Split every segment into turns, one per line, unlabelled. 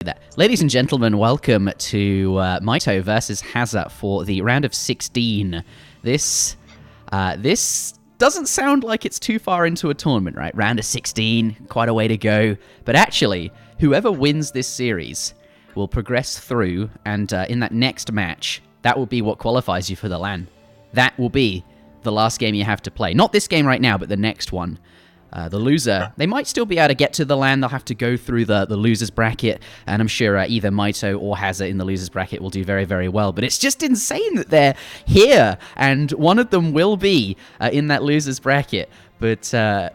that. Ladies and gentlemen, welcome to Mitoe versus Hazza for the round of 16. This doesn't sound like it's too far into a tournament, right? Round of 16, quite a way to go. But actually, whoever wins this series will progress through, and in that next match, that will be what qualifies you for the LAN. That will be the last game you have to play. Not this game right now, but the next one. The loser, they might still be able to get to the LAN. They'll have to go through the losers bracket, and I'm sure either Mitoe or Hazza in the losers bracket will do very, very well. But it's just insane that they're here, and one of them will be in that losers bracket. But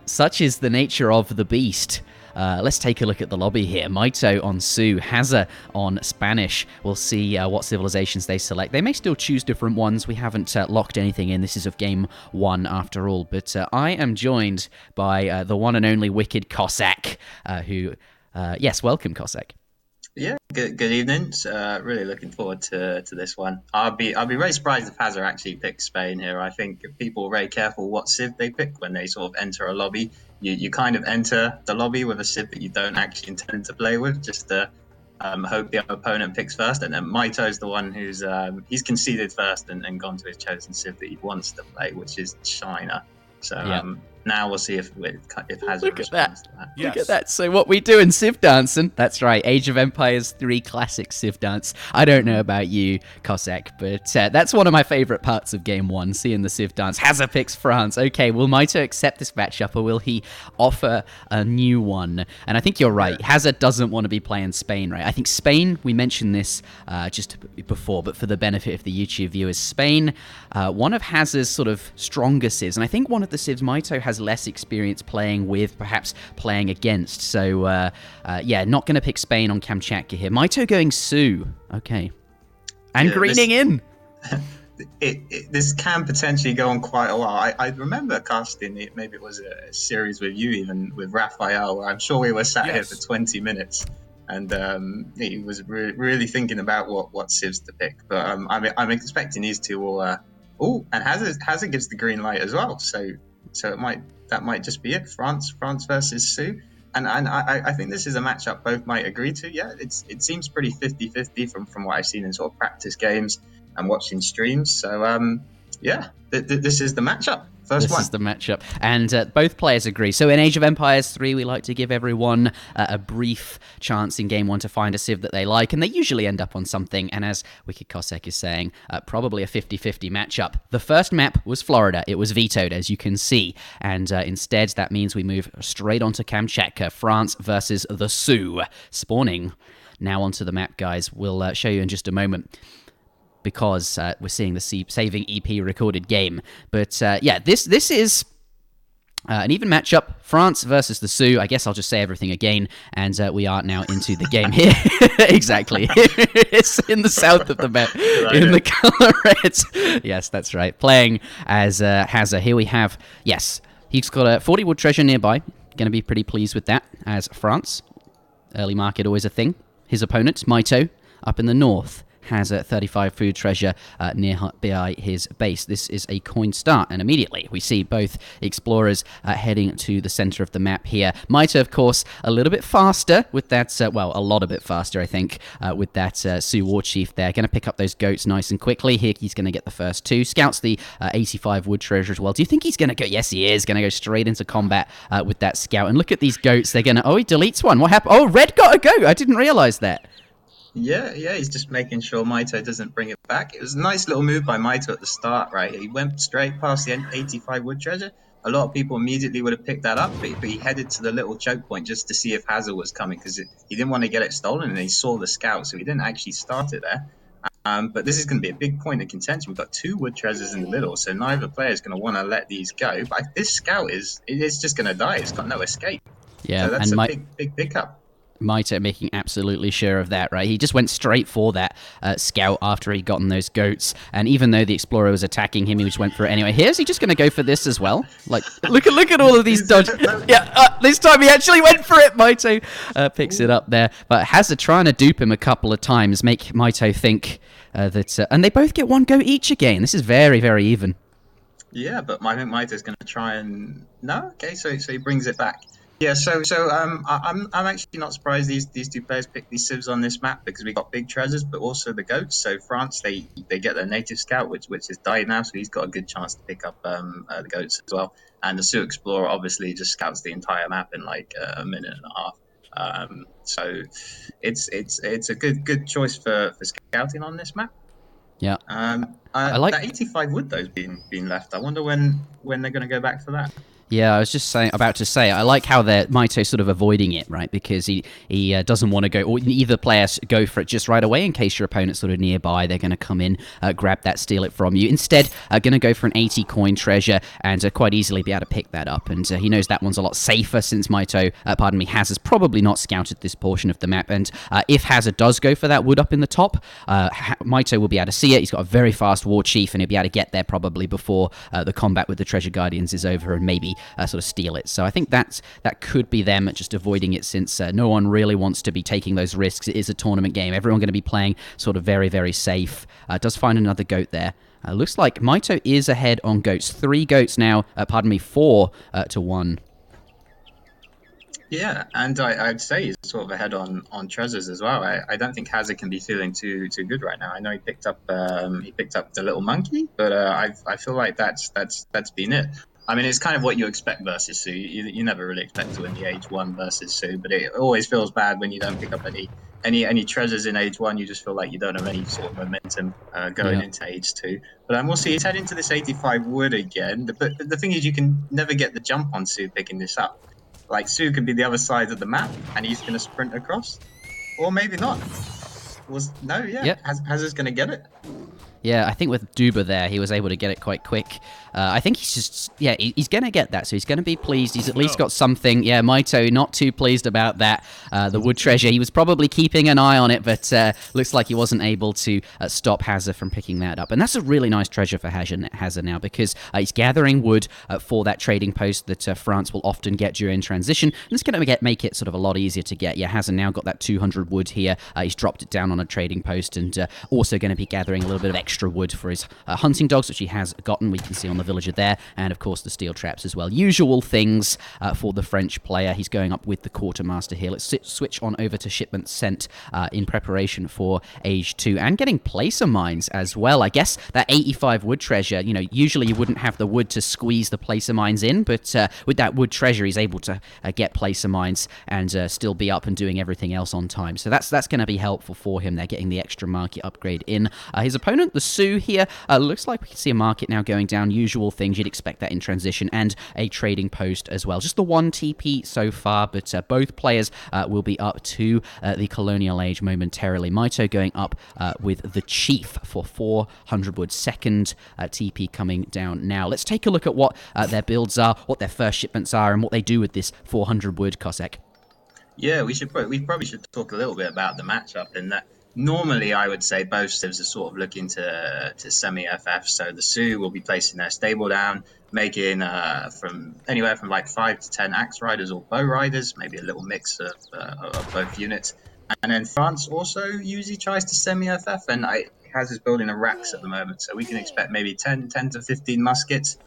such is the nature of the beast. Let's take a look at the lobby here. Mitoe on Sioux, Hazza on Spanish. We'll see what civilizations they select. They may still choose different ones. We haven't locked anything in. This is of game one after all. But I am joined by the one and only Wicked Cossack, who, yes, welcome, Cossack.
Yeah, good evening. Really looking forward to this one. I'll be very surprised if Hazza actually picks Spain here. I think people are very careful what civ they pick when they sort of enter a lobby. You kind of enter the lobby with a civ that you don't actually intend to play with, just to hope the opponent picks first. And then Mitoe's the one who's he's conceded first and gone to his chosen civ that he wants to play, which is China. So
yeah.
Now we'll see if Hazza
Look at that.
responds to that.
Yes. Look at that. So what we do in Civ dancing, that's right, Age of Empires 3 classic Civ dance. I don't know about you, Cossack, but that's one of my favorite parts of game one, seeing the Civ dance. Hazza picks France. Okay, will Mitoe accept this matchup, or will he offer a new one? And I think you're right. Hazza doesn't want to be playing Spain, right? I think Spain, we mentioned this just before, but for the benefit of the YouTube viewers, Spain, one of Hazza's sort of stronger civs, and I think one of the civs Mitoe has less experience playing with, perhaps playing against. So, yeah, not going to pick Spain on Kamchatka here. Mitoe going Sioux. Okay. And yeah, greening in.
This can potentially go on quite a while. I remember casting it, maybe it was a series with you, even with Raphael, where I'm sure we were sat here for 20 minutes. And he was really thinking about what civs to pick. But I'm expecting these two will... and Hazza gives the green light as well. So that might just be it. France versus Sioux, and I think this is a matchup both might agree to. Yeah, it seems pretty 50-50 from what I've seen in sort of practice games and watching streams. So yeah, this is the matchup. This is
the matchup, and both players agree. So in Age of Empires 3, we like to give everyone a brief chance in Game 1 to find a civ that they like, and they usually end up on something, and as Wicked Cossack is saying, probably a 50-50 matchup. The first map was Florida. It was vetoed, as you can see, and instead that means we move straight onto Kamchatka, France versus the Sioux. Spawning now onto the map, guys. We'll show you in just a moment, because we're seeing the saving EP recorded game. But yeah, this is an even matchup. France versus the Sioux. I guess I'll just say everything again, and we are now into the game here. Exactly. It's in the south of the map, in the color red. Yes, that's right. Playing as Hazza. Here we have, yes, he's got a 40 wood treasure nearby. Going to be pretty pleased with that, as France. Early market, always a thing. His opponent, Mitoe, up in the north, has a 35 food treasure nearby his base. This is a coin start, and immediately we see both explorers heading to the center of the map here. Mitoe, of course, a little bit faster with that, well, a lot a bit faster, I think, with that Sioux war chief there. Going to pick up those goats nice and quickly. Here he's going to get the first two. Scouts the 85 wood treasure as well. Do you think he's going to go? Yes, he is. Going to go straight into combat with that scout. And look at these goats. They're going to, oh, he deletes one. What happened? Oh, red got a goat. I didn't realize that.
Yeah, he's just making sure Mitoe doesn't bring it back. It was a nice little move by Mitoe at the start, right? He went straight past the 85 wood treasure. A lot of people immediately would have picked that up, but he headed to the little choke point just to see if Hazza was coming, because he didn't want to get it stolen, and he saw the scout, so he didn't actually start it there. But this is going to be a big point of contention. We've got two wood treasures in the middle, so neither player is going to want to let these go. But this scout is just going to die. It's got no escape.
Yeah,
so that's a big pickup.
Mitoe making absolutely sure of that, right? He just went straight for that scout after he'd gotten those goats, and even though the explorer was attacking him, he just went for it anyway. Here's he just going to go for this as well? Like, look at all of these dodges. Yeah, this time he actually went for it. Mitoe picks it up there, but Hazza trying to dupe him a couple of times, make Mitoe think that, and they both get one goat each again. This is very, very even.
Yeah, but I think Mitoe's going to try and no. Okay, so he brings it back. Yeah, I'm actually not surprised these two players picked these civs on this map because we got big treasures, but also the goats. So France, they get their native scout, which has died now, so he's got a good chance to pick up the goats as well. And the Sioux explorer obviously just scouts the entire map in like a minute and a half. So it's a good choice for scouting on this map.
Yeah. I like.
That 85 wood though's been left. I wonder when they're going to go back for that.
Yeah, I was just about to say, I like how they're Mito's sort of avoiding it, right? Because he doesn't want to go, or either player go for it just right away in case your opponent's sort of nearby. They're going to come in, grab that, steal it from you. Instead, going to go for an 80 coin treasure and quite easily be able to pick that up. And he knows that one's a lot safer since Hazza's probably not scouted this portion of the map. And if Hazza does go for that wood up in the top, Mito will be able to see it. He's got a very fast war chief, and he'll be able to get there probably before the combat with the treasure guardians is over, and maybe sort of steal it. So I think that could be them just avoiding it, since no one really wants to be taking those risks. It is a tournament game. Everyone going to be playing sort of very, very safe. Does find another goat there. Looks like Mito is ahead on goats. 3 goats now. 4 to 1.
Yeah, and I'd say he's sort of ahead on treasures as well. I don't think Hazza can be feeling too good right now. I know he picked up the little monkey, but I feel like that's been it. I mean, it's kind of what you expect versus Sioux. You never really expect to win the Age 1 versus Sioux, but it always feels bad when you don't pick up any treasures in Age 1. You just feel like you don't have any sort of momentum going into Age 2. But we'll see. He's heading to this 85 wood again. But the thing is, you can never get the jump on Sioux picking this up. Like, Sioux could be the other side of the map, and he's going to sprint across. Or maybe not. Hazza's going to get it.
Yeah, I think with Duba there, he was able to get it quite quick. I think he's just, he's going to get that, so he's going to be pleased. He's at least got something. Yeah, Mito, not too pleased about that. The wood treasure, he was probably keeping an eye on it, but looks like he wasn't able to stop Hazza from picking that up. And that's a really nice treasure for Hazza now, because he's gathering wood for that trading post that France will often get during transition. And it's going to make it sort of a lot easier to get. Yeah, Hazza now got that 200 wood here. He's dropped it down on a trading post, and also going to be gathering a little bit of extra wood for his hunting dogs, which he has gotten. We can see on the villager there, and of course the steel traps as well. Usual things for the French player. He's going up with the quartermaster here. Let's switch on over to shipments sent in preparation for Age 2, and getting placer mines as well. I guess that 85 wood treasure, usually you wouldn't have the wood to squeeze the placer mines in, but with that wood treasure, he's able to get placer mines and still be up and doing everything else on time. So that's going to be helpful for him. They're getting the extra market upgrade in. His opponent, the Sioux here, looks like we can see a market now going down. Usual things, you'd expect that in transition, and a trading post as well. Just the 1 TP so far, but both players will be up to the colonial age momentarily. Mito going up with the chief for 400 wood. Second TP coming down now. Let's take a look at what their builds are, what their first shipments are, and what they do with this 400 wood, Cossack.
Yeah, we probably should talk a little bit about the matchup in that. Normally, I would say both civs are sort of looking to semi-FF, so the Sioux will be placing their stable down, making from anywhere from like 5 to 10 axe riders or bow riders, maybe a little mix of both units. And then France also usually tries to semi-FF, and Hazza's building a racks at the moment, so we can expect maybe 10 to 15 muskets,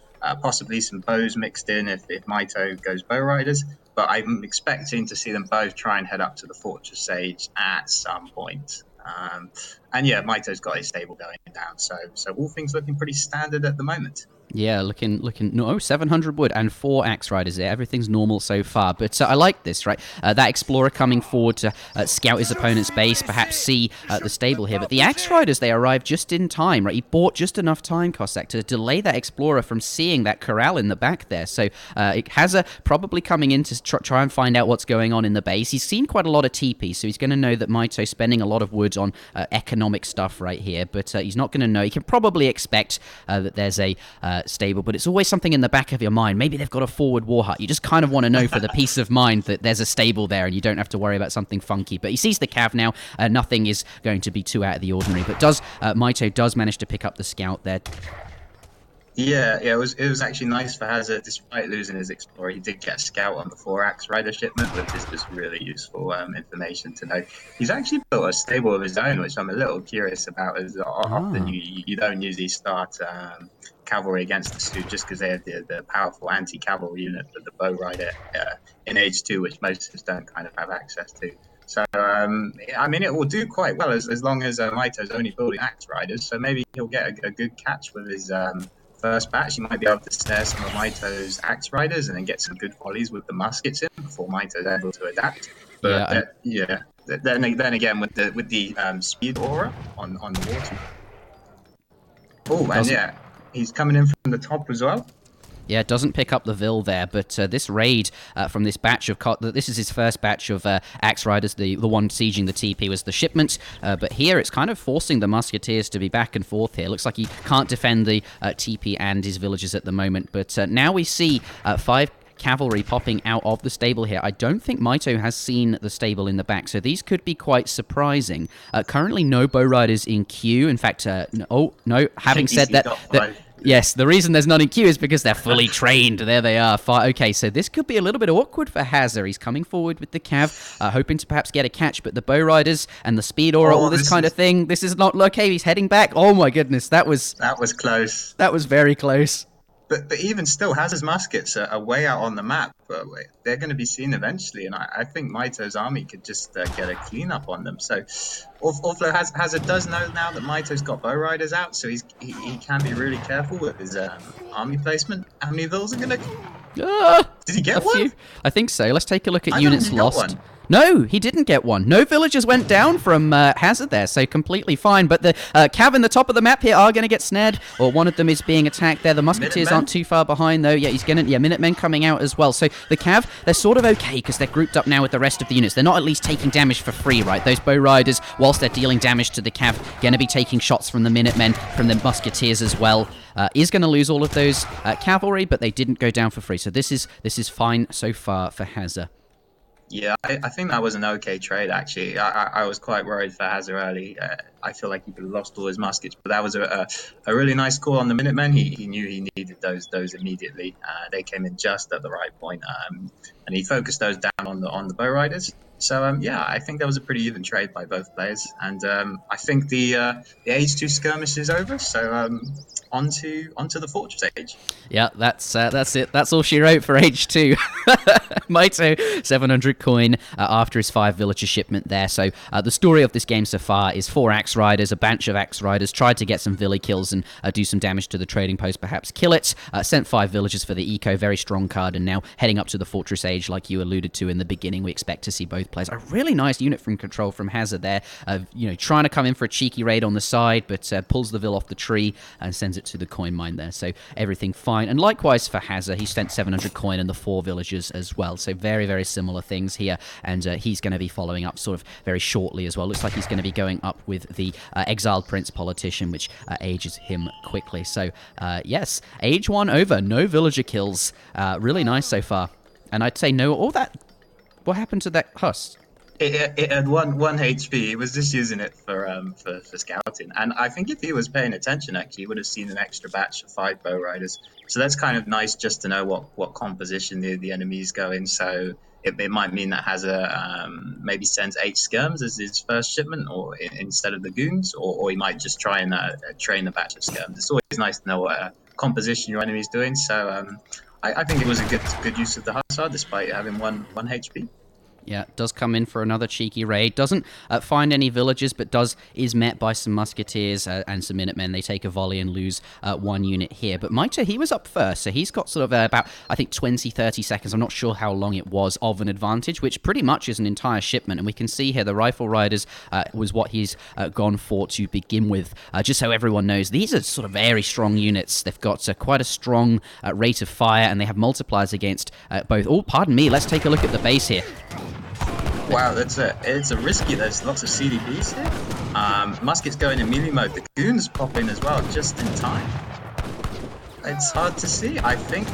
possibly some bows mixed in if Mito goes bow riders. But I'm expecting to see them both try and head up to the Fortress Age at some point. And yeah, Mito's got his stable going down, so all things looking pretty standard at the moment.
Yeah, looking. No, 700 wood and 4 axe riders there. Everything's normal so far, but I like this, right? That explorer coming forward to scout his opponent's base, perhaps see the stable here. But the axe riders, they arrived just in time, right? He bought just enough time, Cossack, to delay that explorer from seeing that corral in the back there. So Hazza probably coming in to try and find out what's going on in the base. He's seen quite a lot of TP, so he's going to know that Mito's spending a lot of wood on economic stuff right here, but he's not going to know. He can probably expect that there's a stable, but it's always something in the back of your mind. Maybe they've got a forward war hut. You just kind of want to know for the peace of mind that there's a stable there and you don't have to worry about something funky. But he sees the cav now. Nothing is going to be too out of the ordinary, but Mito does manage to pick up the scout there.
Yeah, yeah, it was actually nice for Hazard. Despite losing his Explorer, he did get a scout on the 4-axe rider shipment, which is just really useful information to know. He's actually built a stable of his own, which I'm a little curious about, as often
Ah.
you don't usually start cavalry against the Sioux just because they have the powerful anti-cavalry unit, the bow rider in Age 2, which most of us don't kind of have access to. So, I mean, it will do quite well as long as Mito's only building axe riders. So maybe he'll get a good catch with his first batch. You might be able to snare some of Mito's axe riders and then get some good volleys with the muskets in before Mito's able to adapt. But
Yeah,
yeah, then again with the speed aura on the water. Oh, and
doesn't
yeah, he's coming in from the top as well.
Yeah, it doesn't pick up the Vil there, but this raid from this batch of... This is his first batch of Axe Riders. The one sieging the TP was the shipment, but here it's kind of forcing the Musketeers to be back and forth here. Looks like he can't defend the TP and his villages at the moment, but now we see 5 cavalry popping out of the stable here. I don't think Mito has seen the stable in the back, so these could be quite surprising. Currently, no bow riders in queue. In fact, having said that... Yes, the reason there's none in queue is because they're fully trained. There they are. Okay, so this could be a little bit awkward for Hazza. He's coming forward with the cav, hoping to perhaps get a catch, but the bow riders and the speed aura, all this kind of thing, this is not... Okay, he's heading back. Oh my goodness, that was
close.
That was very close.
But even still, Hazard's muskets are way out on the map. But they're going to be seen eventually, and I think Mito's army could just get a cleanup on them. So, although Hazard does know now that Mito's got bow riders out, so he can be really careful with his army placement. How many vills are going to... Did he get one?
I think so. Let's take a look at units lost.
One.
No, he didn't get one. No villagers went down from Hazard there, so completely fine. But the cav in the top of the map here are going to get snared, or one of them is being attacked there. The Musketeers aren't too far behind, though. Yeah, he's going to... Yeah, Minutemen coming out as well. So the cav, they're sort of okay, because they're grouped up now with the rest of the units. They're not at least taking damage for free, right? Those bow riders, whilst they're dealing damage to the cav, going to be taking shots from the Minutemen, from the Musketeers as well. Is going to lose all of those cavalry, but they didn't go down for free. So this is fine so far for Hazza.
Yeah, I think that was an okay trade, actually. I was quite worried for Hazza early. I feel like he could have lost all his muskets, but that was a really nice call on the Minutemen. He knew he needed those immediately. They came in just at the right point, and he focused those down on the bow riders. So yeah, I think that was a pretty even trade by both players, and I think the Age 2 skirmish is over. So onto the Fortress Age.
Yeah, that's it. That's all she wrote for Age 2. Mito, 700 coin after his 5 villager shipment there. So the story of this game so far is 4 Axe Riders, a bunch of Axe Riders, tried to get some Villi kills and do some damage to the trading post, perhaps kill it, sent 5 villagers for the eco, very strong card, and now heading up to the Fortress Age like you alluded to in the beginning. We expect to see both players. A really nice unit from control from Hazard there, trying to come in for a cheeky raid on the side, but pulls the Vil off the tree and sends it to the coin mine there. So everything fine. And likewise for Hazard, he spent 700 coin and the 4 villagers as well. So very, very similar things here. And he's going to be following up sort of very shortly as well. Looks like he's going to be going up with the Exiled Prince Politician, which ages him quickly. So yes, Age 1 over. No villager kills. Really nice so far. And I'd say no, all that... What happened to that husk?
It had one HP. He was just using it for scouting, and I think if he was paying attention, actually, he would have seen an extra batch of 5 bow riders. So that's kind of nice just to know what composition the enemies go in. So it might mean that Hazza maybe sends 8 skirms as his first shipment, or instead of the goons, or he might just try and train a batch of skirms. It's always nice to know what composition your enemy's doing. So I think it was a good use of the Hussar, despite having one HP.
Yeah, does come in for another cheeky raid. Doesn't find any villagers, but is met by some Musketeers and some Minutemen. They take a volley and lose 1 unit here. But Mito, he was up first, so he's got sort of about, I think, 20, 30 seconds. I'm not sure how long it was of an advantage, which pretty much is an entire shipment. And we can see here the Rifle Riders was what he's gone for to begin with. Just so everyone knows, these are sort of very strong units. They've got quite a strong rate of fire, and they have multipliers against both. Oh, pardon me. Let's take a look at the base here.
Wow, it's a risky. There's lots of CDBs here. Muskets going in melee mode. The goons pop in as well, just in time. It's hard to see. I think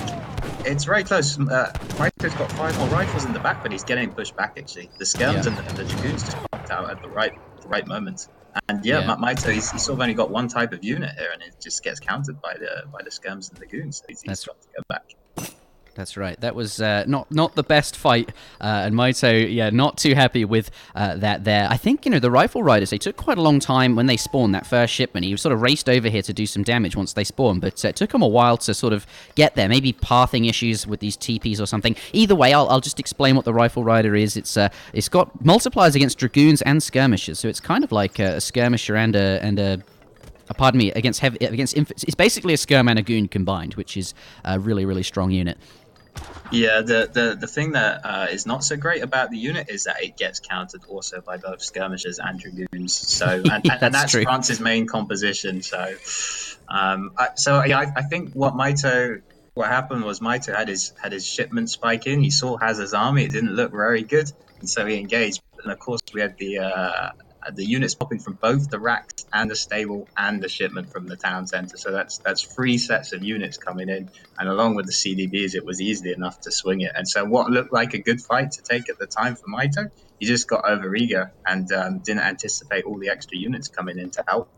it's very close. Mito's got 5 more rifles in the back, but he's getting pushed back. Actually, the skirms and the dragoons just popped out at the right moment. And Mitoe, he's sort of only got one type of unit here, and it just gets countered by the skirms and the goons. So he's got to go back.
That's right. That was not the best fight, and Mitoe, not too happy with that there. I think, the rifle riders, they took quite a long time when they spawned that first shipment. He sort of raced over here to do some damage once they spawned, but it took him a while to sort of get there. Maybe pathing issues with these TPs or something. Either way, I'll just explain what the rifle rider is. It's got multipliers against dragoons and skirmishers, so it's kind of like a skirmisher and a pardon me, against infantry. It's basically a skirm and a goon combined, which is a really, really strong unit.
Yeah, the thing that is not so great about the unit is that it gets countered also by both skirmishers and dragoons. So and that's France's main composition. So I think what happened was Mitoe had his shipment spike in. He saw Hazza's army. It didn't look very good, and so he engaged. And of course, we had the units popping from both the racks and the stable and the shipment from the town center. So that's 3 sets of units coming in, and along with the CDBs, it was easily enough to swing it. And so what looked like a good fight to take at the time for Mitoe, he just got overeager and didn't anticipate all the extra units coming in to help.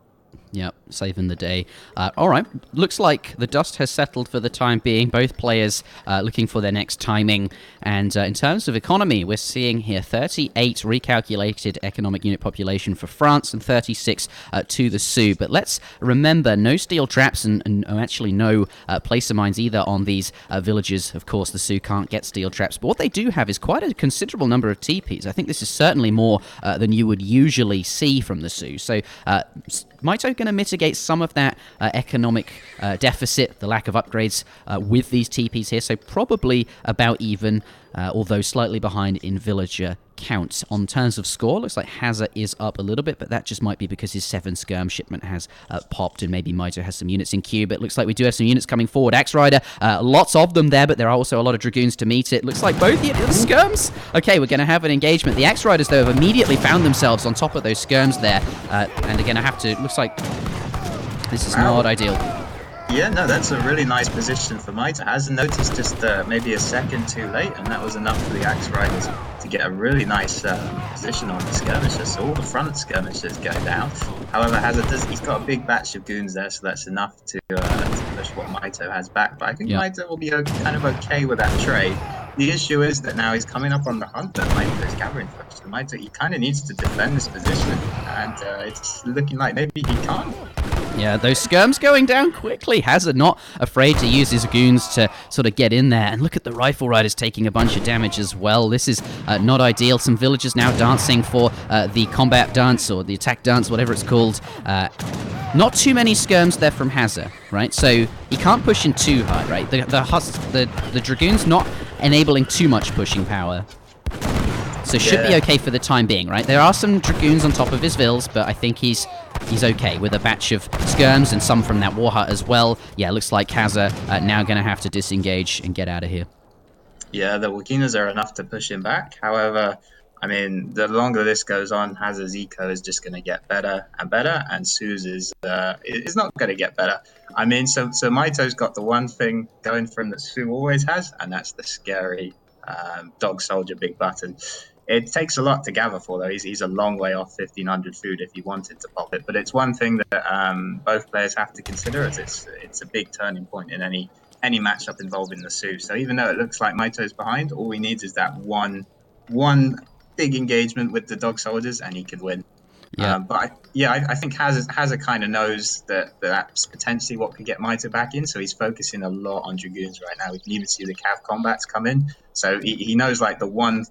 Yep, saving the day. All right, looks like the dust has settled for the time being. Both players looking for their next timing. And in terms of economy, we're seeing here 38 recalculated economic unit population for France and 36 to the Sioux. But let's remember, no steel traps and actually no placer mines either on these villages. Of course, the Sioux can't get steel traps. But what they do have is quite a considerable number of TPs. I think this is certainly more than you would usually see from the Sioux. So Mitoe going to mitigate some of that economic deficit, the lack of upgrades with these TPs here. So probably about even, although slightly behind in villager count. On terms of score, looks like Hazza is up a little bit, but that just might be because his 7 skirm shipment has popped, and maybe Mitoe has some units in queue. But it looks like we do have some units coming forward. Axe Rider, lots of them there, but there are also a lot of dragoons to meet it. Looks like both the skirms. Okay, we're going to have an engagement. The Axe Riders, though, have immediately found themselves on top of those skirms there, and they're going to have to. Looks like this is not ideal.
Yeah, no, that's a really nice position for Mitoe. Hazza noticed just maybe a second too late, and that was enough for the Axe Riders to get a really nice position on the skirmishers. So all the front skirmishers go down. However, he's got a big batch of goons there, so that's enough to push what Mitoe has back. But I think Mitoe will be kind of okay with that trade. The issue is that now he's coming up on the hunt that Mitoe's gathering for. So Mitoe, he kind of needs to defend this position, and it's looking like maybe he can't.
Yeah, those skirms going down quickly. Hazza not afraid to use his goons to sort of get in there. And look at the rifle riders taking a bunch of damage as well. This is not ideal. Some villagers now dancing for the combat dance or the attack dance, whatever it's called. Not too many skirms there from Hazza, right? So he can't push in too hard, right? The dragoon's not enabling too much pushing power. So should be okay for the time being, right? There are some dragoons on top of his vills, but I think he's okay with a batch of skirms and some from that war hut as well. Yeah, looks like Hazza now going to have to disengage and get out of here.
Yeah, the Wakinas are enough to push him back. However, I mean, the longer this goes on, Hazza's eco is just going to get better and better, and Sioux's is not going to get better. I mean, so Mitoe's got the one thing going for him that Sioux always has, and that's the scary dog soldier big button. It takes a lot to gather for, though. He's a long way off 1,500 food if he wanted to pop it. But it's one thing that both players have to consider, as it's a big turning point in any matchup involving the Sioux. So even though it looks like Mitoe's behind, all he needs is that one big engagement with the dog soldiers, and he could win.
Yeah.
I think Hazza kind of knows that's potentially what could get Mitoe back in, so he's focusing a lot on dragoons right now. We can even see the cav combats come in, so he knows like the one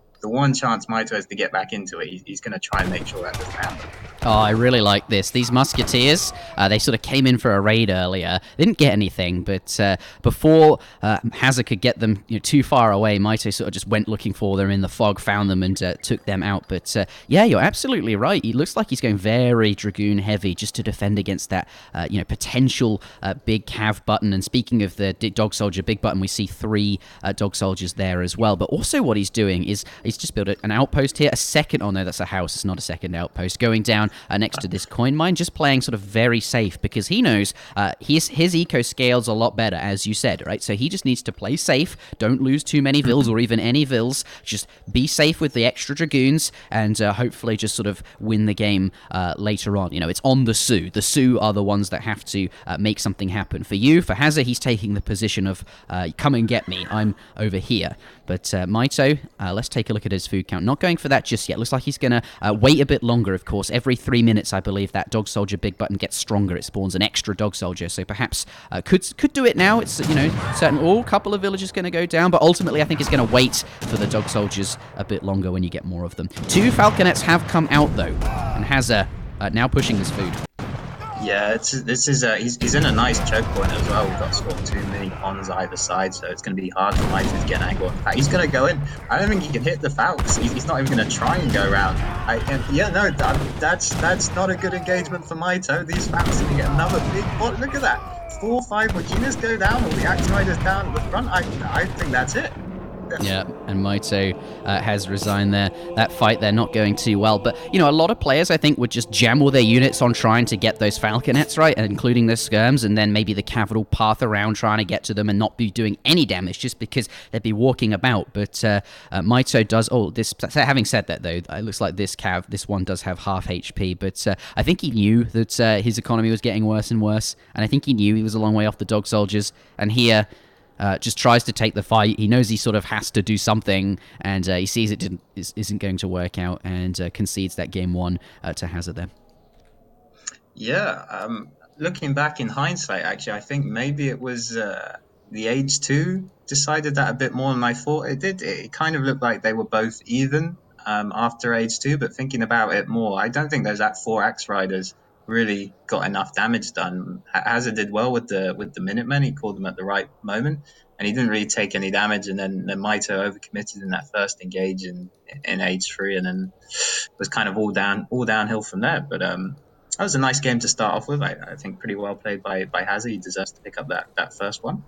chance Mitoe has to get back into it, he's going to try and make sure that doesn't happen.
Oh, I really like this. These musketeers, they sort of came in for a raid earlier. They didn't get anything, but before Hazza could get them too far away, Mitoe sort of just went looking for them in the fog, found them, and took them out. But yeah, you're absolutely right. He looks like he's going very dragoon heavy just to defend against that potential big cav button. And speaking of the dog soldier big button, we see 3 dog soldiers there as well. But also what he's doing is he's just built an outpost here, a second. Oh no, that's a house. It's not a second outpost. Going down next to this coin mine, just playing sort of very safe because he knows his eco scales a lot better, as you said, right? So he just needs to play safe, don't lose too many vills or even any vills, just be safe with the extra dragoons, and hopefully just sort of win the game later on. You know, it's on the Sioux. The Sioux are the ones that have to make something happen. For you, for Hazza, he's taking the position of come and get me, I'm over here. But Mitoe, let's take a look at his food count. Not going for that just yet. Looks like he's going to wait a bit longer, of course. Every 3 minutes, I believe, that dog soldier big button gets stronger. It spawns an extra dog soldier. So perhaps could do it now. It's, you know, certain couple of villagers going to go down, but ultimately I think he's going to wait for the dog soldiers a bit longer when you get more of them. 2 falconets have come out, though, and Hazza now pushing his food.
Yeah, he's in a nice choke point as well. We've got sort of 2 mini pawns either side, so it's going to be hard for Mitoe to get an angle. In fact, he's going to go in. I don't think he can hit the falcons. He's not even going to try and go around. That's not a good engagement for Mitoe. These falcons are going to get another big pot. Look at that. 4 or 5 Wajinas go down, all the Activators down at the front. I think that's it.
Yeah, and Mitoe has resigned there. That fight, they're not going too well. But, you know, a lot of players, I think, would just jam all their units on trying to get those falconets, right? Including the skirms, and then maybe the cav will path around trying to get to them and not be doing any damage just because they'd be walking about. But Mitoe does... Oh, having said that, though, it looks like this one does have half HP. But I think he knew that his economy was getting worse and worse. And I think he knew he was a long way off the dog soldiers. And here... just tries to take the fight. He knows he sort of has to do something, and he sees it isn't going to work out, and concedes that game 1 to Hazza there.
Yeah, looking back in hindsight, actually, I think maybe it was the Age 2 decided that a bit more than I thought it did. It kind of looked like they were both even after Age 2, but thinking about it more, I don't think those 4 Axe Riders really got enough damage done. Hazza did well with the Minutemen. He called them at the right moment, and he didn't really take any damage. And then Mitoe overcommitted in that first engage in Age 3, and then was kind of all downhill from there. But that was a nice game to start off with. I think pretty well played by Hazza. He deserves to pick up that first one.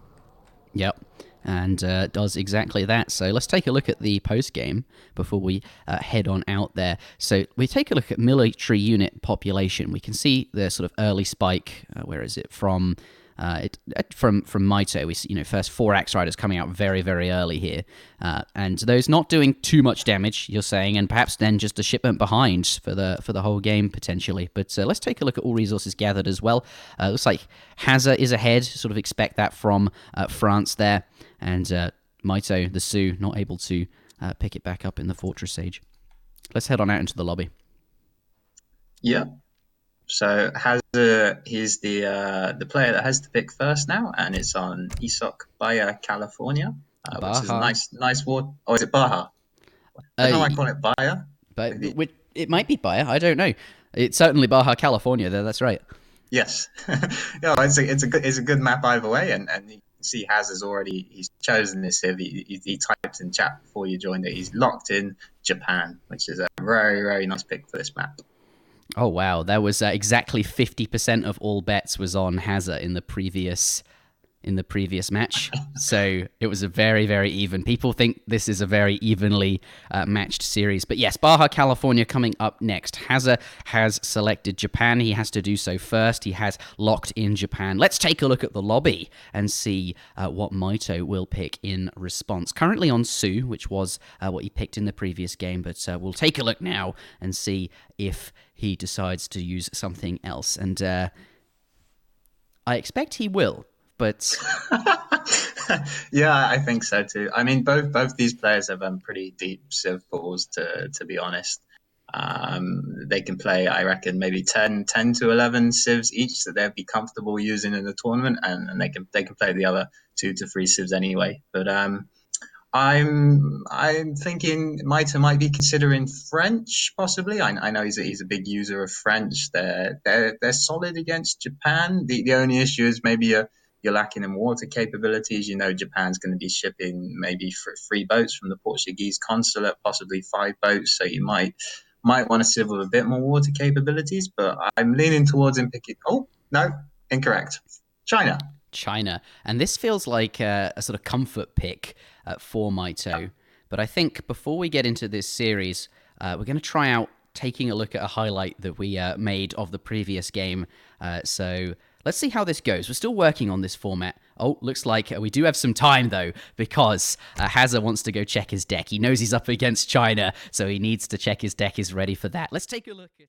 Yep. And does exactly that. So let's take a look at the post-game before we head on out there. So we take a look at military unit population. We can see the sort of early spike. Where is it? From Mitoe. We see, first 4 Axe Riders coming out very, very early here. And those not doing too much damage, you're saying, and perhaps then just a shipment behind for the whole game, potentially. But let's take a look at all resources gathered as well. Looks like Hazza is ahead. Sort of expect that from France there. And Mitoe, the Sioux, not able to pick it back up in the Fortress Age. Let's head on out into the lobby.
Yeah. So Hazza, he's the player that has to pick first now, and it's on Baja, California, which is a nice war. Oh, is it Baja? I don't know why I call it Baja.
But it might be Baja. I don't know. It's certainly Baja, California, though. That's right.
Yes. It's a good map either way, and you can see Hazza's he's chosen this civ. He typed in chat before you joined it. He's locked in Japan, which is a very, very nice pick for this map.
Oh, wow. That was exactly 50% of all bets was on Hazza in the previous match. So it was a very, very even. People think this is a very evenly matched series. But yes, Baja, California coming up next. Hazza has selected Japan. He has to do so first. He has locked in Japan. Let's take a look at the lobby and see what Mitoe will pick in response. Currently on Sioux, which was what he picked in the previous game. But we'll take a look now and see if he decides to use something else. And I expect he will. But
yeah, I think so too. I mean, both these players have pretty deep civ pools, to be honest. They can play, I reckon, maybe 10 to 11 civs each that they'd be comfortable using in the tournament, and they can play the other 2 to 3 civs anyway. But I'm thinking Mitoe might be considering French, possibly. I know he's a big user of French. They're solid against Japan. The only issue is maybe you're lacking in water capabilities. Japan's going to be shipping maybe 3 boats from the Portuguese consulate, possibly 5 boats. So you might want to civ with a bit more water capabilities. But I'm leaning towards him picking. Oh no, incorrect. China.
And this feels like a sort of comfort pick for Mitoe. But I think before we get into this series, we're going to try out taking a look at a highlight that we made of the previous game. So let's see how this goes. We're still working on this format. Oh, looks like we do have some time, though, because Hazza wants to go check his deck. He knows he's up against China, so he needs to check his deck is ready for that. Let's take a look at...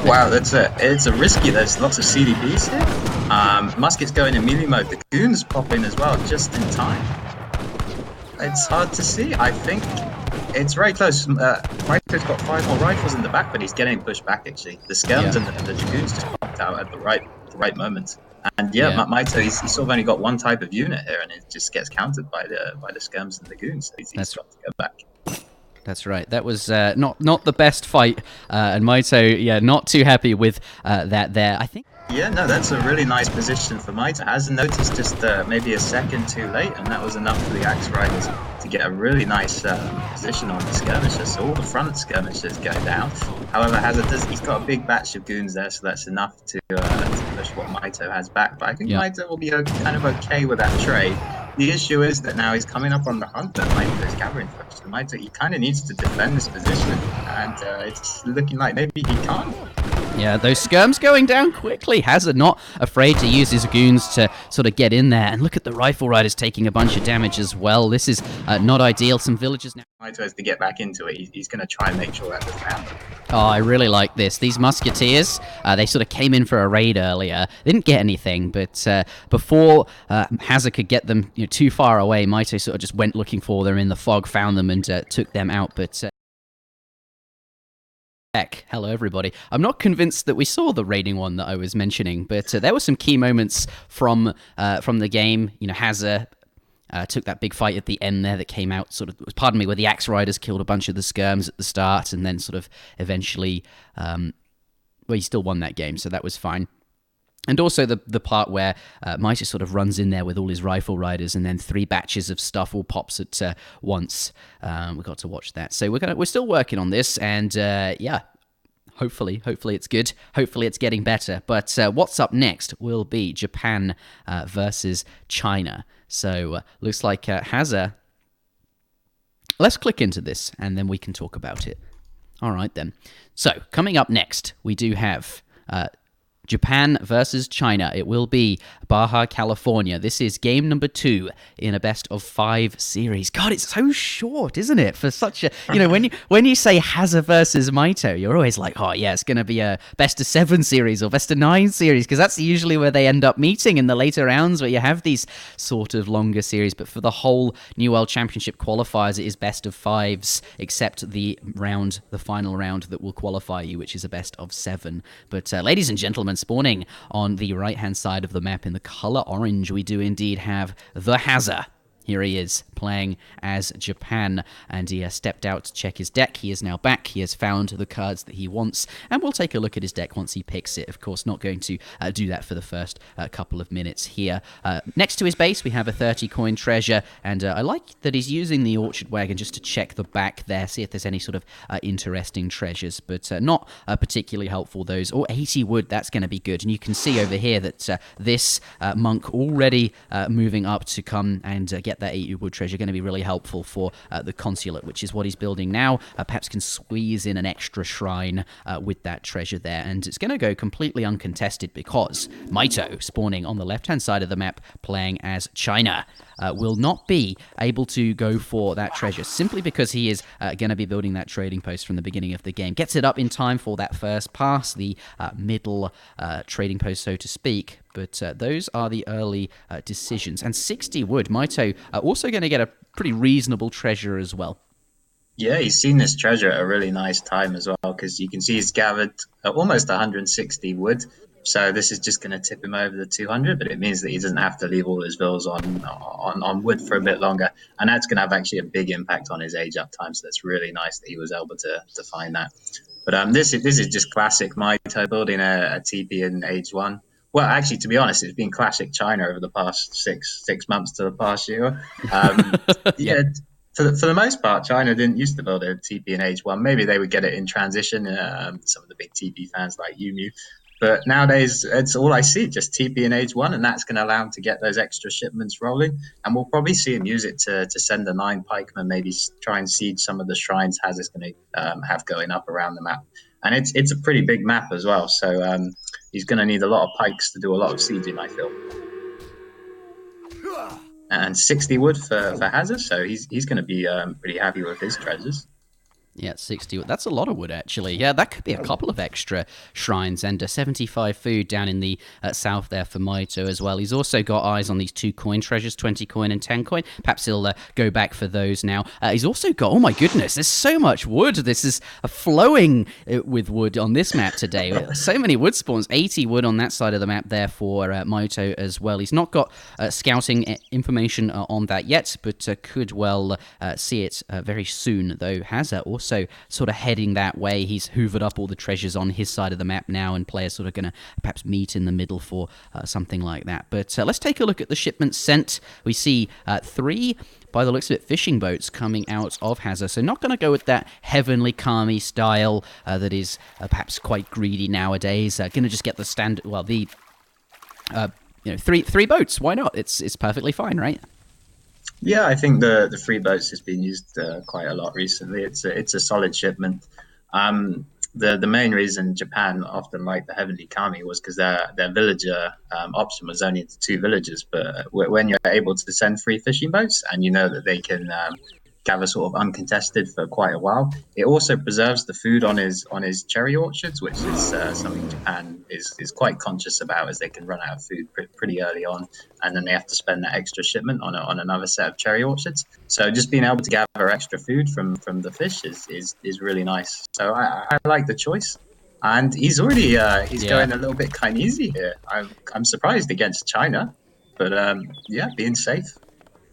Wow, it's a risky. There's lots of CDBs here. Musket's going in melee mode. The goons pop in as well, just in time. It's hard to see. I think it's very close. Mito's got 5 more rifles in the back, but he's getting pushed back. Actually, the skirms and the dragoons just popped out at the right moment. And Mito, he's sort of only got one type of unit here, and it just gets countered by the skirms and the goons. So he's got to go back.
That's right. That was not the best fight, and Mito, not too happy with that there. I think.
Yeah, no, that's a really nice position for Mito. Hasn't noticed just maybe a second too late, and that was enough for the Axe Riders to get a really nice position on the skirmishers. So all the front skirmishers go down. However, he's got a big batch of goons there, so that's enough to push what Mito has back. But I think Mito will be kind of okay with that trade. The issue is that now he's coming up on the hunt that Mito's gathering for. So Mito, he kind of needs to defend this position, and it's looking like maybe he can't.
Yeah, those skirms going down quickly. Hazza not afraid to use his goons to sort of get in there. And look at the rifle riders taking a bunch of damage as well. This is not ideal. Some villagers now.
Mito has to get back into it. He's going to try and make sure that doesn't happen.
Oh, I really like this. These musketeers, they sort of came in for a raid earlier. They didn't get anything, but before Hazza could get them too far away, Mito sort of just went looking for them in the fog, found them, and took them out. But hello, everybody. I'm not convinced that we saw the raiding one that I was mentioning, but there were some key moments from the game. Hazza took that big fight at the end there that came out, where the Axe Riders killed a bunch of the skirms at the start, and then sort of eventually, he still won that game, so that was fine. And also the part where Mito sort of runs in there with all his rifle riders, and then 3 batches of stuff all pops at once. We got to watch that. So we're still working on this, and hopefully it's good. Hopefully it's getting better. But what's up next will be Japan versus China. So looks like Hazza. Let's click into this, and then we can talk about it. All right then. So coming up next, we do have Japan versus China. It will be Baja, California. This is game number 2 in a best of 5 series. God, it's so short, isn't it? For such a, when you say Hazza versus Mito, you're always like, oh yeah, it's going to be a best of 7 series or best of 9 series, because that's usually where they end up meeting in the later rounds, where you have these sort of longer series. But for the whole New World Championship qualifiers, it is best of 5s, except the final round that will qualify you, which is a best of 7. But ladies and gentlemen, spawning on the right-hand side of the map in the color orange, we do indeed have the Hazza. Here he is, playing as Japan, and he stepped out to check his deck. He is now back. He has found the cards that he wants, and we'll take a look at his deck once he picks it. Of course, not going to do that for the first couple of minutes here. Next to his base, we have a 30-coin treasure, and I like that he's using the Orchard Wagon just to check the back there, see if there's any sort of interesting treasures, but not particularly helpful, those. Or 80 wood, that's going to be good. And you can see over here that this monk already moving up to come and get that 80 wood treasure, going to be really helpful for the consulate, which is what he's building now. Perhaps can squeeze in an extra shrine with that treasure there, and it's going to go completely uncontested because Mito, spawning on the left-hand side of the map, playing as China, will not be able to go for that treasure, simply because he is going to be building that trading post from the beginning of the game. Gets it up in time for that first pass, the middle trading post, so to speak. But those are the early decisions. And 60 wood. Mito also going to get a pretty reasonable treasure as well.
Yeah, he's seen this treasure at a really nice time as well, because you can see he's gathered almost 160 wood. So this is just going to tip him over the 200, but it means that he doesn't have to leave all his villas on wood for a bit longer. And that's going to have actually a big impact on his age up time. So that's really nice that he was able to find that. But this is just classic Mito, building a TP in age 1. Well, actually, to be honest, it's been classic China over the past six months to the past year. Yeah, for the most part, China didn't used to build a TP in age 1. Maybe they would get it in transition. Some of the big TP fans like Yumu. But nowadays, it's all I see, just TP in Age 1, and that's going to allow him to get those extra shipments rolling. And we'll probably see him use it to send the 9 pikemen, maybe try and siege some of the shrines Hazza's going to have going up around the map. And it's a pretty big map as well, so he's going to need a lot of pikes to do a lot of sieging, I feel. And 60 wood for Hazza, so he's going to be pretty happy with his treasures.
Yeah, 60 wood. That's a lot of wood, actually. Yeah, that could be a couple of extra shrines, and 75 food down in the south there for Mitoe as well. He's also got eyes on these 2 coin treasures, 20 coin and 10 coin. Perhaps he'll go back for those now. He's also got, oh my goodness, there's so much wood. This is flowing with wood on this map today. So many wood spawns. 80 wood on that side of the map there for Mitoe as well. He's not got scouting information on that yet, but could well see it very soon, though. Hazza also sort of heading that way. He's hoovered up all the treasures on his side of the map now, and players sort of going to perhaps meet in the middle for something like that. But let's take a look at the shipments sent. We see 3, by the looks of it, fishing boats coming out of Hazza. So not going to go with that heavenly Kami style that is perhaps quite greedy nowadays. Going to just get the standard, well, the 3 boats. Why not? It's perfectly fine, right?
Yeah, I think the 3 boats has been used quite a lot recently. It's a solid shipment. The main reason Japan often liked the Heavenly Kami was because their villager option was only into 2 villagers. But when you're able to send 3 fishing boats, and you know that they can gather sort of uncontested for quite a while, it also preserves the food on his cherry orchards, which is something Japan is quite conscious about, as they can run out of food pretty early on, and then they have to spend that extra shipment on another set of cherry orchards. So just being able to gather extra food from the fish is really nice. So I like the choice, and he's already going a little bit kind of easy here. I'm surprised against China, but being safe,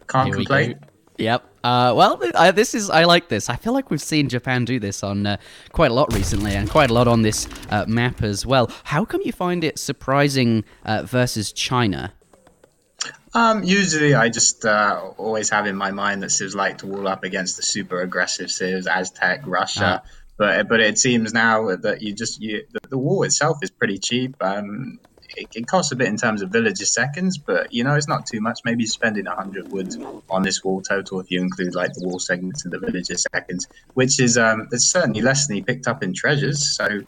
can't complain.
Yep. I like this. I feel like we've seen Japan do this on quite a lot recently, and quite a lot on this map as well. How come you find it surprising versus China?
Usually I just always have in my mind that Civs like to wall up against the super aggressive Civs, Aztec, Russia. But it seems now that the wall itself is pretty cheap. It costs a bit in terms of villager seconds, but it's not too much. Maybe spending 100 wood on this wall total, if you include like the wall segments and the villager seconds, which is it's certainly less than he picked up in treasures. So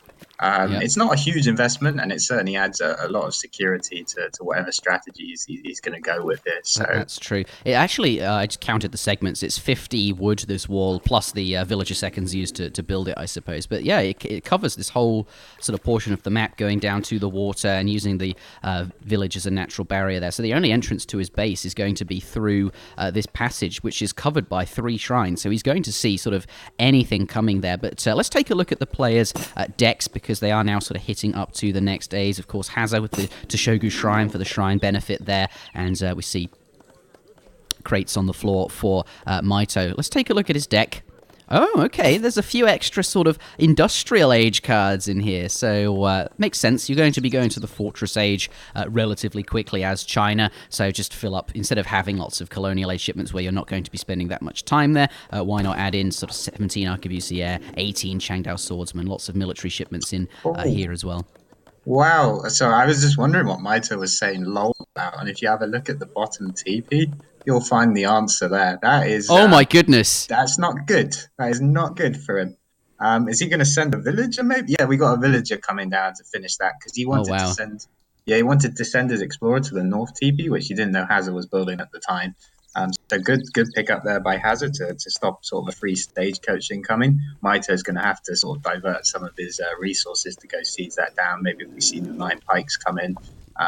it's not a huge investment, and it certainly adds a lot of security to whatever strategies he's going to go with it. So
that's true. It actually, I just counted the segments. It's 50 wood, this wall, plus the villager seconds used to build it, I suppose. But yeah, it covers this whole sort of portion of the map, going down to the water and using the village as a natural barrier there. So the only entrance to his base is going to be through this passage, which is covered by 3 shrines. So he's going to see sort of anything coming there. But let's take a look at the players' decks, because they are now sort of hitting up to the next days. Of course, Hazza with the Toshogu Shrine for the shrine benefit there, and we see crates on the floor for Mitoe. Let's take a look at his deck. Oh, okay, there's a few extra sort of industrial age cards in here, so makes sense. You're going to be going to the Fortress Age relatively quickly as China, so just fill up, instead of having lots of colonial age shipments where you're not going to be spending that much time there, why not add in sort of 17 Arquebusier, 18 Changdao Swordsman, lots of military shipments in here as well.
Wow, so I was just wondering what Mitoe was saying lol about, and if you have a look at the bottom TP, you'll find the answer there. That is...
oh my goodness!
That's not good. That is not good for him. Is he going to send a villager maybe? Yeah, we got a villager coming down to finish that, because he wanted to send... Yeah, he wanted to send his explorer to the north TP, which he didn't know Hazza was building at the time. So good pick up there by Hazza to stop sort of a free stagecoach incoming. Mitoe's going to have to sort of divert some of his resources to go seize that down. Maybe if we see the 9 pikes come in,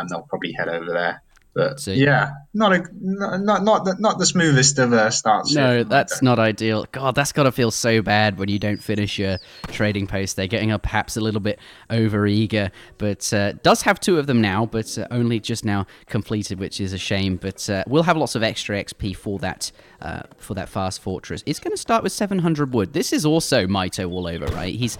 they'll probably head over there. But yeah, not the smoothest of starts.
No, that's not ideal. God, that's got to feel so bad when you don't finish your trading post. They're getting up perhaps a little bit over-eager, but does have 2 of them now, but only just now completed, which is a shame. But we'll have lots of extra XP for that fast fortress. It's going to start with 700 wood. This is also Mitoe all over, right? He's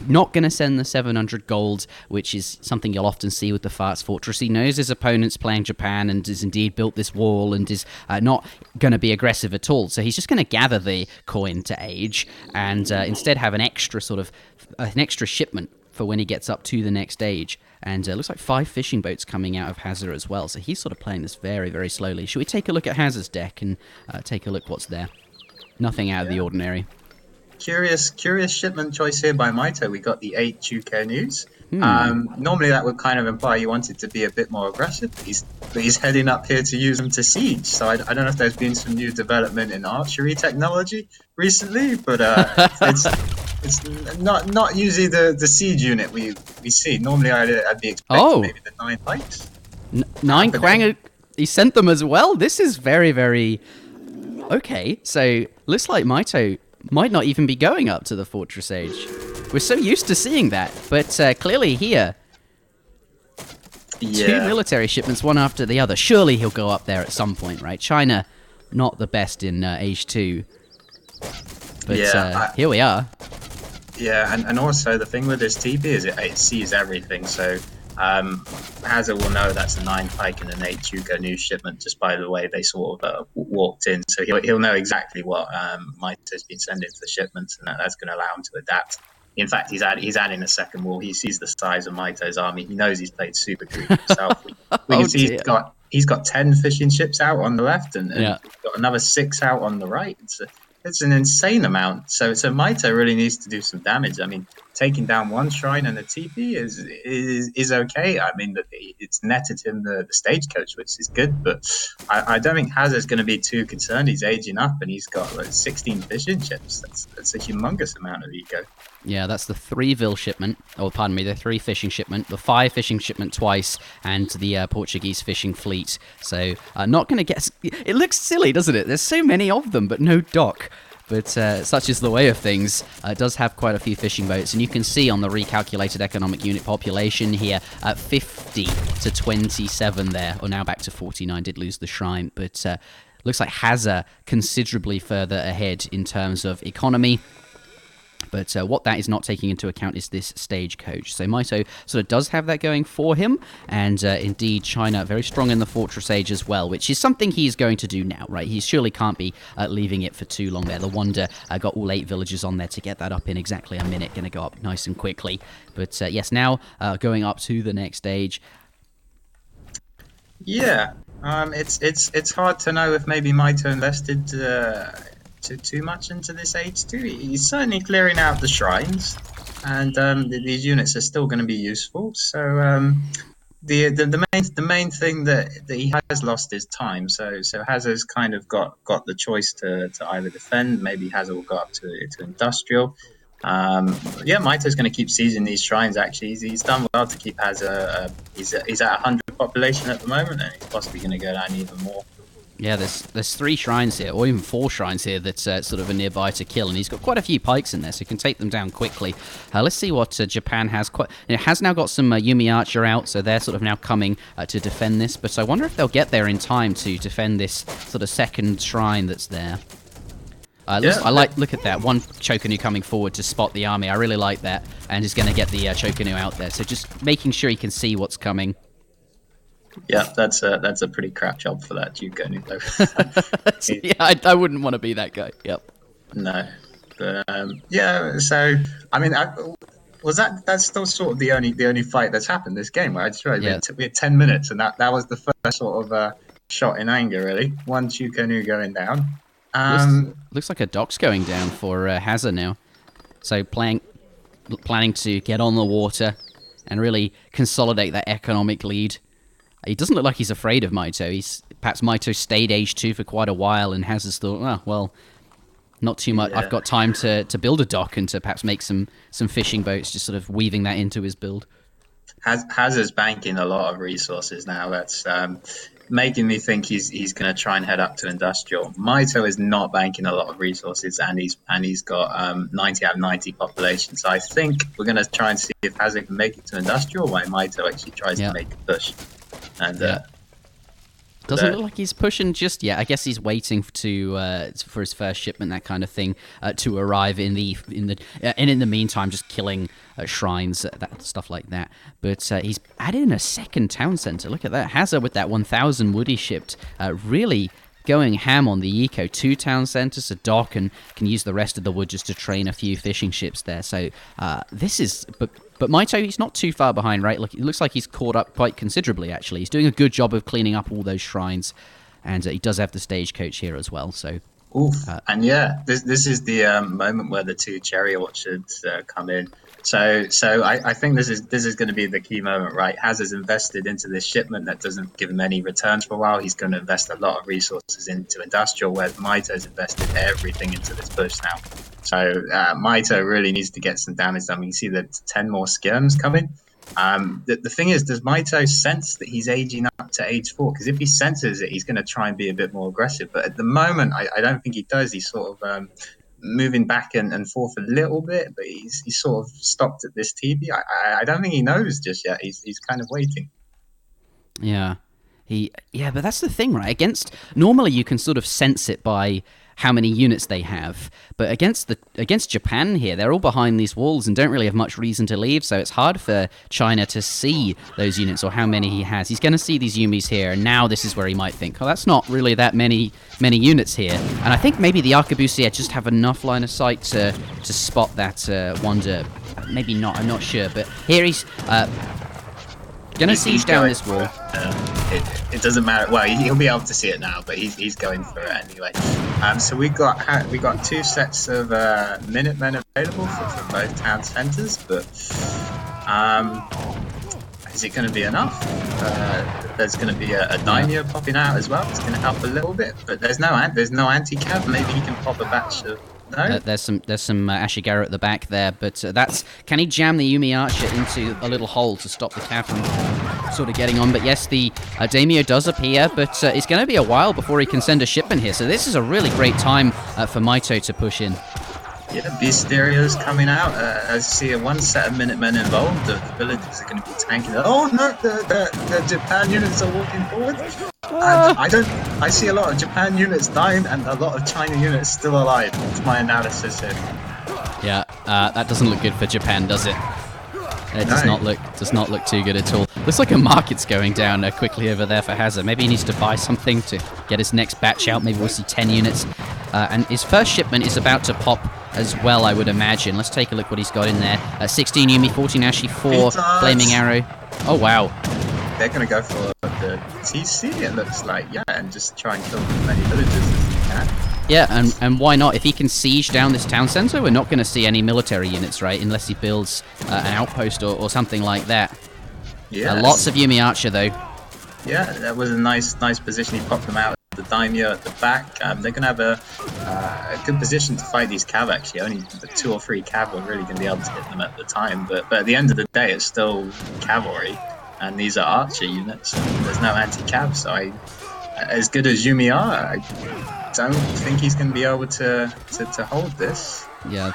not going to send the 700 gold, which is something you'll often see with the fast fortress. He knows his opponent's playing Japan and has indeed built this wall and is not going to be aggressive at all. So he's just going to gather the coin to age and instead have an extra shipment for when he gets up to the next age. And looks like 5 fishing boats coming out of Hazza as well. So he's sort of playing this very, very slowly. Should we take a look at Hazza's deck and take a look what's there? Nothing out of the ordinary.
Curious shipment choice here by Mitoe. We got the 8 Chukenoos. Normally that would kind of imply you wanted to be a bit more aggressive, but he's heading up here to use them to siege. So I don't know if there's been some new development in archery technology recently, but it's not usually the siege unit we see. Normally I'd be expecting maybe the 9 pikes.
9 Quang, he sent them as well? This is very, very... Okay, so looks like Mitoe might not even be going up to the Fortress Age. We're so used to seeing that, but clearly here, 2 military shipments, one after the other. Surely he'll go up there at some point, right? China, not the best in Age 2. But here we are.
Yeah, and also the thing with this TP is it sees everything, so Hazza will know that's a 9 pike and an 8 Chuko shipment just by the way they sort of walked in. So he'll know exactly what Mitoe's been sending for the shipments, and that's going to allow him to adapt. In fact, he's adding a second wall. He sees the size of Mitoe's army. He knows he's played Super Greek himself. We can see he's got 10 fishing ships out on the left, and he's got another 6 out on the right. It's an insane amount. So Mitoe really needs to do some damage. I mean, taking down 1 shrine and a TP is okay. I mean, it's netted him the stagecoach, which is good. But I don't think Hazza's going to be too concerned. He's aging up, and he's got 16 fishing ships. That's a humongous amount of eco.
Yeah, that's the 3 shipment. Oh, pardon me, the 3 fishing shipment, the 5 fishing shipment twice, and the Portuguese fishing fleet. So, not going to get... It looks silly, doesn't it? There's so many of them, but no dock. But such is the way of things. It does have quite a few fishing boats, and you can see on the recalculated economic unit population here, 50 to 27 there, or now back to 49, did lose the shrine, but looks like Hazza considerably further ahead in terms of economy. But what that is not taking into account is this stagecoach. So Mitoe sort of does have that going for him. And indeed, China very strong in the Fortress Age as well, which is something he's going to do now, right? He surely can't be leaving it for too long there. The Wonder got all 8 villages on there to get that up in exactly a minute. Going to go up nice and quickly. But yes, now going up to the next stage.
Yeah, it's hard to know if maybe Mitoe invested... too much into this age too. He's certainly clearing out the shrines, and these units are still going to be useful. So the main thing that he has lost is time. So Hazza's kind of got the choice to either defend. Maybe Hazza will go up to industrial. Mitoe's going to keep seizing these shrines. Actually, he's done well to keep Hazza. He's at 100 population at the moment, and he's possibly going to go down even more.
Yeah, there's 3 shrines here, or even 4 shrines here that's sort of a nearby to kill, and he's got quite a few pikes in there, so he can take them down quickly. Let's see what Japan has. It has now got some Yumi Archer out, so they're sort of now coming to defend this, but I wonder if they'll get there in time to defend this sort of second shrine that's there. Look at that, 1 Chokanu coming forward to spot the army. I really like that, and he's going to get the Chokanu out there, so just making sure he can see what's coming.
Yeah, that's a pretty crap job for that Duke-Onu though.
Yeah, I wouldn't want to be that guy. Yep.
No, but so I mean, that's still sort of the only fight that's happened this game, right? We had 10 minutes, and that was the first sort of shot in anger, really. 1 Duke-Onu going down.
Looks like a dock's going down for Hazza now. So planning to get on the water and really consolidate that economic lead. He doesn't look like he's afraid of Mitoe. Perhaps Mitoe stayed Age 2 for quite a while, and Hazza's thought, not too much. Yeah. I've got time to build a dock and to perhaps make some fishing boats, just sort of weaving that into his build.
Hazza's banking a lot of resources now. That's making me think he's going to try and head up to industrial. Mitoe is not banking a lot of resources, and he's got 90 out of 90 population. So I think we're going to try and see if Hazza can make it to industrial, while Mitoe actually tries to make a push. And
doesn't look like he's pushing just yet. I guess he's waiting for his first shipment, that kind of thing, to arrive in the meantime, just killing shrines, that stuff like that. But he's added in a second town center. Look at that, Hazza with that 1,000 woody shipped, really going ham on the eco. 2 town centers, a dock, and can use the rest of the wood just to train a few fishing ships there. So this is But Mitoe, he's not too far behind, right? Look, it looks like he's caught up quite considerably, actually. He's doing a good job of cleaning up all those shrines. And he does have the stagecoach here as well, so...
Oof. And yeah, this is the moment where the 2 cherry orchards come in. So I think this is going to be the key moment, right? Hazza's invested into this shipment that doesn't give him any returns for a while. He's going to invest a lot of resources into industrial, whereas Mito's invested everything into this push now. So Mitoe really needs to get some damage done. You see the 10 more skirms coming. The thing is, does Mitoe sense that he's aging up to age 4? Because if he senses it, he's going to try and be a bit more aggressive. But at the moment, I don't think he does. He's sort of moving back and forth a little bit, but he's sort of stopped at this TV. I don't think he knows just yet. He's kind of waiting.
Yeah. But that's the thing, right? Normally you can sort of sense it by how many units they have, but against Japan here, they're all behind these walls and don't really have much reason to leave, so it's hard for China to see those units or how many he has. He's going to see these Yumis here, and now this is where he might think, oh, that's not really that many units here. And I think maybe the arquebusiers just have enough line of sight to spot that wonder. Maybe not, I'm not sure, but here he's going to siege down this wall.
It doesn't matter. Well, he'll be able to see it now, but he's going for it anyway. So we got 2 sets of Minutemen available for both town centers, but is it going to be enough? There's going to be a daimyo popping out as well. It's going to help a little bit, but there's no anti-cav. Maybe he can pop a batch of. No?
There's some Ashigaru at the back there, but can he jam the Yumi Archer into a little hole to stop the cav from sort of getting on? But yes, the daimyo does appear, but it's going to be a while before he can send a shipment here. So this is a really great time for Mitoe to push in.
Yeah, Beasteria's coming out. I see one set of Minutemen involved. The villagers are going to be tanking. Oh no, the Japan units are walking forward. I see a lot of Japan units dying and a lot of China units still alive. That's my analysis here.
Yeah, that doesn't look good for Japan, does it? It does not look too good at all. Looks like a market's going down quickly over there for Hazza. Maybe he needs to buy something to get his next batch out. Maybe we'll see 10 units. And his first shipment is about to pop as well, I would imagine. Let's take a look what he's got in there. 16 Yumi, 14 Ashi, 4 Flaming Arrow. Oh, wow.
They're going to go for the TC, it looks like, yeah, and just try and kill as many villagers as they can.
Yeah, and why not? If he can siege down this town center, we're not going to see any military units, right? Unless he builds an outpost or something like that. Yeah. Lots of Yumi Archer, though.
Yeah, that was a nice position. He popped them out. The daimyo at the back. They're going to have a good position to fight these cav, actually. Only the 2 or 3 cav are really going to be able to hit them at the time. But at the end of the day, it's still cavalry. And these are archer units. There's no anti-cav, so as good as Yumi are, I don't think he's going to be able to hold this.
Yeah.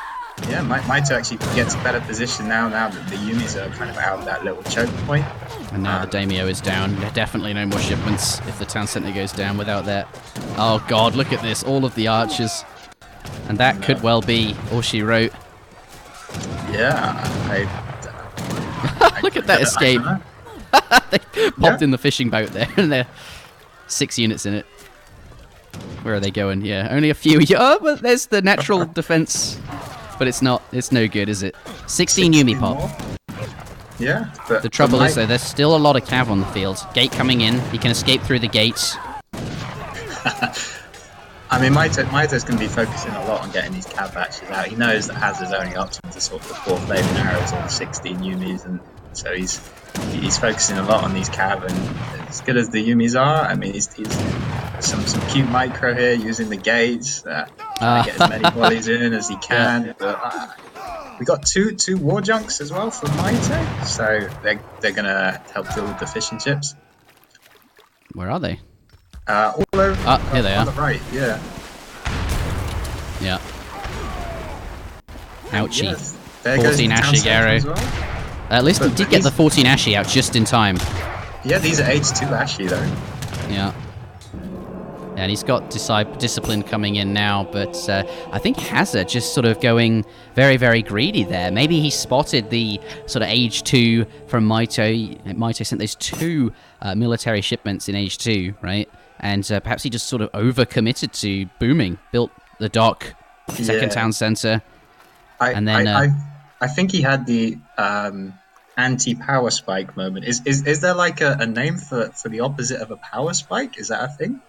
Yeah, Mitoe actually gets a better position now that the Yumis are kind of out of that little choke point.
And now the daimyo is down. There are definitely no more shipments if the town center goes down without that. Oh god, look at this. All of the archers. And that could well be all she wrote.
Yeah,
look at that escape. They popped in the fishing boat there, and there are 6 units in it. Where are they going? Yeah, only a few. Oh, well, there's the natural defense, but it's no good, is it? 16 Yumi pop.
Yeah. But
the trouble is, though, there's still a lot of cav on the field. Gate coming in. He can escape through the gates.
I mean, Mitoe's going to be focusing a lot on getting these cav batches out. He knows that Hazza's only option to sort of the 4 flaming arrows or the 16 Yumis, and so he's focusing a lot on these cav. And as good as the Yumis are, I mean, he's some cute micro here using the gates, trying to get as many volleys in as he can. Yeah. But we got two war junks as well from Mitoe, so they're going to help deal with the fishing ships.
Where are they?
All over.
Here they are.
On the right, yeah.
Yeah. Ouchie.
Yes.
14 Ashigaru. Well. At least he did get the 14 Ashi out just in time.
Yeah, these are H2 Ashi though.
Yeah. And he's got discipline coming in now, but I think Hazza just sort of going very, very greedy there. Maybe he spotted the sort of Age 2 from Mitoe. Mitoe sent those 2 military shipments in Age 2, right? And perhaps he just sort of overcommitted to booming, built the dock, second town center, and then...
I think he had the anti-power spike moment. Is there like a name for the opposite of a power spike? Is that a thing?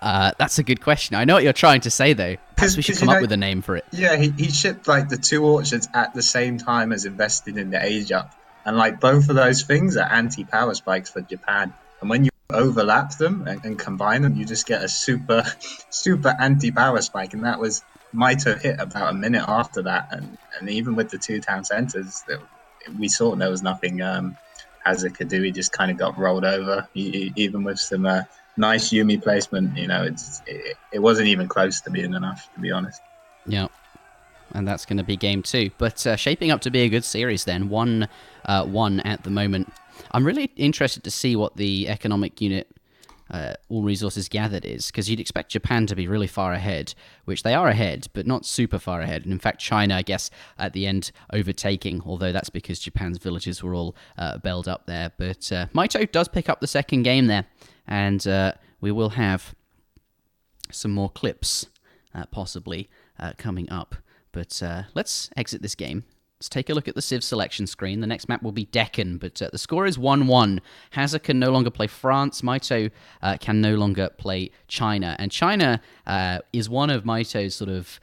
That's a good question. I know what you're trying to say, though. Perhaps we should
Because
come up with a name for it.
yeah, he shipped like the two orchards at the same time as investing in the age up, and like both of those things are anti-power spikes for Japan. And when you overlap them and combine them, you just get a super super anti-power spike. And that was Mitoe hit about a minute after that, and even with the two town centers, we saw there was nothing Hazza could do. He just kind of got rolled over, even with some. Nice Yumi placement, it wasn't even close to being enough, to be honest.
Yeah, and that's going to be game 2. But shaping up to be a good series then. 1-1 at the moment. I'm really interested to see what the economic unit all resources gathered is, because you'd expect Japan to be really far ahead, which they are ahead, but not super far ahead. And in fact, China, I guess, at the end overtaking, although that's because Japan's villages were all belled up there. But Mitoe does pick up the second game there, and we will have some more clips possibly coming up. But let's exit this game. Let's take a look at the Civ selection screen. The next map will be Deccan, but the score is 1-1. Hazza can no longer play France. Mitoe can no longer play China. And China is one of Mitoe's sort of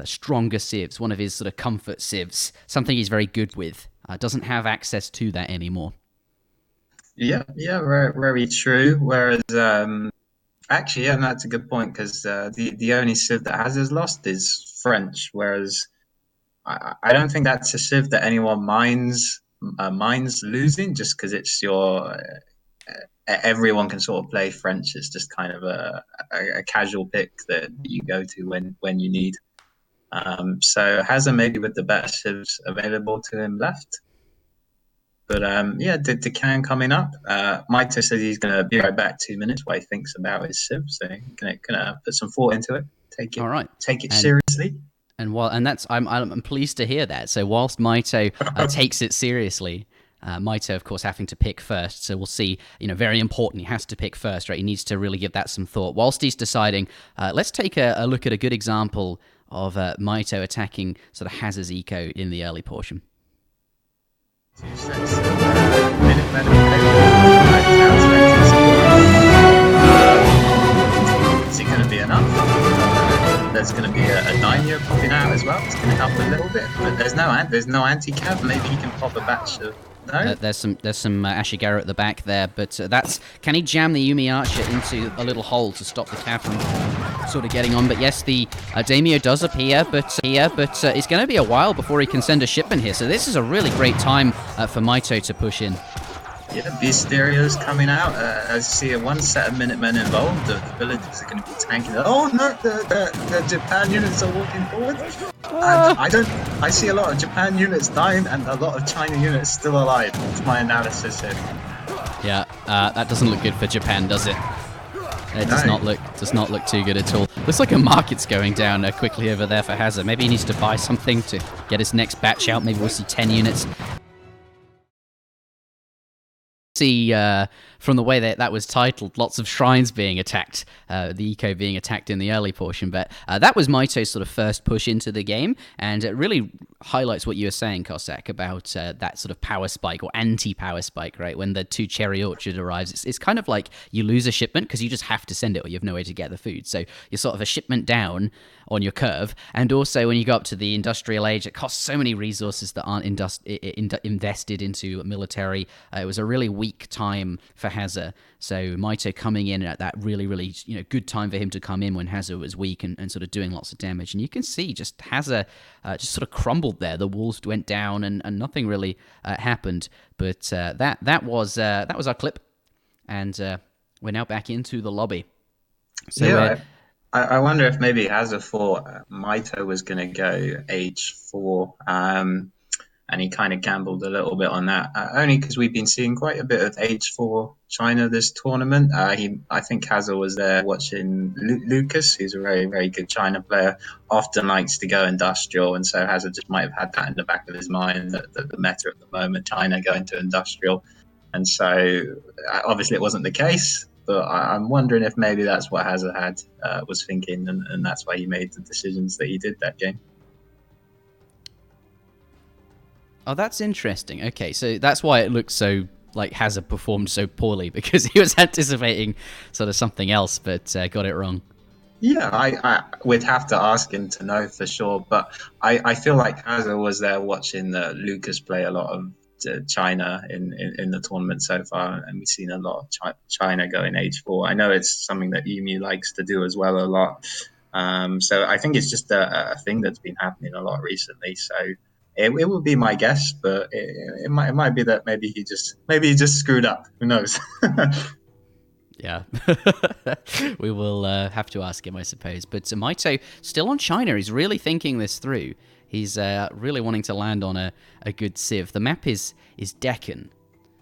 stronger civs, one of his sort of comfort civs, something he's very good with. Doesn't have access to that anymore.
Yeah, very, very true. Whereas, actually, yeah, that's a good point, because the only civ that Hazza's lost is French, whereas I don't think that's a civ that anyone minds losing, just because it's everyone can sort of play French. It's just kind of a casual pick that you go to when you need. So Hazza maybe with the better civs available to him left. But yeah, Deccan coming up. Mitoe says he's going to be right back 2 minutes while he thinks about his civ, so gonna put some thought into it.
All right.
Take it seriously.
And that's I'm pleased to hear that. So whilst Mitoe takes it seriously, Mitoe, of course, having to pick first. So we'll see, very important. He has to pick first, right? He needs to really give that some thought. Whilst he's deciding, let's take a look at a good example of Mitoe attacking sort of Hazza's eco in the early portion.
Is it going to be enough? There's going to be a Daimyo popping out as well. It's going to help a little bit, but there's no anti-cav. Maybe he can pop a batch of. No?
There's some Ashigaru at the back there, but can he jam the Yumi Archer into a little hole to stop the cav from sort of getting on? But yes, the Daimyo does appear, but it's going to be a while before he can send a shipment here. So this is a really great time for Mitoe to push in.
Yeah, Beast Stereo's coming out. As you see, one set of Minutemen involved. The villagers are going to be tanking. Oh no, the Japan units are walking forward. I see a lot of Japan units dying and a lot of China units still alive. That's my analysis here.
Yeah, that doesn't look good for Japan, does it? It does not look too good at all. Looks like a market's going down quickly over there for Hazza. Maybe he needs to buy something to get his next batch out. Maybe we'll see 10 units. See from the way that was titled, lots of shrines being attacked, the eco being attacked in the early portion, but that was Mitoe's sort of first push into the game, and it really highlights what you were saying, Cossack, about that sort of power spike or anti-power spike, right? When the 2 cherry orchard arrives, it's kind of like you lose a shipment because you just have to send it or you have no way to get the food, so you're sort of a shipment down on your curve. And also when you go up to the industrial age, it costs so many resources that aren't invested into military. It was a really weak time for Hazza, so Mitoe coming in at that really, really good time for him to come in when Hazza was weak and sort of doing lots of damage. And you can see just Hazza just sort of crumbled there. The walls went down and nothing really happened. But that was our clip, and we're now back into the lobby. So
yeah, I wonder if maybe Hazza thought Mitoe was going to go age 4. And he kind of gambled a little bit on that, only because we've been seeing quite a bit of age 4 China this tournament. I think Hazza was there watching Lucas, who's a very, very good China player, often likes to go industrial, and so Hazza just might have had that in the back of his mind, that the meta at the moment, China going to industrial. And so obviously it wasn't the case, but I'm wondering if maybe that's what Hazza was thinking, and that's why he made the decisions that he did that game.
Oh, that's interesting. Okay, so that's why it looks so like Hazza performed so poorly, because he was anticipating sort of something else, but got it wrong.
Yeah, I would have to ask him to know for sure, but I feel like Hazza was there watching Lucas play a lot of China in the tournament so far, and we've seen a lot of China go in H4. I know it's something that Emu likes to do as well a lot. So I think it's just a thing that's been happening a lot recently. So it would be my guess, but it might be that maybe he just screwed up. Who knows?
Yeah. We will have to ask him, I suppose. But Mitoe still on China. He's really thinking this through. He's really wanting to land on a good civ. The map is Deccan.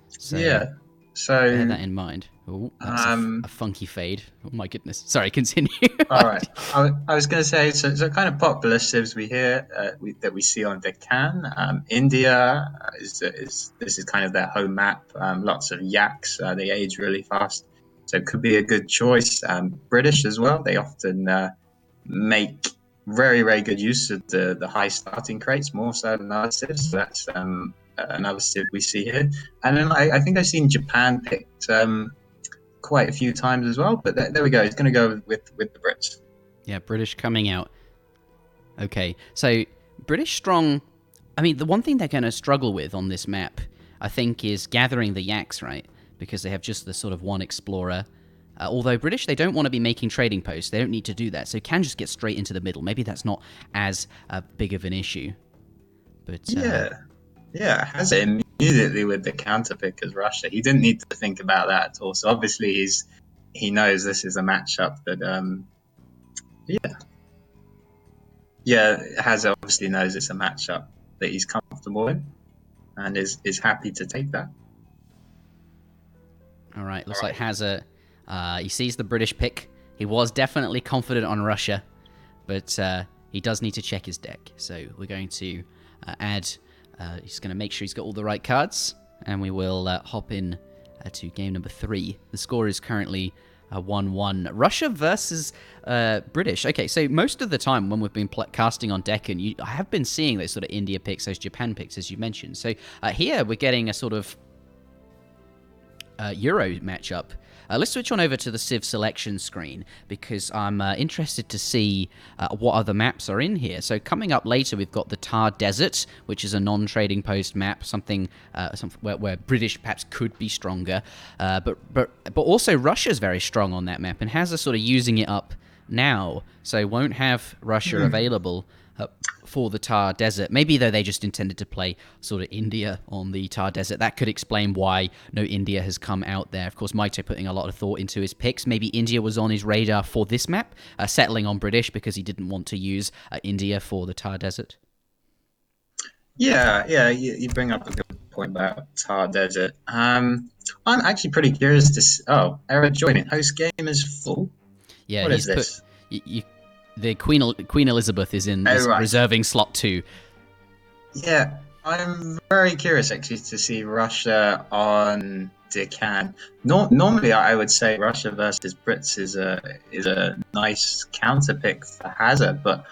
So
Yeah. So
bear that in mind. Oh, that's a funky fade. Oh my goodness. Sorry, continue.
all right. I was going to say, so kind of popular civs we hear that we see on Deccan. India is this is kind of their home map. Lots of yaks. They age really fast, so it could be a good choice. British as well. They often make very very good use of the high starting crates, more so than other civs. So that's another civ we see here. And then I think I've seen Japan picked. Quite a few times as well, but there we go. It's going to go with the Brits.
Yeah, British coming out. Okay, so British strong. I mean, the one thing they're going to struggle with on this map, I think, is gathering the yaks, right? Because they have just the sort of one explorer. Although British, they don't want to be making trading posts. They don't need to do that, so can just get straight into the middle. Maybe that's not as big of an issue. But
yeah, has it immediately with the counter pick as Russia. He didn't need to think about that at all. So obviously he knows this is a matchup that Hazza obviously knows it's a matchup that he's comfortable in and is happy to take that.
All right, looks like Hazza, he sees the British pick. He was definitely confident on Russia, but he does need to check his deck. So we're going to add. He's going to make sure he's got all the right cards, and we will hop in to game number 3. The score is currently 1-1. Russia versus British. Okay, so most of the time when we've been casting on Deccan, I have been seeing those sort of India picks, those Japan picks, as you mentioned. So here we're getting a sort of Euro matchup. Let's switch on over to the Civ selection screen, because I'm interested to see what other maps are in here. So coming up later, we've got the Thar Desert, which is a non-trading post map, something where British perhaps could be stronger. But also Russia's very strong on that map, and Hazza sort of using it up now, so won't have Russia available for the Thar Desert. Maybe, though, they just intended to play sort of India on the Thar Desert. That could explain why no India has come out there. Of course, Mitoe putting a lot of thought into his picks. Maybe India was on his radar for this map, settling on British because he didn't want to use India for the Thar Desert.
Yeah, you bring up a good point about Thar Desert. I'm actually pretty curious to Eric joining. Host game is full.
Yeah,
what is this?
The Queen Elizabeth is reserving slot 2.
Yeah, I'm very curious actually to see Russia on Deccan. Normally, I would say Russia versus Brits is a nice counter pick for Hazza, but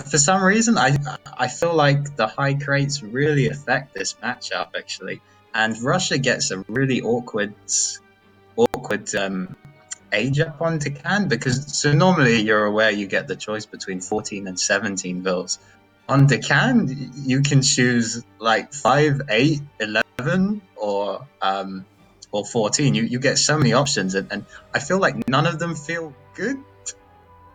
for some reason I feel like the high crates really affect this matchup actually, and Russia gets a really awkward age up on Deccan, because so normally you're aware you get the choice between 14 and 17 vills. On Deccan, you can choose like 5, 8, 11, or 14. You get so many options, and I feel like none of them feel good.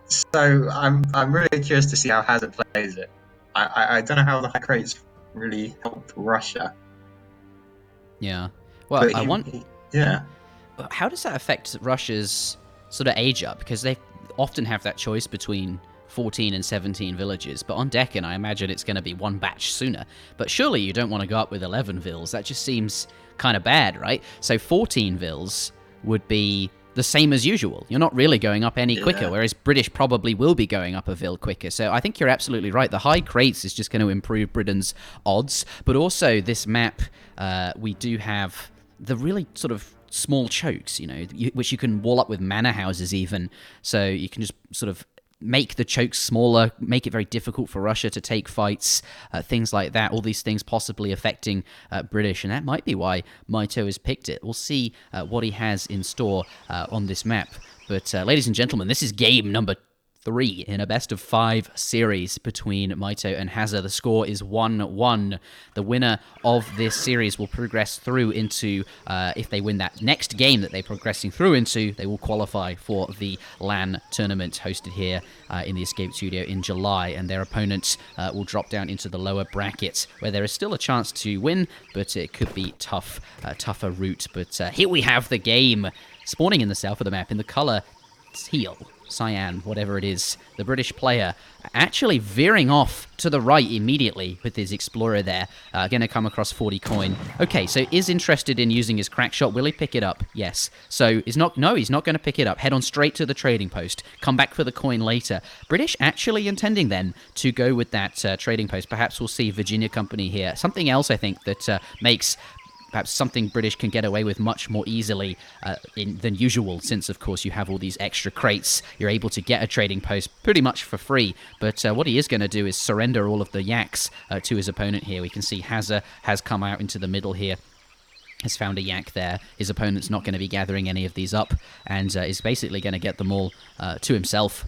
So I'm really curious to see how Hazard plays it. I don't know how the high crates really help Russia.
Yeah. Well,
yeah.
How does that affect Russia's sort of age up? Because they often have that choice between 14 and 17 villages, but on Deccan, I imagine it's going to be one batch sooner. But surely you don't want to go up with 11 vills. That just seems kind of bad, right? So 14 vills would be the same as usual. You're not really going up any quicker, whereas British probably will be going up a vill quicker. So I think you're absolutely right. The high crates is just going to improve Britain's odds. But also this map, we do have the really sort of small chokes, which you can wall up with manor houses even. So you can just sort of make the chokes smaller, make it very difficult for Russia to take fights, things like that. All these things possibly affecting British, and that might be why Mitoe has picked it. We'll see what he has in store on this map. But ladies and gentlemen, this is game number 3 in a best-of-5 series between Mitoe and Hazza. The score is 1-1. The winner of this series will progress through into, if they win that next game that they're progressing through into, they will qualify for the LAN tournament hosted here in the Escape Studio in July, and their opponents will drop down into the lower brackets, where there is still a chance to win, but it could be tougher route. But here we have the game, spawning in the south of the map in the color teal. Cyan, whatever it is, the British player actually veering off to the right immediately with his Explorer there. Going to come across 40 coin. Okay, so is interested in using his crack shot. Will he pick it up? Yes. So he's not going to pick it up. Head on straight to the trading post. Come back for the coin later. British actually intending then to go with that trading post. Perhaps we'll see Virginia Company here. Something else I think that makes perhaps something British can get away with much more easily than usual, since, of course, you have all these extra crates. You're able to get a trading post pretty much for free, but what he is going to do is surrender all of the yaks to his opponent here. We can see Hazza has come out into the middle here, has found a yak there. His opponent's not going to be gathering any of these up, and is basically going to get them all to himself.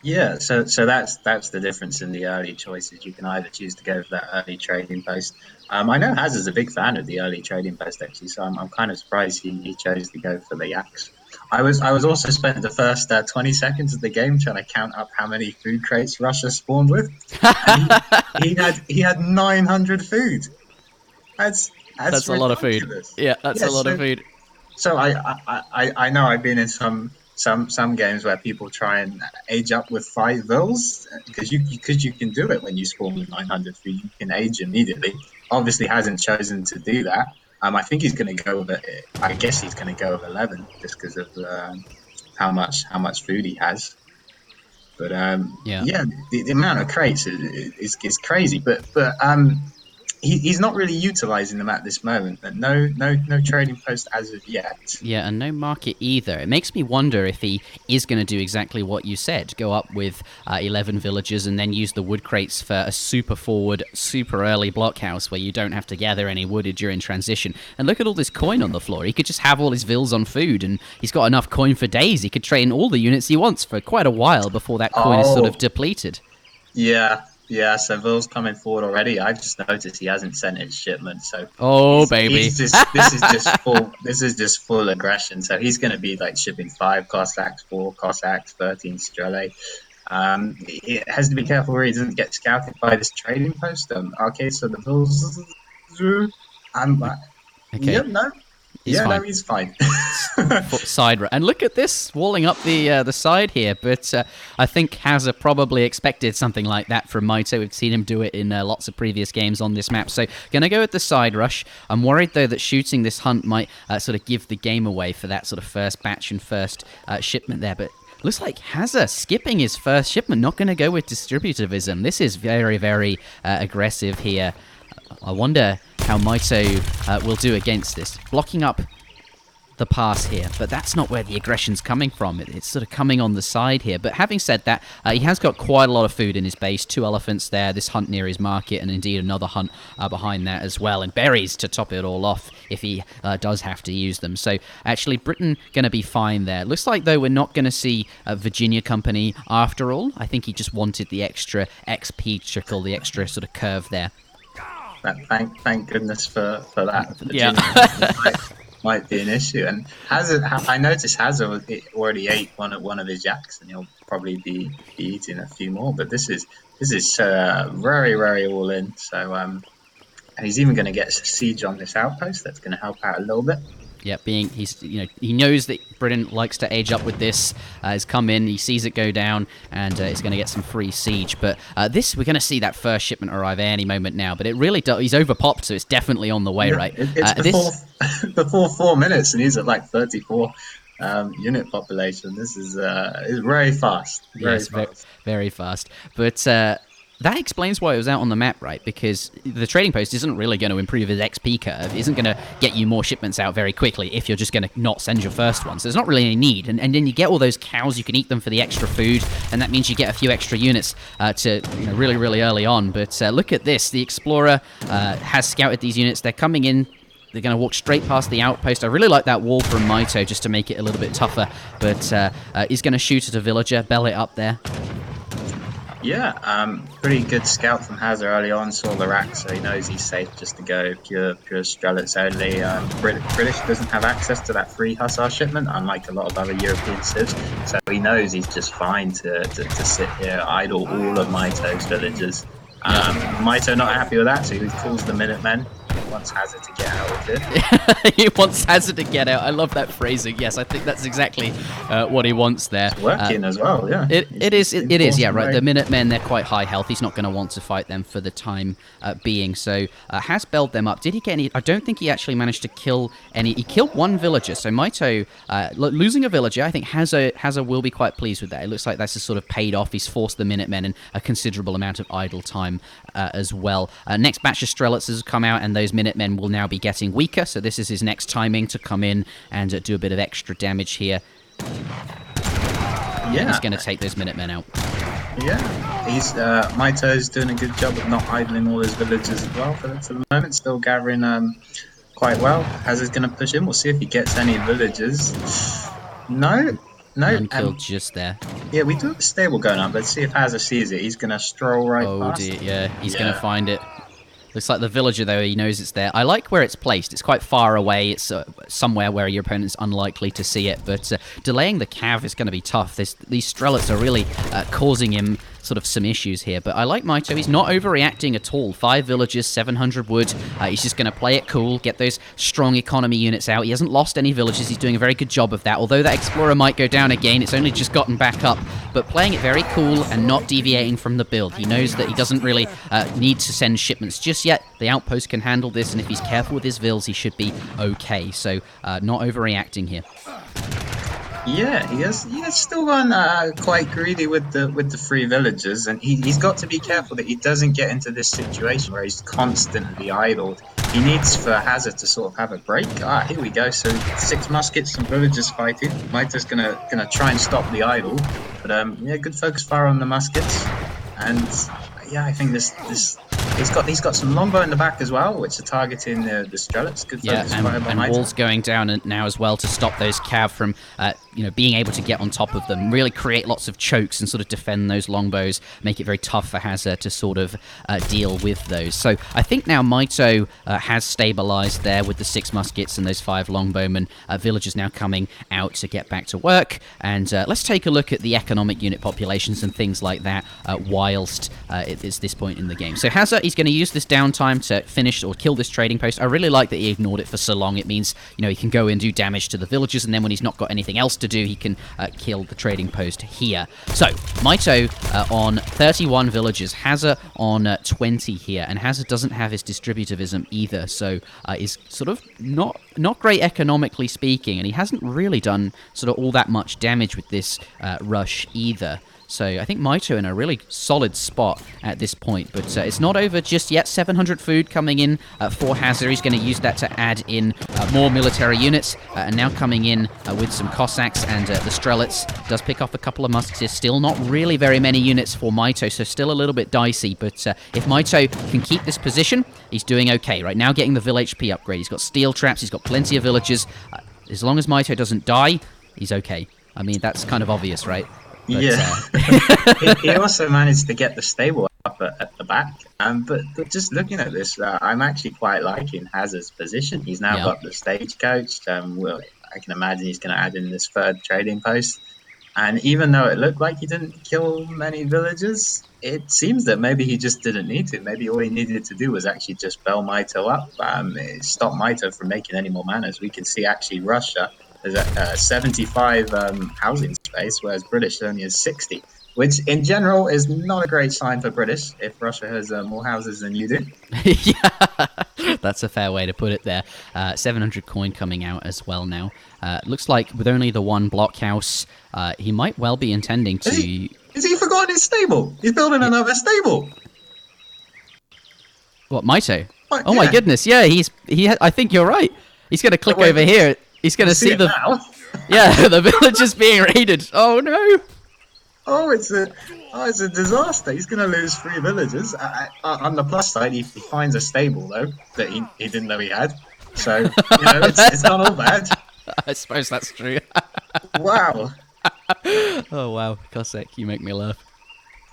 Yeah, so that's the difference in the early choices. You can either choose to go for that early trading post. I know Hazza's a big fan of the early trading post, actually, so I'm kind of surprised he chose to go for the yaks. I was also spent the first 20 seconds of the game trying to count up how many food crates Russia spawned with. And he had 900 food. That's
a lot of food. Yeah, that's a lot of food.
So I know I've been in some games where people try and age up with 5 vills, because you can do it when you spawn with 900 food. You can age immediately. Obviously hasn't chosen to do that. I think he's going to go with it. I guess he's going to go with 11 just because of how much food he has. But the amount of crates is crazy. But he's not really utilizing them at this moment. No trading post as of yet.
Yeah, and no market either. It makes me wonder if he is going to do exactly what you said, go up with 11 villagers and then use the wood crates for a super forward, super early blockhouse where you don't have to gather any wood during transition. And look at all this coin on the floor. He could just have all his vills on food, and he's got enough coin for days. He could train all the units he wants for quite a while before that coin is sort of depleted.
Yeah, so Ville's coming forward already. I've just noticed he hasn't sent his shipment, so
baby,
this is just full aggression. So he's going to be like shipping 5 Cossacks, 4 Cossacks, 13 Strele. He has to be careful where he doesn't get scouted by this trading post. Okay, so the Ville's, he's fine.
Side and look at this walling up the side here, but I think Hazza probably expected something like that from Mitoe. We've seen him do it in lots of previous games on this map, so gonna go with the side rush. I'm worried though that shooting this hunt might sort of give the game away for that sort of first batch and first shipment there, but looks like Hazza skipping his first shipment, not going to go with distributivism. This is very, very aggressive here. I wonder how Mitoe will do against this. Blocking up the pass here, but that's not where the aggression's coming from. It's sort of coming on the side here. But having said that, he has got quite a lot of food in his base. 2 elephants there, this hunt near his market, and indeed another hunt behind that as well. And berries to top it all off if he does have to use them. So actually, Britain going to be fine there. Looks like, though, we're not going to see Virginia Company after all. I think he just wanted the extra XP trickle, the extra sort of curve there.
Thank goodness for that.
Yeah.
Might be an issue. And I noticed Hazza already ate one of his yaks, and he'll probably be eating a few more. But this is very, very all in. So and he's even going to get a siege on this outpost. That's going to help out a little bit.
Yeah, he knows that Britain likes to age up with this. Has come in, he sees it go down, and is going to get some free siege. But we're going to see that first shipment arrive any moment now. But it really does. He's overpopped, so it's definitely on the way, right?
It's before 4 minutes, and he's at like 34 unit population. This is very fast. Very fast.
Very fast. But that explains why it was out on the map, right? Because the trading post isn't really going to improve his XP curve. It isn't going to get you more shipments out very quickly if you're just going to not send your first one. So there's not really any need. And then you get all those cows, you can eat them for the extra food, and that means you get a few extra units to really, really early on. But look at this. The Explorer has scouted these units. They're coming in. They're going to walk straight past the outpost. I really like that wall from Mitoe just to make it a little bit tougher. But he's going to shoot at a villager, bell it up there.
Yeah, pretty good scout from Hazza early on, saw the rack, so he knows he's safe just to go pure Strelets only. British doesn't have access to that free Hussar shipment, unlike a lot of other European civs, so he knows he's just fine to sit here, idle all of Mitoe's villagers. Mitoe not happy with that, so he calls the Minutemen. He wants Hazza to get out of it.
He wants Hazza to get out. I love that phrasing. Yes, I think that's exactly what he wants there.
It's working as well, yeah.
It is, yeah, right. The Minutemen, they're quite high health. He's not going to want to fight them for the time being. So has belled them up. Did he get any? I don't think he actually managed to kill any. He killed one villager. So Mitoe, losing a villager, I think Hazza will be quite pleased with that. It looks like that's just sort of paid off. He's forced the Minutemen in a considerable amount of idle time as well. Next batch of Strelets has come out, and those Minutemen will now be getting weaker, so this is his next timing to come in and do a bit of extra damage here. Yeah, he's going to take those Minutemen out.
Yeah, he's Mitoe's doing a good job of not idling all his villagers as well for the moment, still gathering quite well. Hazza's going to push him, we'll see if he gets any villagers. No,
killed just there.
Yeah, we do have a stable going on. Let's see if Hazza sees it. He's going to stroll right past.
Oh dear, yeah, he's going to find it. Looks like the villager, though, he knows it's there. I like where it's placed. It's quite far away. It's somewhere where your opponent's unlikely to see it. But delaying the cav is going to be tough. These Strelets are really causing him sort of some issues here. But I like Mitoe. He's not overreacting at all. 5 villages, 700 wood. He's just going to play it cool, get those strong economy units out. He hasn't lost any villages. He's doing a very good job of that. Although that Explorer might go down again, it's only just gotten back up. But playing it very cool and not deviating from the build. He knows that he doesn't really need to send shipments just yet. The outpost can handle this, and if he's careful with his vills, he should be okay. So not overreacting here.
Yeah, he has still gone quite greedy with the 3 villagers, and he's got to be careful that he doesn't get into this situation where he's constantly idled. He needs for Hazza to sort of have a break. Here we go. So 6 muskets, some villagers fighting. Mitoe's gonna try and stop the idle, but yeah, good focus fire on the muskets, and yeah, I think this he's got some longbow in the back as well, which are targeting the Strelets. Good focus fire by Mitoe.
Walls going down now as well to stop those cav from being able to get on top of them. Really create lots of chokes and sort of defend those longbows. Make it very tough for Hazza to sort of deal with those. So I think now Mitoe has stabilized there with the 6 muskets and those 5 longbowmen. Villagers now coming out to get back to work. And let's take a look at the economic unit populations and things like that whilst it's this point in the game. So Hazza, he's going to use this downtime to finish or kill this trading post. I really like that he ignored it for so long. It means, he can go and do damage to the villagers, and then when he's not got anything else to do, he can kill the trading post here. So, Mitoe on 31 villagers, Hazza on 20 here, and Hazza doesn't have his distributivism either, so is sort of not great economically speaking, and he hasn't really done sort of all that much damage with this rush either. So I think Mitoe in a really solid spot at this point, but it's not over just yet. 700 food coming in for Hazza. He's going to use that to add in more military units, and now coming in with some Cossacks, and the Strelets does pick off a couple of muskets. Still not really very many units for Mitoe, so still a little bit dicey, but if Mitoe can keep this position, he's doing okay. Right now getting the Vill HP upgrade. He's got steel traps, he's got plenty of villagers. As long as Mitoe doesn't die, he's okay. I mean, that's kind of obvious, right? But,
yeah. He also managed to get the stable up at the back. But just looking at this, I'm actually quite liking Hazza's position. He's now got the stagecoach. Well, I can imagine he's going to add in this 3rd trading post. And even though it looked like he didn't kill many villagers, it seems that maybe he just didn't need to. Maybe all he needed to do was actually just bell Mitoe up, stop Mitoe from making any more mana. As we can see, actually, Russia is at 75 housing space, whereas British only has 60, which in general is not a great sign for British if Russia has more houses than you do.
Yeah, that's a fair way to put it there. 700 coin coming out as well now. Looks like with only the 1 blockhouse, he might well be intending to...
Has he forgotten his stable? He's building another stable.
What, Mitoe?
What?
Oh my
Yeah.
goodness, yeah, I think you're right. He's going to click
wait,
over here. He's going to see
it
the...
now.
Yeah, the village is being raided. Oh no!
Oh, it's a disaster. He's going to lose 3 villagers. On the plus side, he finds a stable though that he didn't know he had. So it's not all bad.
I suppose that's true.
Wow.
Oh wow, Cossack, you make me laugh.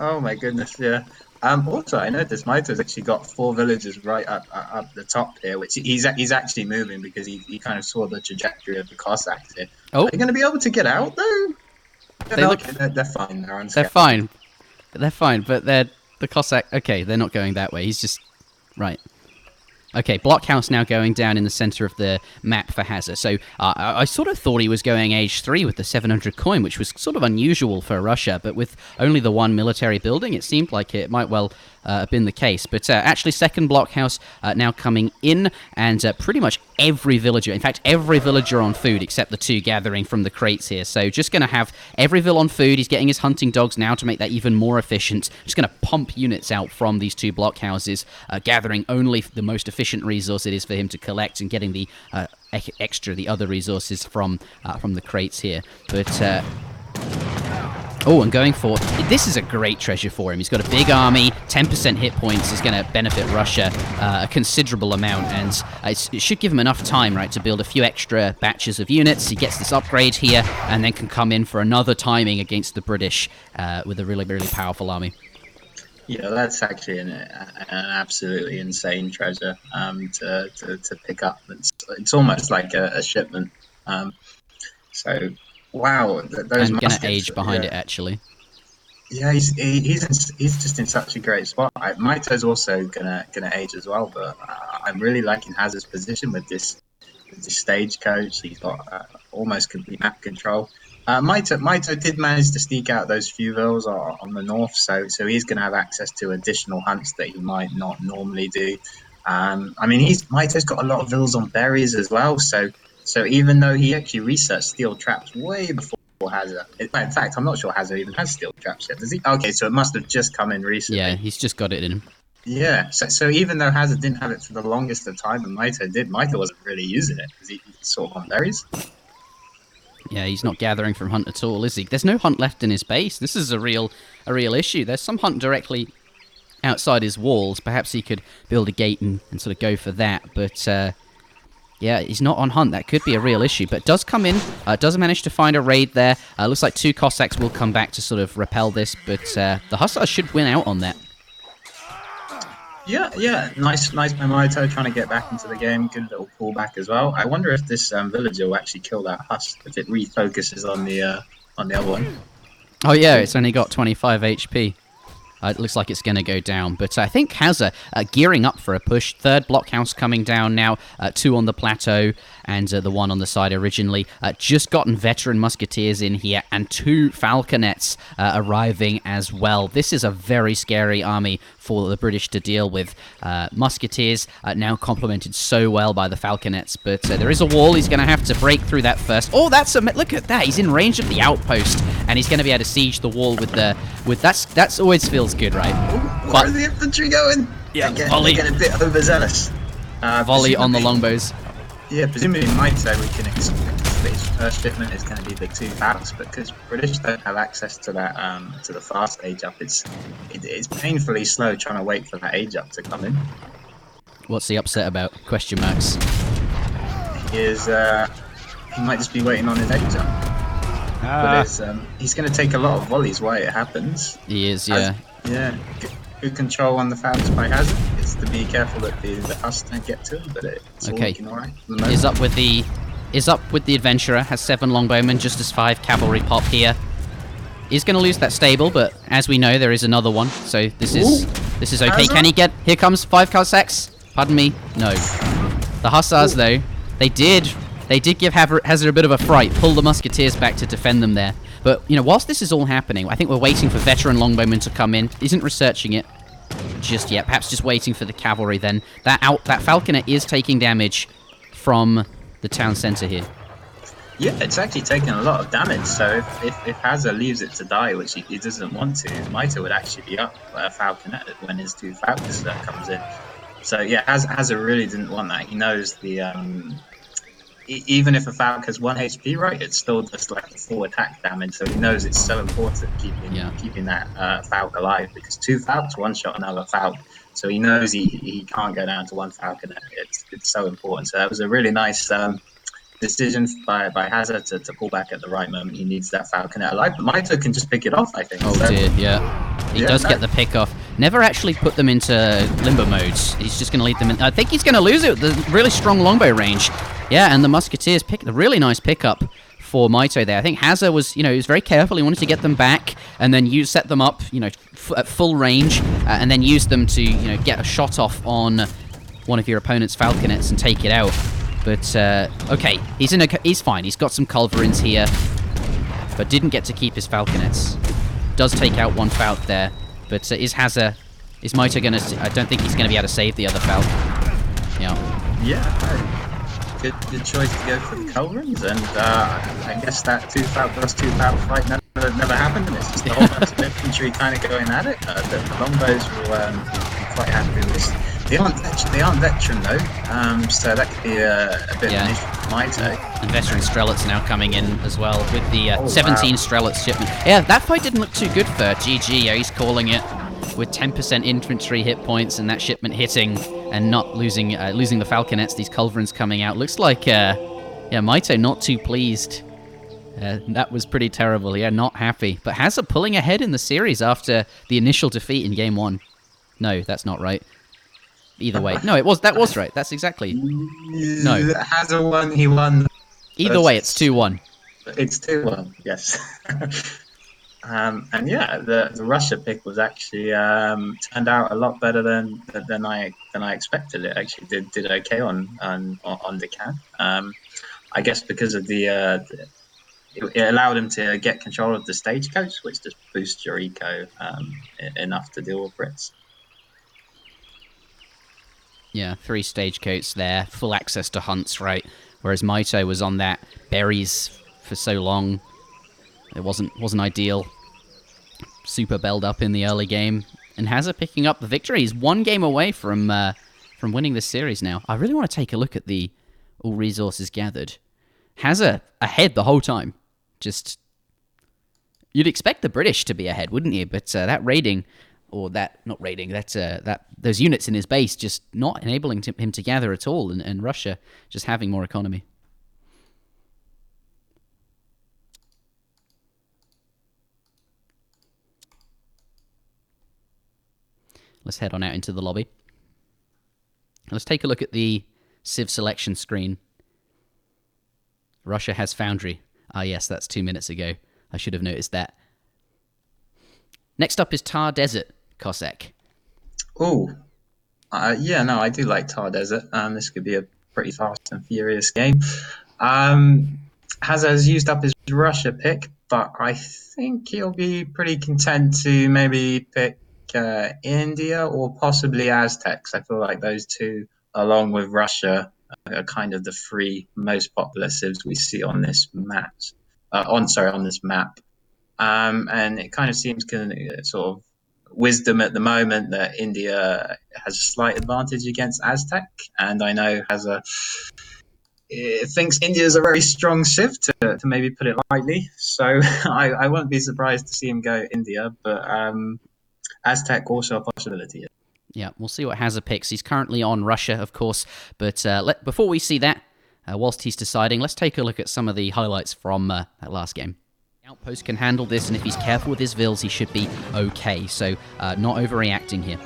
Oh my goodness, yeah. Also, I noticed Mito's actually got 4 villagers right up the top here, which he's actually moving because he kind of saw the trajectory of the Cossacks here.
Oh,
Are they going to be able to get out though?
They look-
They're fine.
they're fine. They're fine, but the Cossack... Okay, they're not going that way. He's just... Right. Okay, blockhouse now going down in the center of the map for Hazza. So I sort of thought he was going age 3 with the 700 coin, which was sort of unusual for Russia, but with only the 1 military building, it seemed like it might well have been the case. But actually, second blockhouse now coming in, and pretty much every villager, in fact, every villager on food except the 2 gathering from the crates here. So just going to have every vill on food. He's getting his hunting dogs now to make that even more efficient. Just going to pump units out from these 2 blockhouses, gathering only the most efficient resource it is for him to collect, and getting the the other resources from the crates here. But oh, and going for... This is a great treasure for him. He's got a big army, 10% hit points is going to benefit Russia a considerable amount, and it should give him enough time, right, to build a few extra batches of units. He gets this upgrade here, and then can come in for another timing against the British with a really, really powerful army.
Yeah, that's actually an absolutely insane treasure to pick up. It's almost like a shipment. So, wow, those
I'm going
muskets,
to age behind it, actually.
Yeah, he's just in such a great spot. Mito's also gonna age as well, but I'm really liking Hazza's position with this stagecoach. He's got almost complete map control. Mito did manage to sneak out those few vills on the north, so he's going to have access to additional hunts that he might not normally do. I mean, Mito's got a lot of vills on berries as well, so even though he actually researched steel traps way before Hazza, in fact, I'm not sure Hazza even has steel traps yet. Does he? Okay, so it must have just come in recently.
Yeah, he's just got it in him.
Yeah, so even though Hazza didn't have it for the longest of time, and Mito did, Mito wasn't really using it because he's sort of on berries.
Yeah, he's not gathering from hunt at all, is he? There's no hunt left in his base. This is a real issue. There's some hunt directly outside his walls. Perhaps he could build a gate and sort of go for that. But, yeah, he's not on hunt. That could be a real issue. But does come in, does manage to find a raid there. Looks like 2 Cossacks will come back to sort of repel this. But the Hussars should win out on that.
Yeah, nice by Mito trying to get back into the game. Good little pullback as well. I wonder if this villager will actually kill that Huss if it refocuses on the other one.
Oh yeah, it's only got 25 HP. It looks like it's going to go down, but I think Hazza gearing up for a push. 3rd blockhouse coming down now, 2 on the plateau, and the 1 on the side originally. Just gotten veteran musketeers in here, and 2 falconets arriving as well. This is a very scary army for the British to deal with. Musketeers now complemented so well by the falconets, but there is a wall. He's going to have to break through that first. Oh, look at that! He's in range of the outpost, and he's going to be able to siege the wall with that's always feels good, right?
Where are the infantry going?
Yeah,
they
volley.
get a bit overzealous.
Volley on the longbows.
Yeah, presumably Mito we can expect that his first shipment is going to be the 2 falcons, but because British don't have access to that to the fast age up, it's painfully slow trying to wait for that age up to come in.
What's he upset about? Question marks.
He might just be waiting on his age up. But he's going to take a lot of volleys while it happens.
He is, yeah.
Good control on the Falcons by Hazza. It's to be careful that the Huss don't get to him, but it's all looking alright.
Is up with the adventurer. Has 7 longbowmen, just as 5 cavalry pop here. He's going to lose that stable, but as we know, there is another one. So this is okay. Hazza? Can he get? Here comes 5 Cossacks. Pardon me. No. The Hussars, though, they did give Hazza a bit of a fright. Pull the musketeers back to defend them there. But, whilst this is all happening, I think we're waiting for veteran longbowmen to come in. Isn't researching it just yet. Perhaps just waiting for the cavalry then. That falconer is taking damage from the town centre here.
Yeah, it's actually taking a lot of damage. So if Hazza leaves it to die, which he doesn't want to, Mito would actually be up a falconer when his 2 falcons comes in. So yeah, Hazza really didn't want that. He knows the even if a Falcon has 1 HP, right, it's still just like a full attack damage. So he knows it's so important keeping that Falcon alive, because 2 Falcons one shot another Falcon. So he knows he can't go down to 1 Falcon. It's so important. So that was a really nice decision by Hazza to pull back at the right moment. He needs that Falcon out alive. But Mitoe can just pick it off, I think.
Oh dear, yeah. He does get the pick off. Never actually put them into limbo modes. He's just going to lead them in. I think he's going to lose it with the really strong longbow range. Yeah, and the Musketeers picked a really nice pickup for Mitoe there. I think Hazza was, he was very careful. He wanted to get them back and then set them up, at full range, and then use them to, get a shot off on one of your opponent's falconets and take it out. But, okay, he's fine. He's got some culverins here, but didn't get to keep his falconets. Does take out 1 falc there, but is Mitoe going to... I don't think he's going to be able to save the other falc.
Yeah, good choice to go for the culverins, and I guess that 2 falc versus 2 falc fight never happened, and it's just a whole bunch of infantry kind of going at it. The longbows will be quite happy with this. They aren't veteran though, so that could be a bit of an issue for Mitoe.
And veteran Strelets now coming in as well with the 17 Strelets shipment. Yeah, that fight didn't look too good for GG. Yeah, he's calling it with 10% infantry hit points and that shipment hitting and not losing the falconets. These culverins coming out. Looks like Mitoe not too pleased. That was pretty terrible. Yeah, not happy. But Hazza pulling ahead in the series after the initial defeat in game 1. No, that's not right. Either way. No, that was right. That's exactly... No.
Hazza won, he won.
Either way, it's 2-1.
It's 2-1, yes. And yeah, the Russia pick was actually turned out a lot better than I expected. It actually did okay on Deccan. I guess because of it allowed him to get control of the stagecoach, which just boosts your eco enough to deal with Brits.
Yeah, 3 stagecoats there, full access to hunts, right? Whereas Mitoe was on that berries for so long, it wasn't ideal. Super belled up in the early game, and Hazza picking up the victory. He's 1 game away from winning this series now. I really want to take a look at the all resources gathered. Hazza ahead the whole time. Just you'd expect the British to be ahead, wouldn't you? But that raiding. Or those units in his base just not enabling him to gather at all, and Russia just having more economy. Let's head on out into the lobby. Let's take a look at the Civ selection screen. Russia has Foundry. Ah yes, that's 2 minutes ago. I should have noticed that. Next up is Thar Desert. Cossack.
Oh, yeah, no, I do like Thar Desert. This could be a pretty fast and furious game. Hazza's used up his Russia pick, but I think he'll be pretty content to maybe pick India or possibly Aztecs. I feel like those two, along with Russia, are kind of the 3 most popular civs we see on this map. On this map, and it kind of seems sort of wisdom at the moment that India has a slight advantage against Aztec, and I know thinks India is a very strong civ, to maybe put it lightly. So I won't be surprised to see him go India, but Aztec also a possibility.
Yeah, we'll see what Hazza picks. He's currently on Russia, of course, but before we see that, whilst he's deciding, let's take a look at some of the highlights from that last game. Outpost can handle this, and if he's careful with his vills, he should be okay. So, not overreacting here.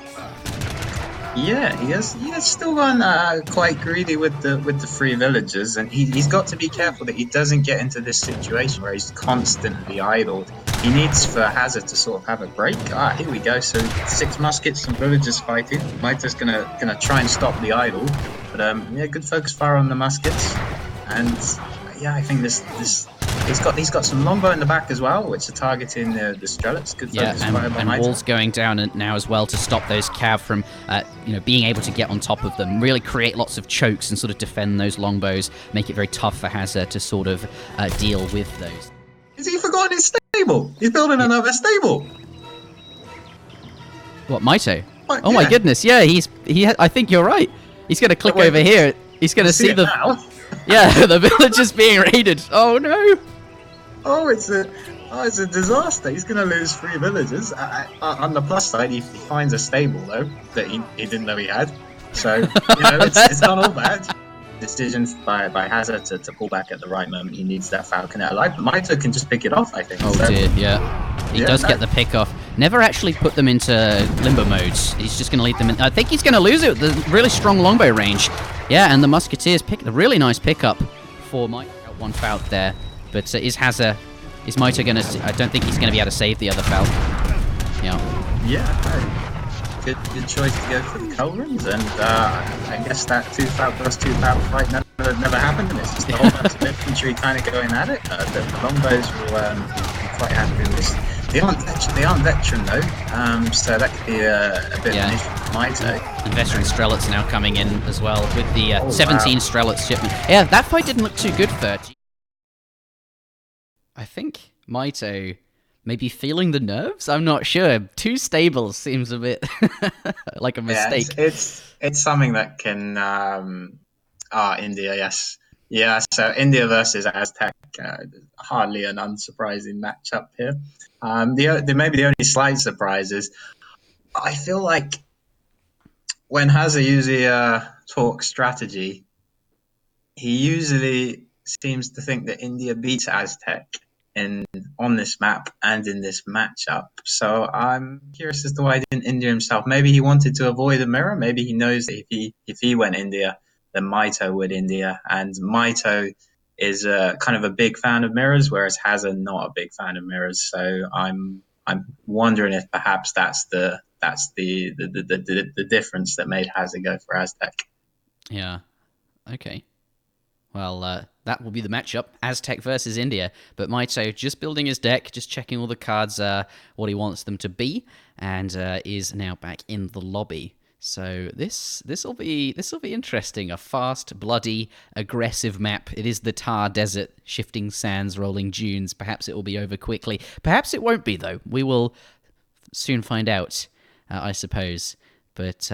Yeah, he has still gone quite greedy with the 3 villagers, and he's got to be careful that he doesn't get into this situation where he's constantly idled. He needs for Hazza to sort of have a break. Here we go. So 6 muskets, some villagers fighting. Mito's gonna try and stop the idle, but good focus fire on the muskets, and yeah, I think this. He's got some longbow in the back as well, which are targeting the Strelets. Good focus fire by
and walls going down now as well to stop those cav from being able to get on top of them. Really create lots of chokes and sort of defend those longbows. Make it very tough for Hazza to sort of deal with those.
Has he forgotten his stable? He's building another stable.
What, Mitoe? Oh my goodness, yeah, I think you're right. He's going to click over here. He's going to see the...
Now?
Yeah, the village is being raided. Oh no!
Oh, it's a disaster. He's going to lose 3 villagers. On the plus side, he finds a stable, though, that he didn't know he had. So, it's not all bad. Decision by Hazza to pull back at the right moment. He needs that Falconet alive. But Mitoe can just pick it off, I think.
Oh dear, yeah. He does get the pick off. Never actually put them into limbo modes. He's just going to lead them in. I think he's going to lose it with the really strong longbow range. Yeah, and the Musketeers pick a really nice pickup for Mitoe. Got one Falc there. But is Mitoe going to... I don't think he's going to be able to save the other Falc. Yeah.
Yeah, Good choice to go for the Culverins, and I guess that 2 Falc plus 2 Falc fight never happened. It's just a whole bunch of infantry kind of going at it. The longbows will be quite happy with this. They aren't veteran though, so that could be a bit of an issue for Mitoe.
And veteran Strelets now coming in as well with the 17 Strelets shipment. Yeah, that fight didn't look too good for... I think Mitoe... maybe feeling the nerves? I'm not sure. 2 stables seems a bit like a mistake.
Yeah, it's something that can... India, yes. Yeah, so India versus Aztec, hardly an unsurprising matchup here. Maybe the only slight surprise is I feel like when Hazza usually talks strategy, he usually seems to think that India beats Aztec on this map and in this matchup. So I'm curious as to why he didn't India himself. Maybe he wanted to avoid a mirror. Maybe he knows that if he went India, then Mitoe would India. And Mitoe is kind of a big fan of mirrors, whereas Hazza not a big fan of mirrors. So I'm wondering if perhaps that's the difference that made Hazza go for Aztec.
Yeah. Okay. Well, that will be the matchup, Aztec versus India. But Mitoe just building his deck, just checking all the cards, what he wants them to be, and is now back in the lobby. So this will be interesting. A fast, bloody, aggressive map. It is the Thar Desert, shifting sands, rolling dunes. Perhaps it will be over quickly. Perhaps it won't be though. We will soon find out, I suppose. But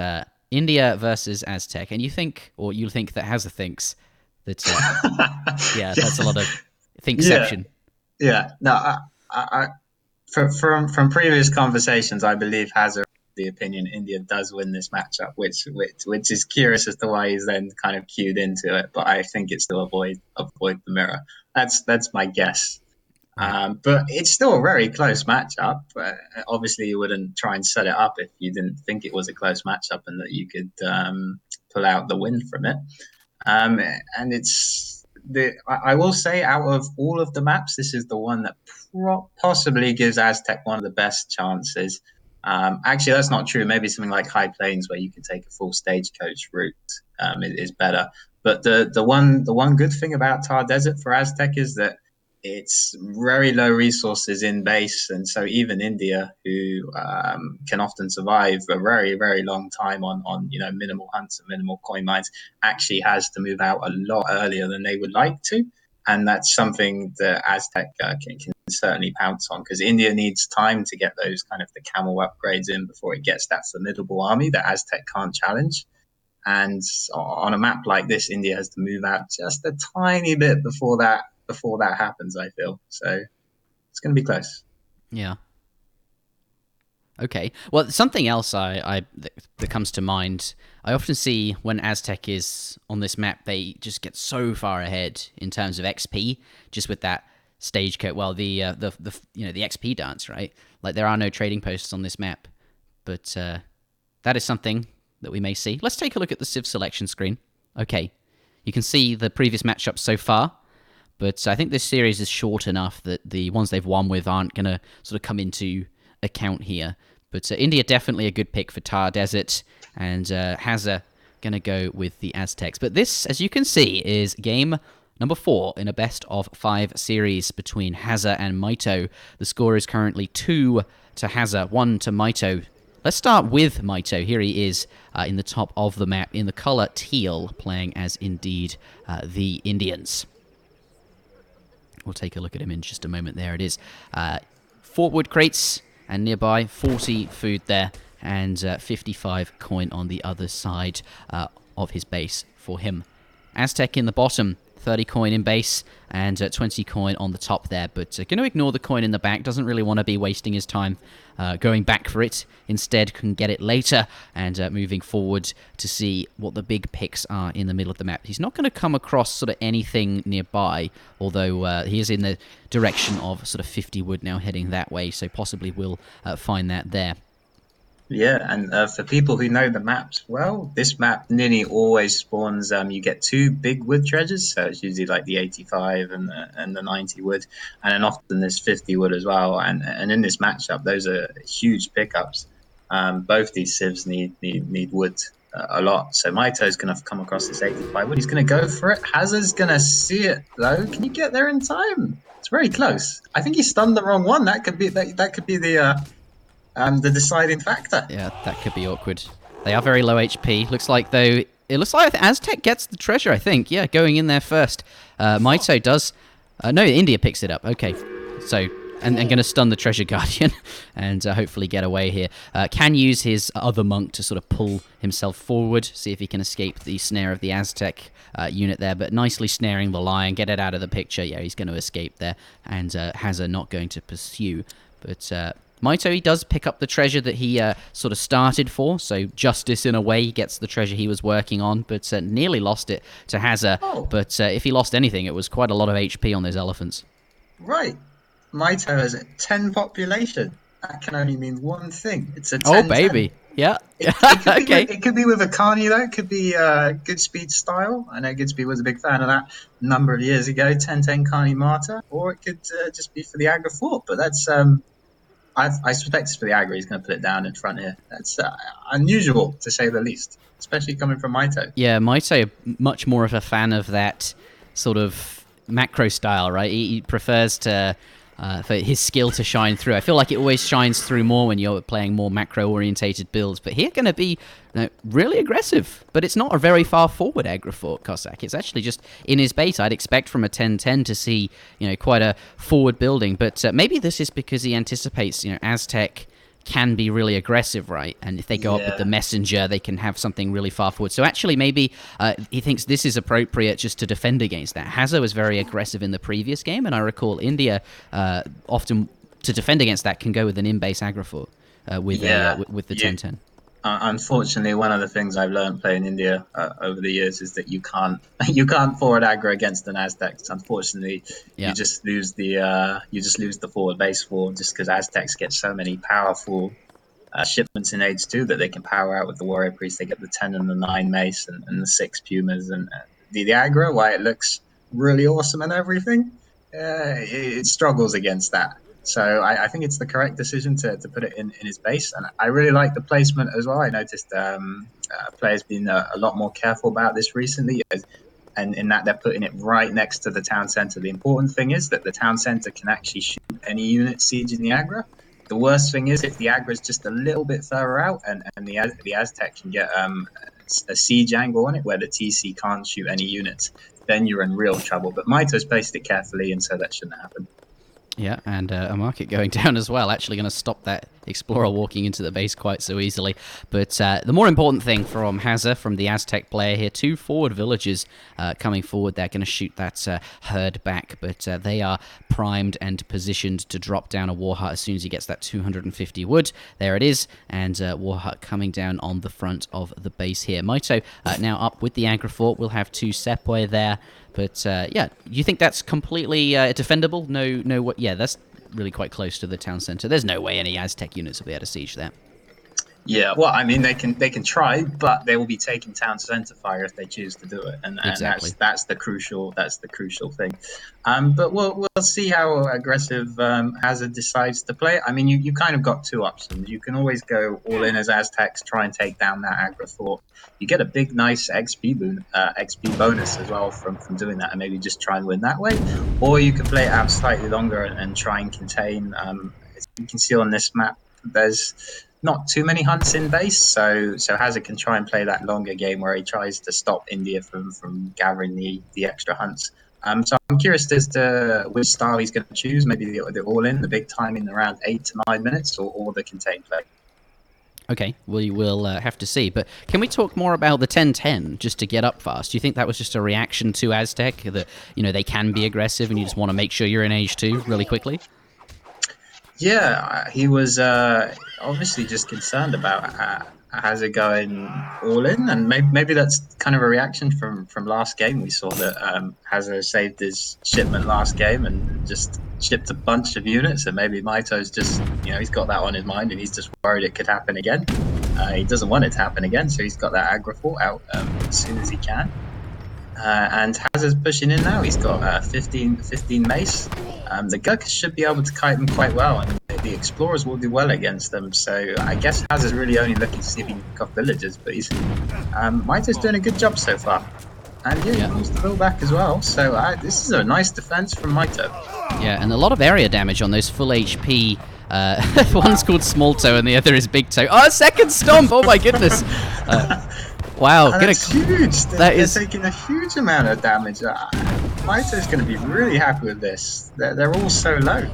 India versus Aztec, and you think that Hazza thinks that that's a lot of thinkception.
Yeah. No, from previous conversations, I believe Hazza the opinion India does win this matchup, which is curious as to why he's then kind of cued into it. But I think it's still avoid the mirror. That's my guess. But it's still a very close matchup. Obviously, you wouldn't try and set it up if you didn't think it was a close matchup and that you could pull out the win from it. And I will say, out of all of the maps, this is the one that possibly gives Aztec one of the best chances. Actually, that's not true. Maybe something like High Plains, where you can take a full stagecoach route, is better. But the one good thing about Thar Desert for Aztec is that it's very low resources in base, and so even India, who can often survive a very, very long time on minimal hunts and minimal coin mines, actually has to move out a lot earlier than they would like to, and that's something that Aztec can certainly pounce on, because India needs time to get those kind of the camel upgrades in before it gets that formidable army that Aztec can't challenge. And on a map like this, India has to move out just a tiny bit before that happens, I feel. So it's going to be close.
Yeah. Okay. Well, something else that comes to mind, I often see when Aztec is on this map, they just get so far ahead in terms of XP, just with that stagecoach. Well, the XP dance, right? Like, there are no trading posts on this map, but that is something that we may see. Let's take a look at the Civ selection screen. Okay. You can see the previous matchups so far. But I think this series is short enough that the ones they've won with aren't going to sort of come into account here. But India definitely a good pick for Thar Desert, and Hazza going to go with the Aztecs. But this, as you can see, is game number 4 in a best-of-5 series between Hazza and Mitoe. The score is currently 2 to Hazza, 1 to Mitoe. Let's start with Mitoe. Here he is in the top of the map in the color teal, playing as indeed the Indians. We'll take a look at him in just a moment. There it is. 4 wood crates, and nearby 40 food there. and 55 coin on the other side of his base for him. Aztec in the bottom, 30 coin in base and 20 coin on the top there, but going to ignore the coin in the back, doesn't really want to be wasting his time going back for it. Instead can get it later and moving forward to see what the big picks are in the middle of the map. He's not going to come across sort of anything nearby, although he is in the direction of sort of 50 wood now, heading that way, so possibly will find that there.
Yeah, and for people who know the maps well, this map nearly always spawns. You get 2 big wood treasures, so it's usually like the 85 and the 90 wood, and then often there's 50 wood as well. And in this matchup, those are huge pickups. Both these civs need wood a lot. So Mitoe's going to come across this 85 wood. He's going to go for it. Hazza's going to see it though. Can you get there in time? It's very close. I think he stunned the wrong one. That could be the deciding factor.
Yeah, that could be awkward. They are very low HP. Looks like, though, it looks like Aztec gets the treasure, I think. Yeah, going in there first. Mitoe does... no, India picks it up. Okay. So, and going to stun the treasure guardian and hopefully get away here. Can use his other monk to sort of pull himself forward, see if he can escape the snare of the Aztec unit there, but nicely snaring the lion, get it out of the picture. Yeah, he's going to escape there, and Hazza not going to pursue. But... Mitoe, he does pick up the treasure that he sort of started for, so justice in a way. He gets the treasure he was working on, but nearly lost it to Hazza.
Oh.
But if he lost anything, it was quite a lot of HP on those elephants.
Right. Mitoe has a 10 population. That can only mean one thing. It's a 10.
Oh, baby. Yeah.
Okay. It could be with a Carney, though. It could be Goodspeed style. I know Goodspeed was a big fan of that a number of years ago, 10-10 Carney Martyr. Or it could just be for the Agra Fort, but that's... I suspect it's for the aggro. He's going to put it down in front here. That's unusual, to say the least, especially coming from Mitoe.
Yeah, Mitoe, much more of a fan of that sort of macro style, right? He prefers to for his skill to shine through. I feel like it always shines through more when you're playing more macro-orientated builds, but here going to be really aggressive. But it's not a very far forward aggro for Cossack. It's actually just in his base. I'd expect from a 10-10 to see quite a forward building, but maybe this is because he anticipates Aztec can be really aggressive, right? And if they go up with the messenger, they can have something really far forward. So actually, maybe he thinks this is appropriate just to defend against that. Hazza was very aggressive in the previous game, and I recall India often, to defend against that, can go with an in-base aggro fort with the 10-10.
Unfortunately, one of the things I've learned playing India over the years is that you can't forward aggro against an Aztec. Unfortunately, you just lose the forward base for just because Aztecs get so many powerful shipments in Age 2 that they can power out with the warrior priest. They get the 10 and the 9 mace and the 6 pumas and the aggro. Why it looks really awesome and everything, it struggles against that. So I think it's the correct decision to put it in his base. And I really like the placement as well. I noticed players been a lot more careful about this recently. And in that they're putting it right next to the town center. The important thing is that the town center can actually shoot any unit sieging the aggro. The worst thing is if the aggro is just a little bit further out and the Aztec can get a siege angle on it where the TC can't shoot any units, then you're in real trouble. But Mitoe's placed it carefully, and so that shouldn't happen.
Yeah, and a market going down as well, actually going to stop that Explorer walking into the base quite so easily. But the more important thing from Hazza, from the Aztec player here, 2 forward villagers coming forward. They're going to shoot that herd back, but they are primed and positioned to drop down a war hut as soon as he gets that 250 wood. There it is, and war hut coming down on the front of the base here. Mitoe now up with the aggro fort. We'll have 2 Sepoy there. But, you think that's completely defendable? No, that's really quite close to the town center. There's no way any Aztec units will be able to siege that.
Yeah, well, I mean, they can try, but they will be taking town center fire if they choose to do it, and
exactly.
that's the crucial thing. But we'll see how aggressive Hazza decides to play. I mean, you kind of got 2 options. You can always go all in as Aztecs, try and take down that aggro fort. You get a big, nice XP bonus as well from doing that, and maybe just try and win that way. Or you can play it out slightly longer and try and contain. As you can see on this map, there's not too many hunts in base, so Hazza can try and play that longer game where he tries to stop India from gathering the extra hunts. So I'm curious as to which style he's going to choose. Maybe the all-in, the big time in around 8 to 9 minutes, or the contained play.
Okay, we will have to see. But can we talk more about the 10-10 just to get up fast? Do you think that was just a reaction to Aztec, that they can be aggressive and you just want to make sure you're in age 2 really quickly?
Yeah, he was obviously just concerned about Hazza going all in, and maybe that's kind of a reaction from last game. We saw that Hazza saved his shipment last game and just shipped a bunch of units, and maybe Mito's just he's got that on his mind, and he's just worried it could happen again. He doesn't want it to happen again, so he's got that aggro fort out as soon as he can. And Hazard's pushing in now. He's got 15 mace. The Gurkhas should be able to kite them quite well, and the Explorers will do well against them. So I guess Hazard's really only looking to see if he can pick off villagers, but Mito's doing a good job so far. And he wants to build back as well. So this is a nice defense from Mito.
Yeah, and a lot of area damage on those full HP. One's called Small Toe and the other is Big Toe. Oh, second stomp! Oh my goodness! Wow,
that's huge. They're taking a huge amount of damage. Mito's going to be really happy with this. They're all so low.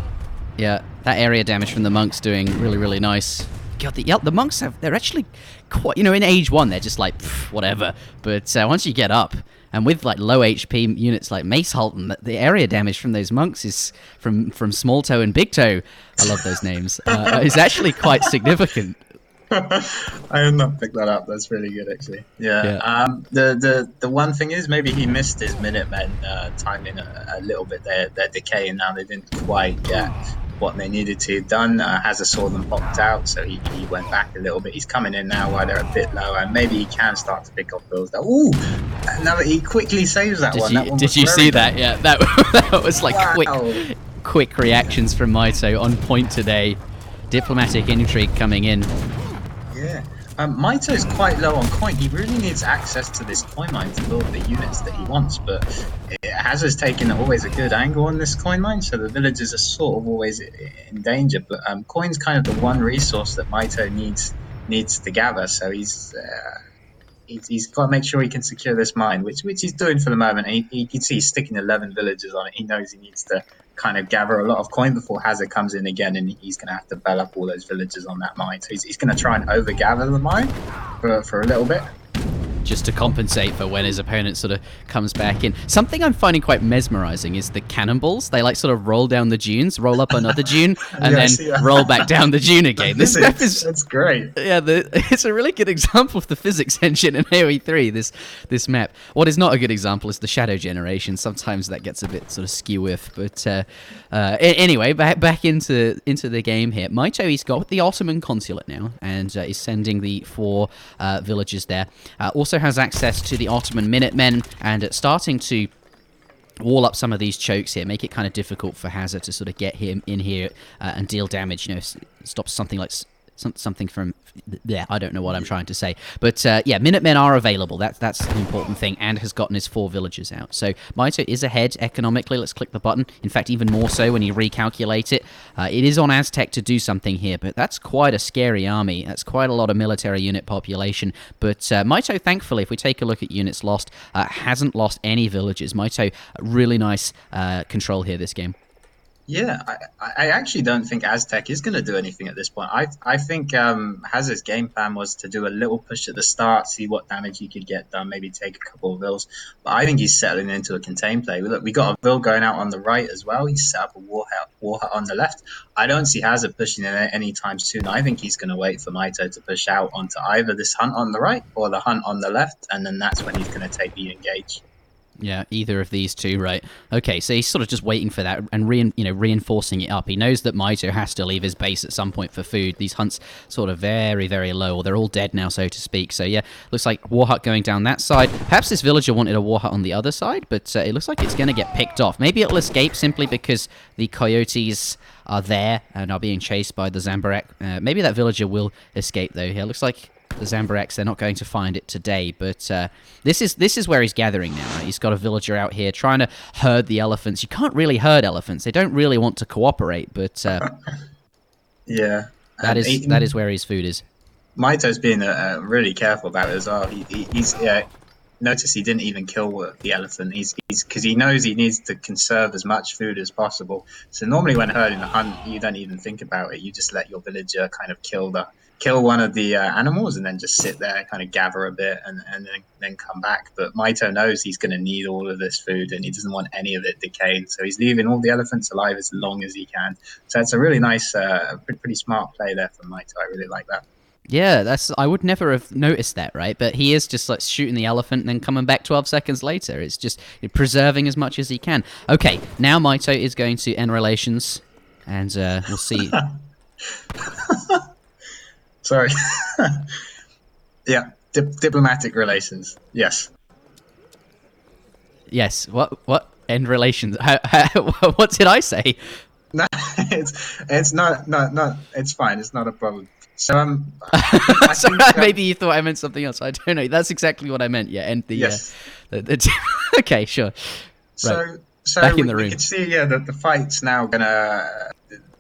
Yeah, that area damage from the monks doing really, really nice. God, the monks they're actually quite, in age 1 they're just like, whatever. But once you get up, and with like low HP units like Mace Halton, the area damage from those monks is from Small Toe and Big Toe. I love those names. Is actually quite significant.
I have not picked that up. That's really good, actually. Yeah. The one thing is maybe he missed his Minutemen timing a little bit. They're decaying now. They didn't quite get what they needed to have done. Hazza saw them popped out, so he went back a little bit. He's coming in now while they're a bit low, and maybe he can start to pick off builds. Ooh! Now that he quickly saves that one.
Did you see that? Yeah, that was like quick reactions from Mito on point today. Diplomatic intrigue coming in.
Yeah. Mito's quite low on coin. He really needs access to this coin mine to build the units that he wants, but Hazza's taken always a good angle on this coin mine, so the villagers are sort of always in danger. But coin's kind of the one resource that Mito needs to gather, so he's got to make sure he can secure this mine, which he's doing for the moment. You can see he's sticking 11 villagers on it. He knows he needs to kind of gather a lot of coin before Hazza comes in again, and he's going to have to bell up all those villagers on that mine. So he's going to try and overgather the mine for a little bit.
Just to compensate for when his opponent sort of comes back in. Something I'm finding quite mesmerizing is the cannonballs. They like sort of roll down the dunes, roll up another dune, and then roll back down the dune again. This map is...
That's great.
Yeah, it's a really good example of the physics engine in AoE3, this map. What is not a good example is the shadow generation. Sometimes that gets a bit sort of skew-if. But anyway, back into the game here. Mito, he's got the Ottoman consulate now, and is sending the 4 villagers there. Also has access to the Ottoman Minutemen, and starting to wall up some of these chokes here, make it kind of difficult for Hazza to sort of get him in here and deal damage, stop something like something from there. I don't know what I'm trying to say, but yeah, Minutemen are available. That's the important thing, and has gotten his 4 villagers out. So Mito is ahead economically. Let's click the button. In fact, even more so when you recalculate it. It is on Aztec to do something here, but that's quite a scary army. That's quite a lot of military unit population. But Mito, thankfully, if we take a look at units lost, hasn't lost any villagers. Mito, really nice control here this game.
Yeah, I actually don't think Aztec is going to do anything at this point. I think Hazza's game plan was to do a little push at the start, see what damage he could get done, maybe take a couple of vills. But I think he's settling into a contain play. Look, we got a vill going out on the right as well. He's set up a war hut on the left. I don't see Hazza pushing in anytime soon. I think he's going to wait for Mito to push out onto either this hunt on the right or the hunt on the left, and then that's when he's going to take the engage.
Yeah, either of these two, right? Okay, so he's sort of just waiting for that and reinforcing it up. He knows that Mito has to leave his base at some point for food. These hunts sort of very, very low, or they're all dead now, so to speak. So yeah, looks like war hut going down that side. Perhaps this villager wanted a war hut on the other side, but it looks like it's going to get picked off. Maybe it'll escape simply because the coyotes are there and are being chased by the Zambarak. Maybe that villager will escape, though. Yeah, looks like the Zambaraks, they're not going to find it today, but this is where he's gathering now, right? He's got a villager out here trying to herd the elephants. You can't really herd elephants. They don't really want to cooperate, but
yeah,
that is where his food is.
Mito's being really careful about it as well. He's notice he didn't even kill the elephant. He's because he knows he needs to conserve as much food as possible. So normally when herding a hunt, you don't even think about it. You just let your villager kind of kill the kill one of the animals and then just sit there, kind of gather a bit, and then come back. But Mitoe knows he's going to need all of this food, and he doesn't want any of it decayed. So he's leaving all the elephants alive as long as he can. So it's a really nice, pretty smart play there from Mitoe. I really like that.
Yeah, I would never have noticed that, right? But he is just like shooting the elephant and then coming back 12 seconds later. It's just preserving as much as he can. Okay, now Mitoe is going to end relations, and we'll see.
Sorry. Yeah, diplomatic relations. Yes.
Yes. What? End relations? What did I say?
No, it's not. It's fine. It's not a problem. So
Sorry, maybe you thought I meant something else. I don't know. That's exactly what I meant. Yeah, and the
yes.
Okay, sure.
So
back in the room.
We can see, that the fight's now gonna.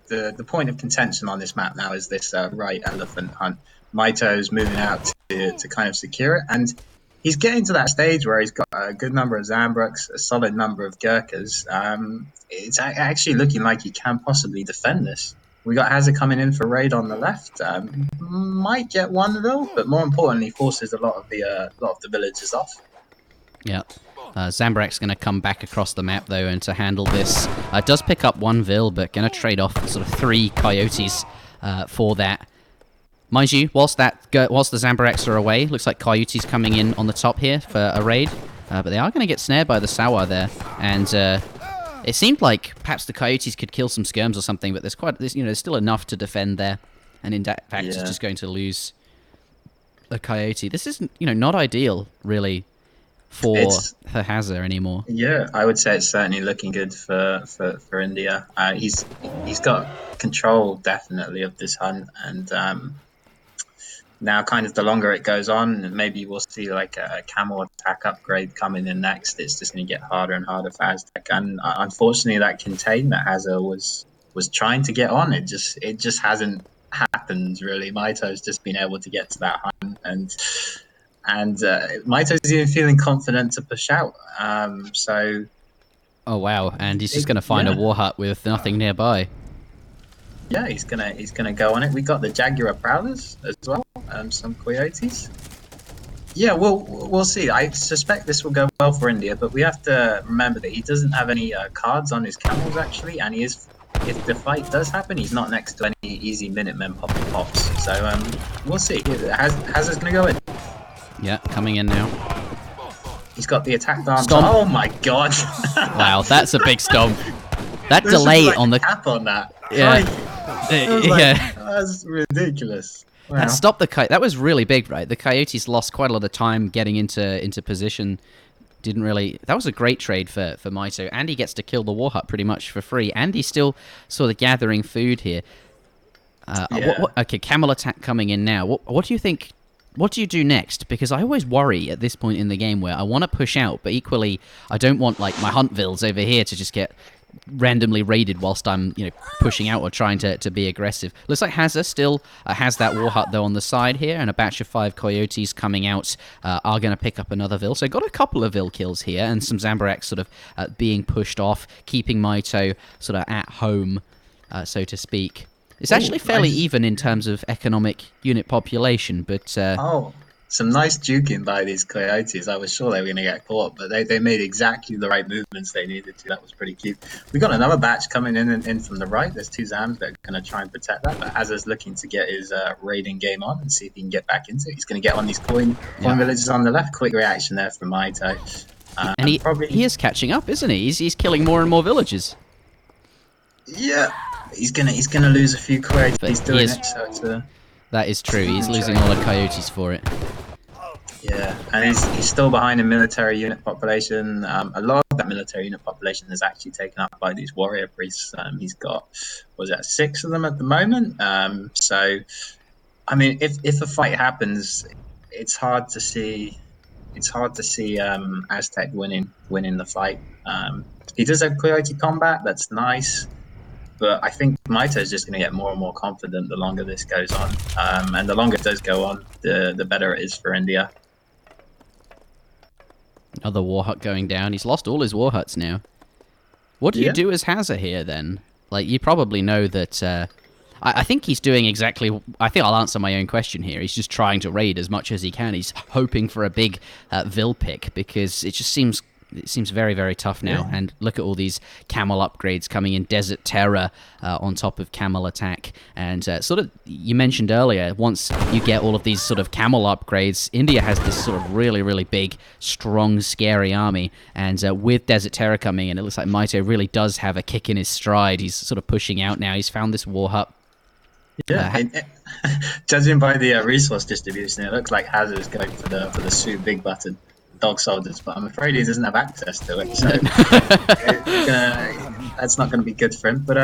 The point of contention on this map now is this right elephant hunt. Mitoe's moving out to kind of secure it, and he's getting to that stage where he's got a good number of Zambruks, a solid number of Gurkhas. It's actually looking like he can possibly defend this. We got Hazza coming in for raid on the left. Might get one though, but more importantly, forces a lot of the villagers off.
Yeah. Zambrak's going to come back across the map, though, and to handle this. Does pick up one Vil, but going to trade off sort of 3 Coyotes for that. Mind you, whilst the Zambaraks are away, looks like Coyotes coming in on the top here for a raid. But they are going to get snared by the Sawa there. And it seemed like perhaps the Coyotes could kill some skirms or something, but there's still enough to defend there. And in fact, it's just going to lose a Coyote. This is, not ideal, really, for Hazza anymore.
Yeah, I would say it's certainly looking good for India. He's got control definitely of this hunt, and now kind of the longer it goes on, maybe we'll see like a camel attack upgrade coming in next. It's just going to get harder and harder for Aztec, and unfortunately that contain that Hazza was trying to get on, it just hasn't happened really. Mitoe's just been able to get to that hunt, and Mitoe's even feeling confident to push out.
Oh wow! And he's just going to find a war hut with nothing nearby.
Yeah, he's gonna go on it. We got the Jaguar Prowlers as well, some Coyotes. Yeah, we'll see. I suspect this will go well for India, but we have to remember that he doesn't have any cards on his camels actually, and if the fight does happen, he's not next to any easy Minutemen pops. So we'll see. Hazza's gonna go in.
Yeah, coming in now.
He's got the attack arms.
Stomp.
Oh my god!
Wow, that's a big stomp. That delay
like
on the
cap on that.
Yeah,
that's ridiculous. Wow.
That stopped the Coyote. That was really big, right? The Coyotes lost quite a lot of time getting into position. Didn't really. That was a great trade for Mitoe, and he gets to kill the war hut pretty much for free, and he's still sort of gathering food here. Okay, camel attack coming in now. What do you think? What do you do next? Because I always worry at this point in the game where I want to push out, but equally I don't want like my hunt vills over here to just get randomly raided whilst I'm pushing out or trying to be aggressive. Looks like Hazza still has that war hut though on the side here, and a batch of 5 Coyotes coming out are going to pick up another Vil. So got a couple of Vil kills here, and some Zambaraks sort of being pushed off, keeping Mitoe sort of at home, so to speak. It's actually fairly even in terms of economic unit population, but...
some nice juking by these Coyotes. I was sure they were going to get caught, but they made exactly the right movements they needed to. That was pretty cute. We got another batch coming in from the right. There's 2 Zams that are going to try and protect that, but Hazza's looking to get his raiding game on and see if he can get back into it. He's going to get on these coin villagers on the left. Quick reaction there from Mitoe.
And he is catching up, isn't he? He's killing more and more villagers.
Yeah. He's gonna lose a few Coyotes. He's doing it, so it's
that is true. He's losing a lot of Coyotes for it.
Yeah, and he's still behind in military unit population. A lot of that military unit population is actually taken up by these warrior priests. He's got, 6 of them at the moment. So, I mean, if a fight happens, it's hard to see. Aztec winning the fight. He does have Coyote combat. That's nice. But I think Mitoe is just going to get more and more confident the longer this goes on. And the longer it does go on, the better it is for India.
Another war hut going down. He's lost all his war huts now. What do you do as Hazza here, then? Like, you probably know that... I think he's doing exactly. I think I'll answer my own question here. He's just trying to raid as much as he can. He's hoping for a big Vil pick because it just seems very, very tough now.
Yeah.
And look at all these camel upgrades coming in. Desert Terror on top of camel attack. And sort of, you mentioned earlier, once you get all of these sort of camel upgrades, India has this sort of really, really big, strong, scary army. And with Desert Terror coming in, it looks like Mitoe really does have a kick in his stride. He's sort of pushing out now. He's found this war hut.
Yeah, judging by the resource distribution, it looks like Hazza is going for the Sioux big button dog soldiers, but I'm afraid he doesn't have access to it, so that's not going to be good for him. But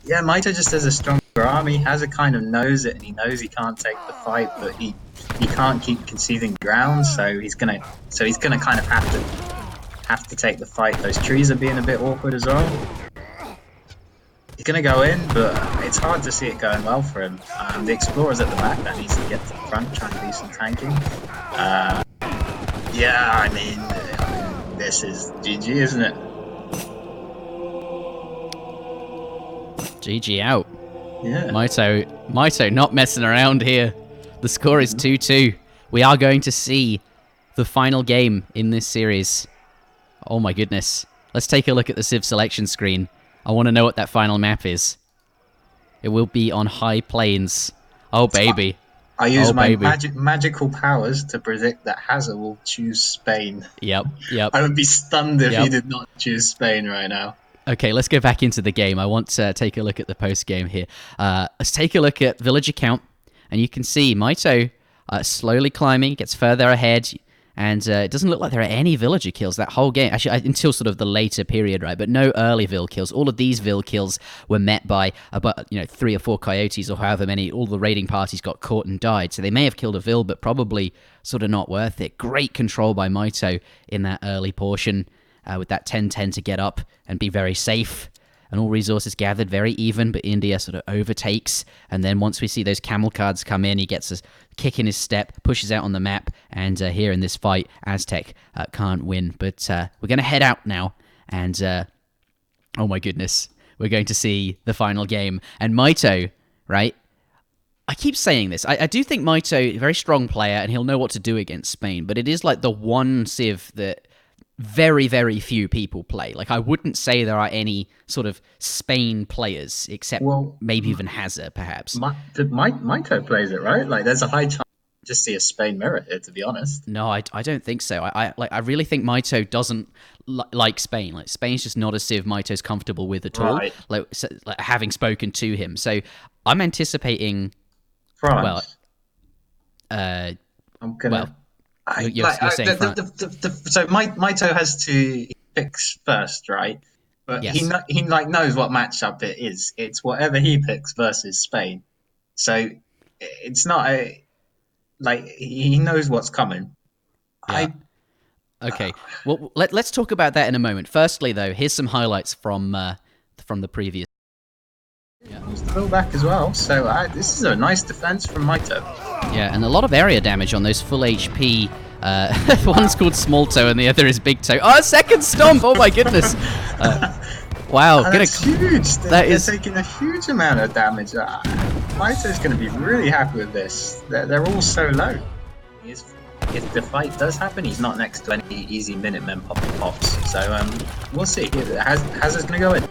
yeah, Mitoe just has a stronger army. Hazza kind of knows it, and he knows he can't take the fight, but he can't keep conceding ground, so he's gonna kind of have to take the fight. Those trees are being a bit awkward as well. He's going to go in, but it's hard to see it going well for him. The Explorer's at the back, that needs to get to the front, trying to do some tanking. Yeah, I mean, this is GG, isn't it?
GG out.
Yeah.
Mitoe not messing around here. The score is 2-2. We are going to see the final game in this series. Oh my goodness. Let's take a look at the Civ selection screen. I want to know what that final map is. It will be on High Plains. Oh, baby.
I use my magical powers to predict that Hazza will choose Spain.
Yep.
I would be stunned if he did not choose Spain right now.
Okay, let's go back into the game. I want to take a look at the post-game here. Let's take a look at villager count. And you can see Mitoe slowly climbing, gets further ahead. And it doesn't look like there are any villager kills that whole game. Actually, until sort of the later period, right? But no early Vil kills. All of these Vil kills were met by about 3 or 4 coyotes or however many. All the raiding parties got caught and died. So they may have killed a Vil, but probably sort of not worth it. Great control by Mitoe in that early portion with that 10-10 to get up and be very safe. And all resources gathered very even, but India sort of overtakes. And then once we see those camel cards come in, he gets a kick in his step, pushes out on the map, and here in this fight, Aztec can't win. But we're going to head out now, and oh my goodness, we're going to see the final game. And Mitoe, right? I keep saying this. I do think Mitoe, a very strong player, and he'll know what to do against Spain, but it is like the one Civ that very, very few people play. Like, I wouldn't say there are any sort of Spain players, except maybe even Hazza, perhaps.
Mitoe plays it, right? Like, there's a high chance you just see a Spain mirror here, to be honest.
No, I don't think so. I really think Mitoe doesn't like Spain. Like, Spain's just not a Civ Mitoe's comfortable with at all.
Right.
Like, having spoken to him. So, I'm anticipating...
France.
Well,
I'm gonna...
You're saying
so Mitoe has to pick first, right? But
yes.
he knows what matchup it is. It's whatever he picks versus Spain. So it's not he knows what's coming.
Yeah. Okay. Well, let's talk about that in a moment. Firstly, though, here's some highlights from the previous.
Yeah, he's the back as well. So this is a nice defense from Mitoe.
Yeah, and a lot of area damage on those full HP. One's called Small Toe and the other is Big Toe. Oh, second stomp! Oh my goodness! Wow,
that's huge. They're taking a huge amount of damage. Mitoe's going to be really happy with this. They're all so low. If the fight does happen, he's not next to any easy Minutemen pops. So we'll see. Hazza's going to go in.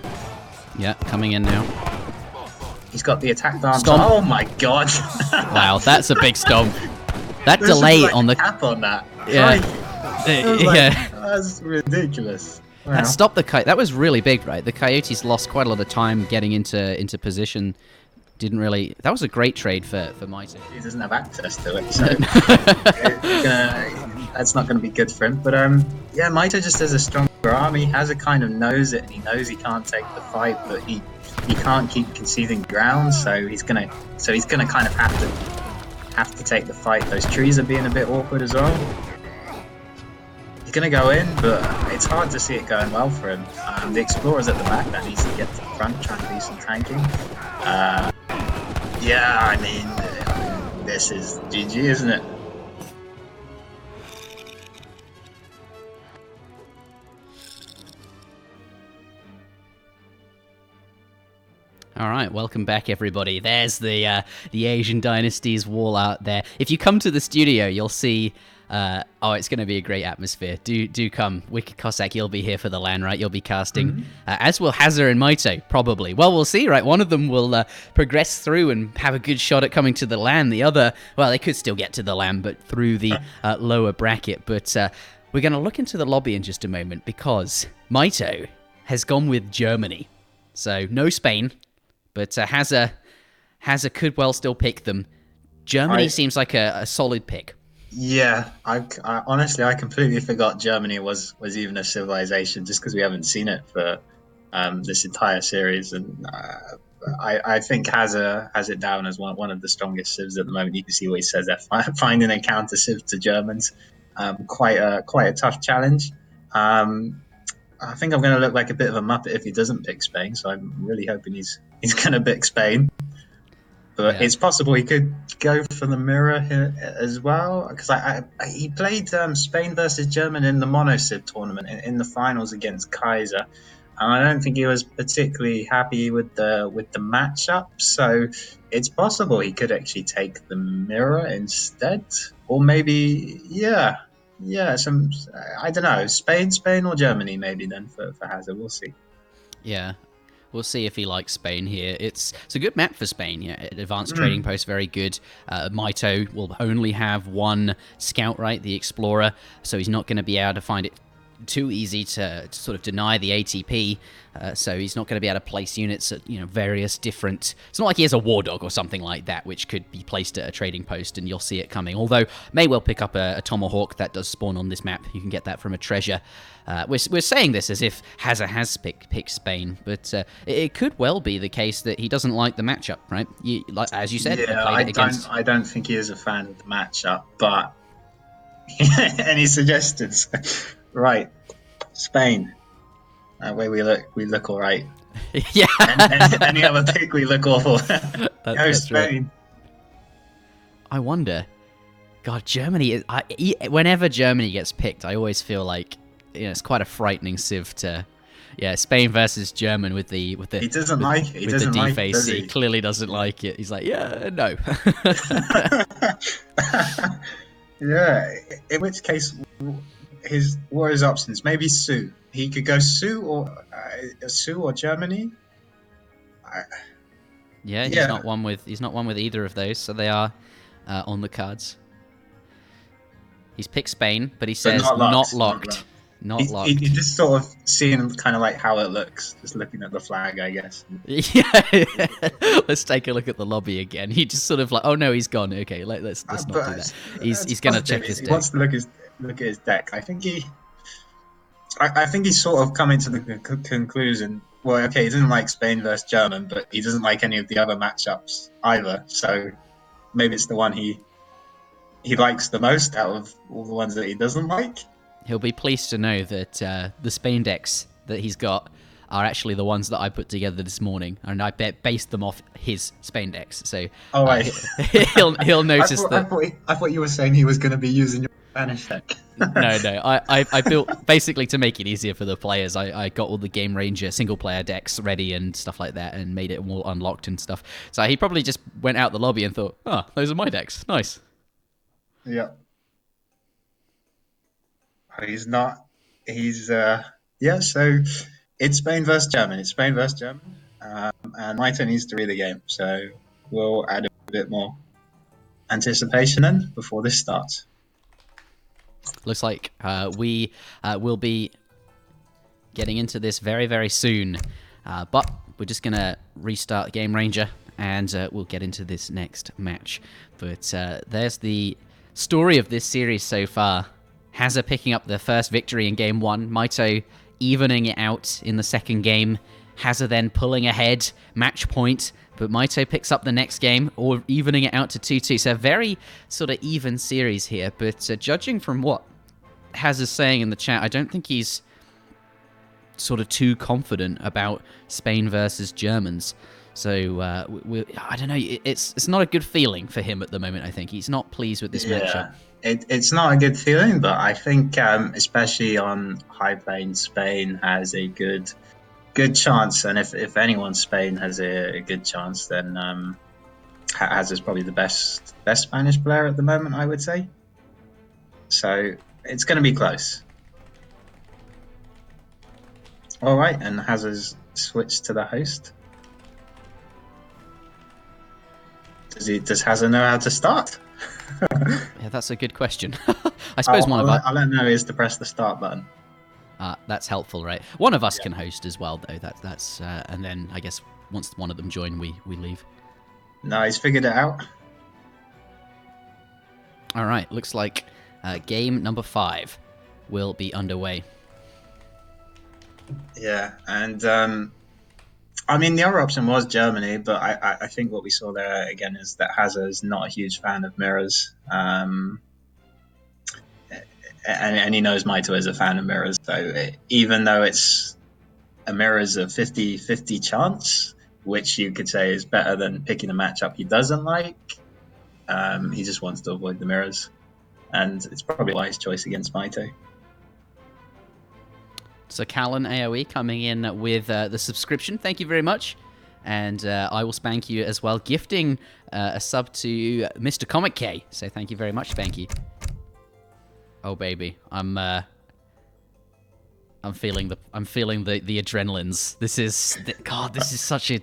Yeah, coming in now.
He's got the attack dance.
Oh
my god!
Wow, that's a big stomp. That delay
like
on the
cap on that.
Yeah,
that's ridiculous. Wow.
That stopped the coyote. That was really big, right? The coyotes lost quite a lot of time getting into position. Didn't really. That was a great trade for Mitoe.
He doesn't have access to it, so that's not going to be good for him. But yeah, Mitoe just has a stronger army. Hazza kind of knows it, and he knows he can't take the fight, but he can't keep conceding ground, so he's gonna kind of have to take the fight. Those trees are being a bit awkward as well. He's gonna go in, but it's hard to see it going well for him. The Explorer's at the back, that needs to get to the front, trying to do some tanking. Yeah, I mean, this is GG, isn't it?
All right, welcome back, everybody. There's the Asian Dynasties wall out there. If you come to the studio, you'll see. It's going to be a great atmosphere. Do come, Wicked Cossack. You'll be here for the LAN, right? You'll be casting, as will Hazza and Mitoe, probably. Well, we'll see, right? One of them will progress through and have a good shot at coming to the LAN. The other, well, they could still get to the LAN, but through the lower bracket. But we're going to look into the lobby in just a moment because Mitoe has gone with Germany, so no Spain. But Hazza could well still pick them. Germany seems like a solid pick.
Yeah, I honestly completely forgot Germany was even a civilization just because we haven't seen it for this entire series, and I think Hazza has it down as one of the strongest civs at the moment. You can see what he says there, finding a counter civ to Germans, quite a tough challenge. I think I'm going to look like a bit of a muppet if he doesn't pick Spain, so I'm really hoping he's going to pick Spain. But it's possible he could go for the mirror here as well, because he played Spain versus Germany in the Mono Civ tournament in the finals against Kaiser, and I don't think he was particularly happy with the matchup. So it's possible he could actually take the mirror instead, or maybe some I don't know, Spain or Germany maybe then for Hazza. We'll see.
Yeah. We'll see if he likes Spain here. It's a good map for Spain. Yeah, advanced trading post, very good. Mitoe will only have one scout, right, the Explorer, so he's not going to be able to find it too easy to sort of deny the ATP. So he's not going to be able to place units at various different. It's not like he has a War Dog or something like that, which could be placed at a trading post, and you'll see it coming. Although may well pick up a Tomahawk that does spawn on this map. You can get that from a treasure. We're saying this as if Hazza has picked Spain, but it could well be the case that he doesn't like the matchup, right? As you said,
I don't think he is a fan of the matchup, but any suggestions? Right, Spain. That way we look all right.
Yeah.
Any other pick, we look awful. That's Spain. Right.
I wonder. God, Germany. Whenever Germany gets picked, I always feel like it's quite a frightening civ to. Yeah, Spain versus German with the. He
doesn't like it. He doesn't like it, does he?
He clearly doesn't like it. He's like, yeah, no.
Yeah. In which case, what are his options? Maybe Sioux. He could go Sioux or Germany.
He's not one with either of those, so they are on the cards. He's picked Spain, but he says not locked. Not locked.
You just sort of seeing kind of like how it looks, just looking at the flag, I guess.
Yeah. Let's take a look at the lobby again. He just sort of like, oh no, he's gone. Okay, let's not do that. He's going to check his deck.
He wants to look at his deck. I think he's sort of coming to the conclusion. Well, okay, he doesn't like Spain versus German, but he doesn't like any of the other matchups either. So maybe it's the one he likes the most out of all the ones that he doesn't like.
He'll be pleased to know that the Spain decks that he's got are actually the ones that I put together this morning, and I based them off his Spain decks. So he'll notice that.
I thought you were saying he was going to be using your Spanish deck.
No. I built basically to make it easier for the players. I got all the Game Ranger single player decks ready and stuff like that, and made it all unlocked and stuff. So he probably just went out the lobby and thought, "Oh, those are my decks. Nice."
Yeah. He's not. So it's Spain versus German. And Mitoe needs to read the game. So we'll add a bit more anticipation in before this starts.
Looks like we will be getting into this very, very soon. But we're just going to restart Game Ranger, and we'll get into this next match. But there's the story of this series so far. Hazza picking up the first victory in Game 1. Mitoe evening it out in the second game. Hazza then pulling ahead, match point. But Mitoe picks up the next game, or evening it out to 2-2. So a very sort of even series here. But judging from what Hazza's saying in the chat, I don't think he's sort of too confident about Spain versus Germans. So I don't know. It's not a good feeling for him at the moment. I think he's not pleased with this matchup.
It's not a good feeling, but I think especially on high plane, Spain has a good good chance, and if anyone, Spain has a good chance, then Hazza's probably the best Spanish player at the moment, I would say. So it's going to be close. All right, and Hazza's switched to the host. Does Hazza know how to start?
Yeah, that's a good question. I suppose one of us.
I'll let him know is to press the start button.
That's helpful, right? One of us can host as well, though. That's and then I guess once one of them join, we leave.
No, he's figured it out.
All right, looks like game number 5 will be underway.
Yeah, and I mean, the other option was Germany, but I think what we saw there again is that Hazza is not a huge fan of mirrors. And he knows Mitoe is a fan of mirrors. So even though it's a mirror's a 50-50 chance, which you could say is better than picking a matchup he doesn't like, he just wants to avoid the mirrors. And it's probably a wise choice against Mitoe.
So Callan AoE coming in with the subscription. Thank you very much. And I will spank you as well, gifting a sub to Mr. Comic K. So thank you very much, Spanky. Oh baby, I'm feeling the adrenalines. This is God. This is such a.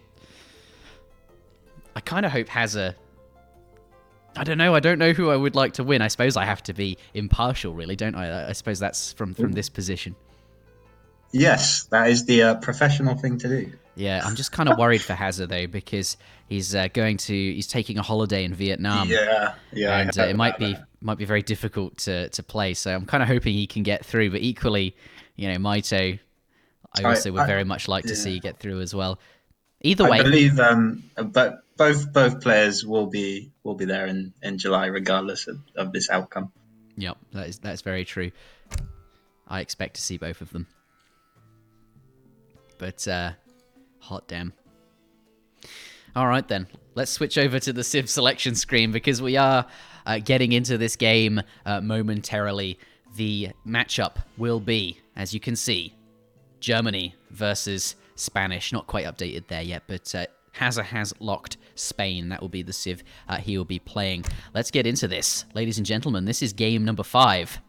I kind of hope Hazza. I don't know. I don't know who I would like to win. I suppose I have to be impartial, really, don't I? I suppose that's from this position.
Yes, that is the professional thing to do.
Yeah, I'm just kind of worried for Hazza though, because he's taking a holiday in Vietnam.
Yeah,
and it might be very difficult to play. So I'm kind of hoping he can get through. But equally, Mitoe, I also would very much like to see you get through as well. Either way,
I believe but both players will be there in July, regardless of this outcome.
Yep, that's very true. I expect to see both of them. But hot damn. All right then, let's switch over to the Civ selection screen because we are getting into this game momentarily. The matchup will be, as you can see, Germany versus Spanish. Not quite updated there yet, but Hazza has locked Spain. That will be the Civ he will be playing. Let's get into this. Ladies and gentlemen, this is game number 5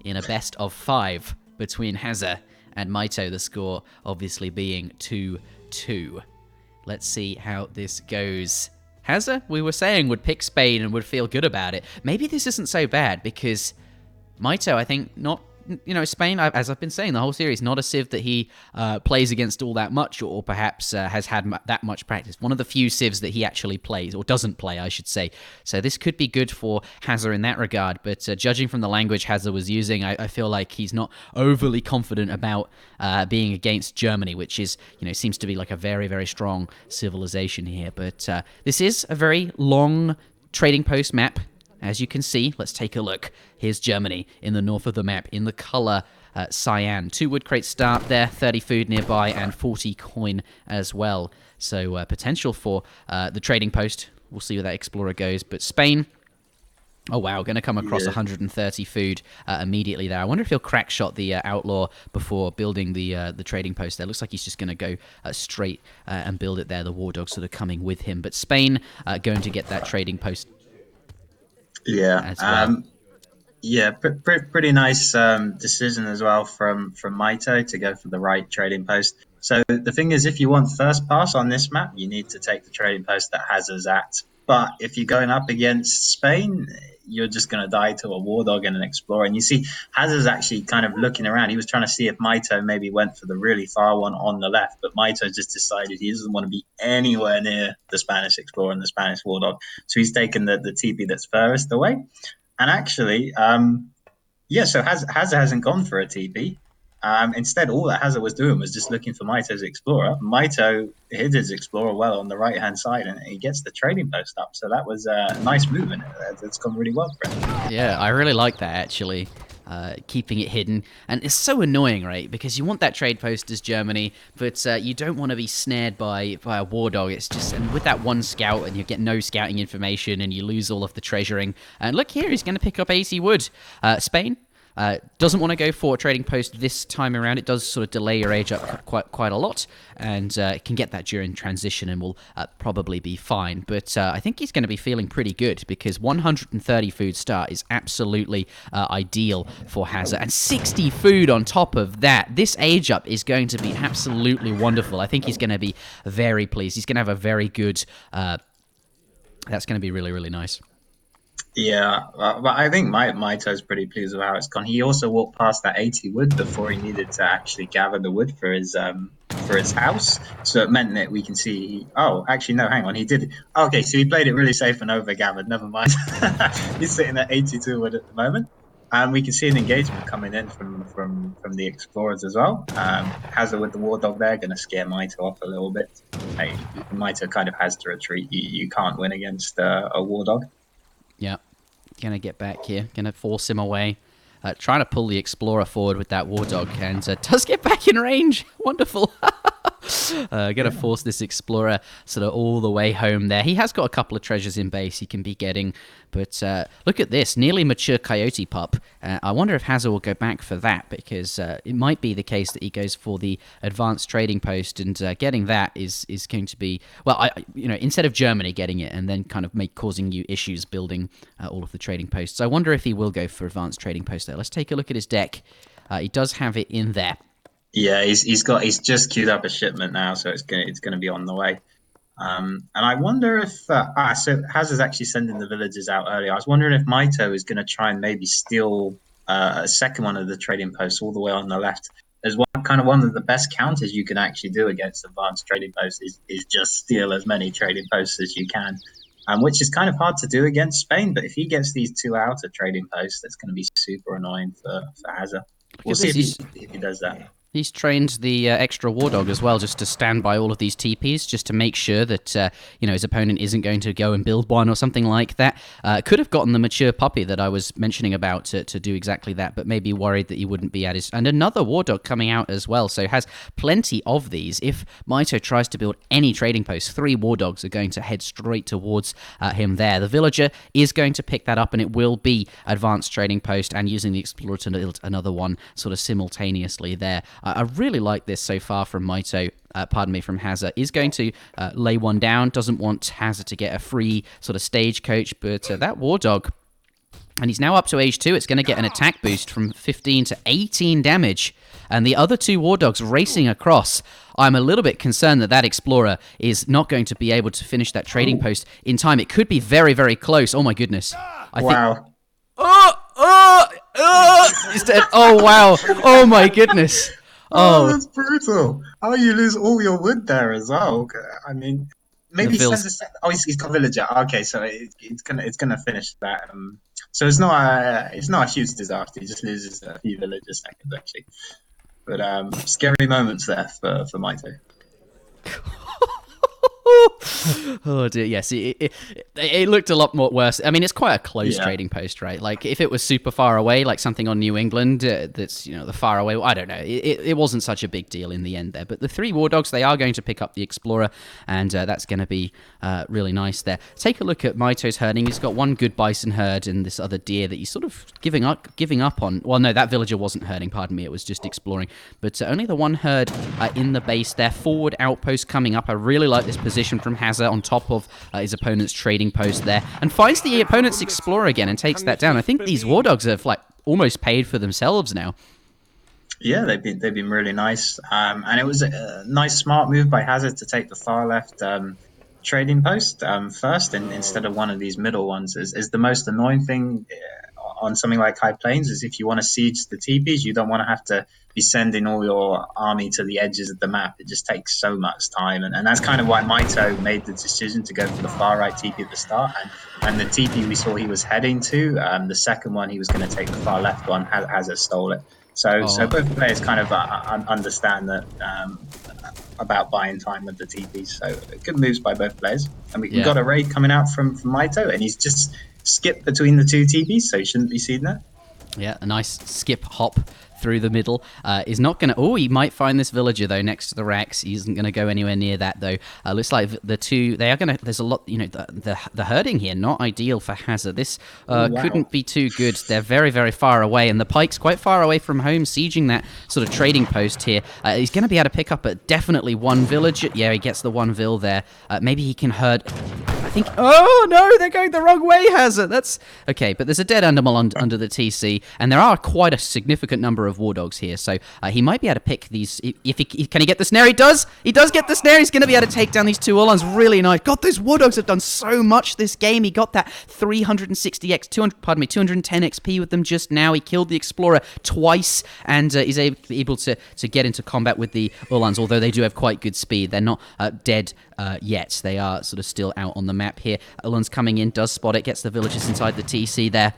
in a best of 5 between Hazza and Mitoe, the score obviously being 2-2. Let's see how this goes. Hazza, we were saying, would pick Spain and would feel good about it. Maybe this isn't so bad because Mitoe, I think, not... Spain, as I've been saying the whole series, not a Civ that he plays against all that much or perhaps has had that much practice. One of the few Civs that he actually plays, or doesn't play, I should say. So this could be good for Hazza in that regard, but judging from the language Hazza was using, I feel like he's not overly confident about being against Germany, which is, seems to be like a very, very strong civilization here. But this is a very long trading post map. As you can see, let's take a look. Here's Germany in the north of the map in the color cyan. 2 wood crates start there, 30 food nearby, and 40 coin as well. So potential for the trading post. We'll see where that explorer goes. But Spain, oh wow, going to come across 130 food immediately there. I wonder if he'll crack shot the outlaw before building the trading post there. Looks like he's just going to go straight and build it there. The war dogs sort of coming with him. But Spain going to get that trading post.
Yeah, pretty nice decision as well from Mitoe to go for the right trading post. So the thing is, if you want first pass on this map, you need to take the trading post that Hazza's at. But if you're going up against Spain, you're just going to die to a war dog and an explorer. And you see, Hazza's actually kind of looking around. He was trying to see if Mitoe maybe went for the really far one on the left, but Mitoe just decided he doesn't want to be anywhere near the Spanish explorer and the Spanish war dog. So he's taken the TP that's furthest away. And actually, so Hazza hasn't gone for a TP. Instead, all that Hazza was doing was just looking for Mitoe's explorer. Mitoe hid his explorer well on the right-hand side, and he gets the trading post up. So that was a nice move, and it's gone really well for him. Yeah,
I really like that, actually, keeping it hidden. And it's so annoying, right? Because you want that trade post as Germany, but you don't want to be snared by a war dog. It's just, and with that one scout, and you get no scouting information, and you lose all of the treasuring. And look here, he's going to pick up 80 wood. Spain, Doesn't want to go for a trading post this time around. It does sort of delay your age up quite a lot, and can get that during transition and will probably be fine. But I think he's going to be feeling pretty good, because 130 food start is absolutely ideal for Hazza, and 60 food on top of that. This age up is going to be absolutely wonderful. I think he's going to be very pleased. He's going to have a very good... that's going to be really, really nice.
Yeah, but I think Mito's pretty pleased with how it's gone. He also walked past that 80 wood before he needed to actually gather the wood for his house. So it meant that we can see. Oh, actually, no, hang on. He did. Okay, so he played it really safe and over gathered. Never mind. He's sitting at 82 wood at the moment, and we can see an engagement coming in from the explorers as well. Hazza with the war dog there, going to scare Mito off a little bit. Hey, Mito kind of has to retreat. You can't win against a war dog.
Yeah, gonna get back here, gonna force him away. Trying to pull the explorer forward with that war dog, and does get back in range. Wonderful. Gonna force this explorer sort of all the way home there. He has got a couple of treasures in base he can be getting, but look at this, nearly mature coyote pup. I wonder if Hazza will go back for that, because it might be the case that he goes for the advanced trading post, and getting that is going to be, well, instead of Germany getting it and then kind of causing you issues building all of the trading posts. I wonder if he will go for advanced trading post there. Let's take a look at his deck. He does have it in there.
Yeah, he's just queued up a shipment now, so it's gonna be on the way. And I wonder if so Hazza's actually sending the villagers out early. I was wondering if Mito is going to try and maybe steal a second one of the trading posts all the way on the left. There's one of the best counters you can actually do against advanced trading posts is just steal as many trading posts as you can, which is kind of hard to do against Spain. But if he gets these two outer trading posts, that's going to be super annoying for Hazza. We'll see if he does that.
He's trained the extra war dog as well, just to stand by all of these TPs, just to make sure that his opponent isn't going to go and build one or something like that. Could have gotten the mature puppy that I was mentioning about to do exactly that, but maybe worried that he wouldn't be at his... And another war dog coming out as well, so has plenty of these. If Mito tries to build any trading post, 3 war dogs are going to head straight towards him there. The villager is going to pick that up, and it will be advanced trading post, and using the explorer to build another one sort of simultaneously there. I really like this so far from Mito, from Hazza. Is going to lay one down, doesn't want Hazza to get a free sort of stagecoach, but that war dog, and he's now up to age 2, it's going to get an attack boost from 15 to 18 damage, and the other 2 war dogs racing across. I'm a little bit concerned that explorer is not going to be able to finish that trading post in time. It could be very, very close. Oh my goodness.
Wow.
He's dead. Oh wow. Oh my goodness.
Oh, that's brutal. Oh, you lose all your wood there as well. I mean, maybe he sends a... Oh, he's got villager. Okay, so it's gonna finish that. So it's not a huge disaster. He just loses a few villagers seconds actually. But scary moments there for Mito.
Oh dear, yes, it looked a lot more worse. I mean, it's quite a close trading post, right? Like, if it was super far away, like something on New England, that's, the far away, I don't know, it wasn't such a big deal in the end there. But the 3 war dogs, they are going to pick up the explorer, and that's going to be really nice there. Take a look at Mito's herding. He's got one good bison herd and this other deer that he's sort of giving up on. Well, no, that villager wasn't herding, pardon me, it was just exploring. But only the one herd in the base there. Forward outpost coming up. I really like this position from Hazza on top of his opponent's trading post there, and finds the opponent's explorer again and takes that down. I think these war dogs have almost paid for themselves now.
Yeah, they've been really nice, and it was a nice smart move by Hazza to take the far left trading post first, instead of one of these middle ones. Is the most annoying thing on something like High Plains is if you want to siege the teepees, you don't want to have to be sending all your army to the edges of the map. It just takes so much time, and that's kind of why Mito made the decision to go for the far right teepee at the start, and the teepee we saw he was heading to, the second one he was going to take the far left one. Hazza stole it. So both players kind of understand that about buying time with the teepees. So good moves by both players, and we got a raid coming out from Mito, and he's just skipped between the 2 teepees, so he shouldn't be seen there.
Yeah, a nice skip hop through the middle. Is not going to... Oh, he might find this villager, though, next to the racks. He isn't going to go anywhere near that, though. Looks like the two... They are going to... There's a lot... You know, the herding here, not ideal for Hazza. This couldn't be too good. They're very, very far away, and the pike's quite far away from home, sieging that sort of trading post here. He's going to be able to pick up definitely one villager. Yeah, he gets the one vill there. Maybe he can herd... I think... Oh, no! They're going the wrong way, Hazza! That's... Okay, but there's a dead animal under the TC, and there are quite a significant number of war dogs here, so he might be able to pick these. If he can he get the snare? He does get the snare. He's going to be able to take down these two Ullans. Really nice. God, those war dogs have done so much this game. He got that 210 XP with them just now. He killed the explorer twice, and is able to get into combat with the Ullans, although they do have quite good speed. They're not dead yet. They are sort of still out on the map here. Ullans coming in, does spot it, gets the villagers inside the TC there.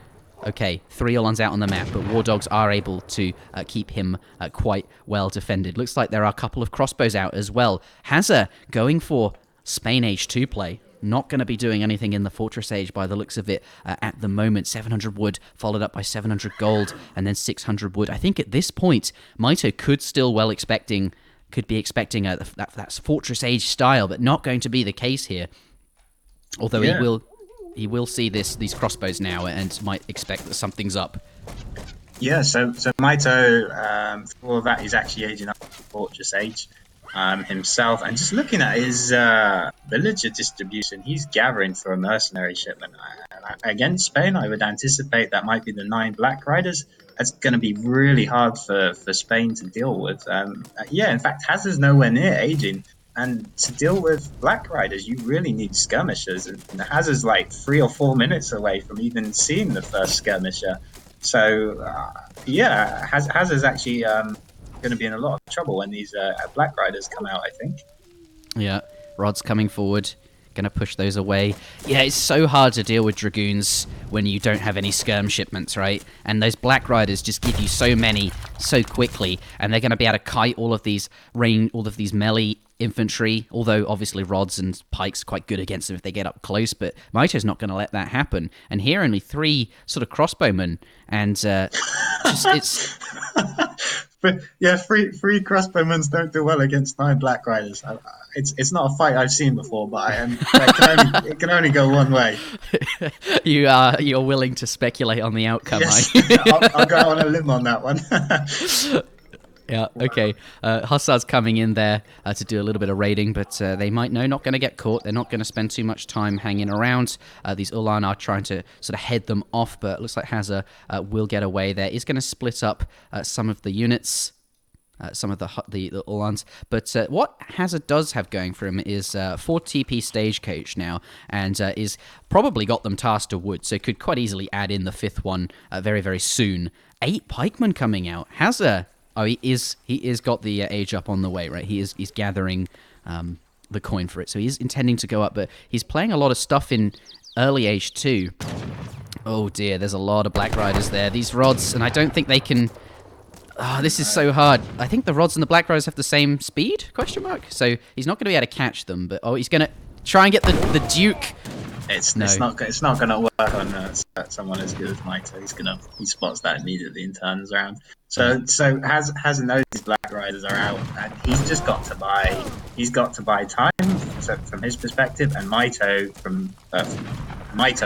Okay, 3 Ullans out on the map, but war dogs are able to keep him quite well defended. Looks like there are a couple of crossbows out as well. Hazza going for Spain Age 2 play. Not going to be doing anything in the Fortress Age by the looks of it at the moment. 700 wood, followed up by 700 gold, and then 600 wood. I think at this point, Mitoe could be expecting that Fortress Age style, but not going to be the case here. Although he will see these crossbows now and might expect that something's up.
Yeah, so Mitoe, for all of that, he's actually aging up to Fortress Age himself. And just looking at his villager distribution, he's gathering for a mercenary shipment. Against Spain, I would anticipate that might be the 9 Black Riders. That's going to be really hard for Spain to deal with. In fact, Hazza's nowhere near aging. And to deal with Black Riders, you really need skirmishers. And Hazza's like 3 or 4 minutes away from even seeing the first skirmisher. So, Hazza's actually going to be in a lot of trouble when these Black Riders come out, I think.
Yeah, Rod's coming forward. Going to push those away. Yeah, it's so hard to deal with Dragoons when you don't have any skirm shipments, right? And those Black Riders just give you so many so quickly, and they're going to be able to kite all of these melee infantry, although obviously rods and pikes are quite good against them if they get up close, but Mitoe's not going to let that happen. And here only 3 sort of crossbowmen, and it's...
But yeah, three crossbowmen don't do well against 9 Black Riders. It's not a fight I've seen before, but it can only go one way.
You're willing to speculate on the outcome,
yes.
right?
I'll go on a limb on that one.
Yeah, okay. Hussar's coming in there to do a little bit of raiding, but they might know not going to get caught. They're not going to spend too much time hanging around. These Ulan are trying to sort of head them off, but it looks like Hazza will get away there. He's going to split up some of the units, some of the Ulans. But what Hazza does have going for him is 4 TP Stagecoach now, and is probably got them tasked to wood, so could quite easily add in the 5th one very, very soon. 8 pikemen coming out. Hazza... Oh, he is got the age up on the way, right? He's gathering the coin for it, so he's intending to go up, but he's playing a lot of stuff in early age too. Oh dear, there's a lot of Black Riders there. These rods, and I don't think they can... Oh, this is so hard. I think the rods and the Black Riders have the same speed? Question mark. So he's not going to be able to catch them, but he's going to try and get the Duke.
It's not going to work on someone as good as Mitoe. He spots that immediately and turns around. So Hazza knows these Black Riders are out, and he's just got to buy. He's got to buy time from his perspective, and Mitoe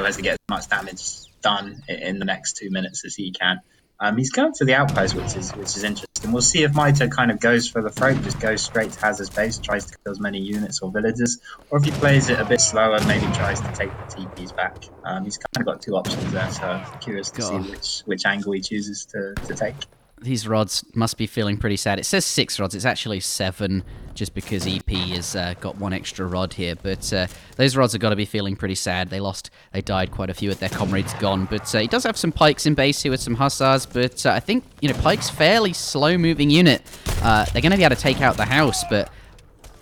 has to get as much damage done in the next 2 minutes as he can. He's going to the outpost, which is interesting. We'll see if Mitoe kind of goes for the throat, just goes straight to Hazza's base, tries to kill as many units or villagers, or if he plays it a bit slower, maybe tries to take the TPs back. He's kind of got 2 options there, so I'm curious to see which angle he chooses to take.
These rods must be feeling pretty sad. It says 6 rods. It's actually 7, just because EP has got 1 extra rod here. But those rods have got to be feeling pretty sad. They died quite a few with their comrades gone. But he does have some pikes in base here with some hussars. But I think, pike's fairly slow-moving unit. They're going to be able to take out the house, but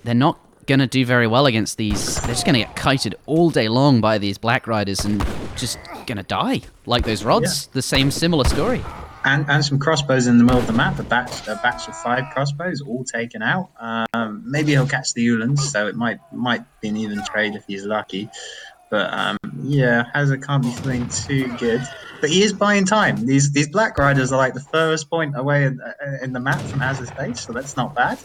they're not going to do very well against these. They're just going to get kited all day long by these Black Riders and just going to die. Like those rods, the same similar story.
And some crossbows in the middle of the map, a batch of 5 crossbows, all taken out. Maybe he'll catch the Ulans, so it might be an even trade if he's lucky. But Hazza can't be feeling too good. But he is buying time. These Black Riders are like the furthest point away in the map from Hazza's base, so that's not bad.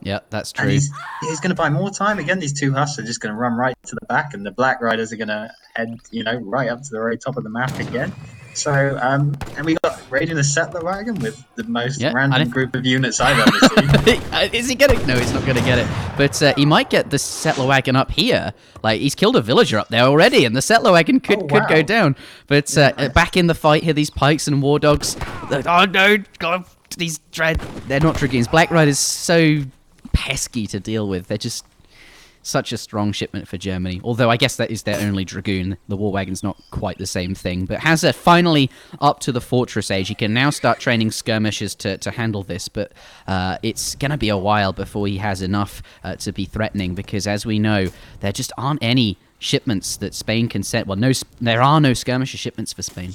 Yeah, that's true.
And he's going to buy more time. Again, these two Husks are just going to run right to the back, and the Black Riders are going to head, right up to the very top of the map again. So, and we got raiding a settler wagon with the most random group of units I've ever seen.
Is he getting? No, he's not going to get it. But he might get the settler wagon up here. Like, he's killed a villager up there already, and the settler wagon could go down. But back in the fight here, these pikes and war dogs. Oh no, God, these they're not dragoons. Black Riders so pesky to deal with. They're just such a strong shipment for Germany. Although I guess that is their only dragoon. The war wagon's not quite the same thing. But Hazza finally up to the fortress age. He can now start training skirmishers to handle this. But it's going to be a while before he has enough to be threatening. Because as we know, there just aren't any shipments that Spain can send. Well, there are no skirmisher shipments for Spain.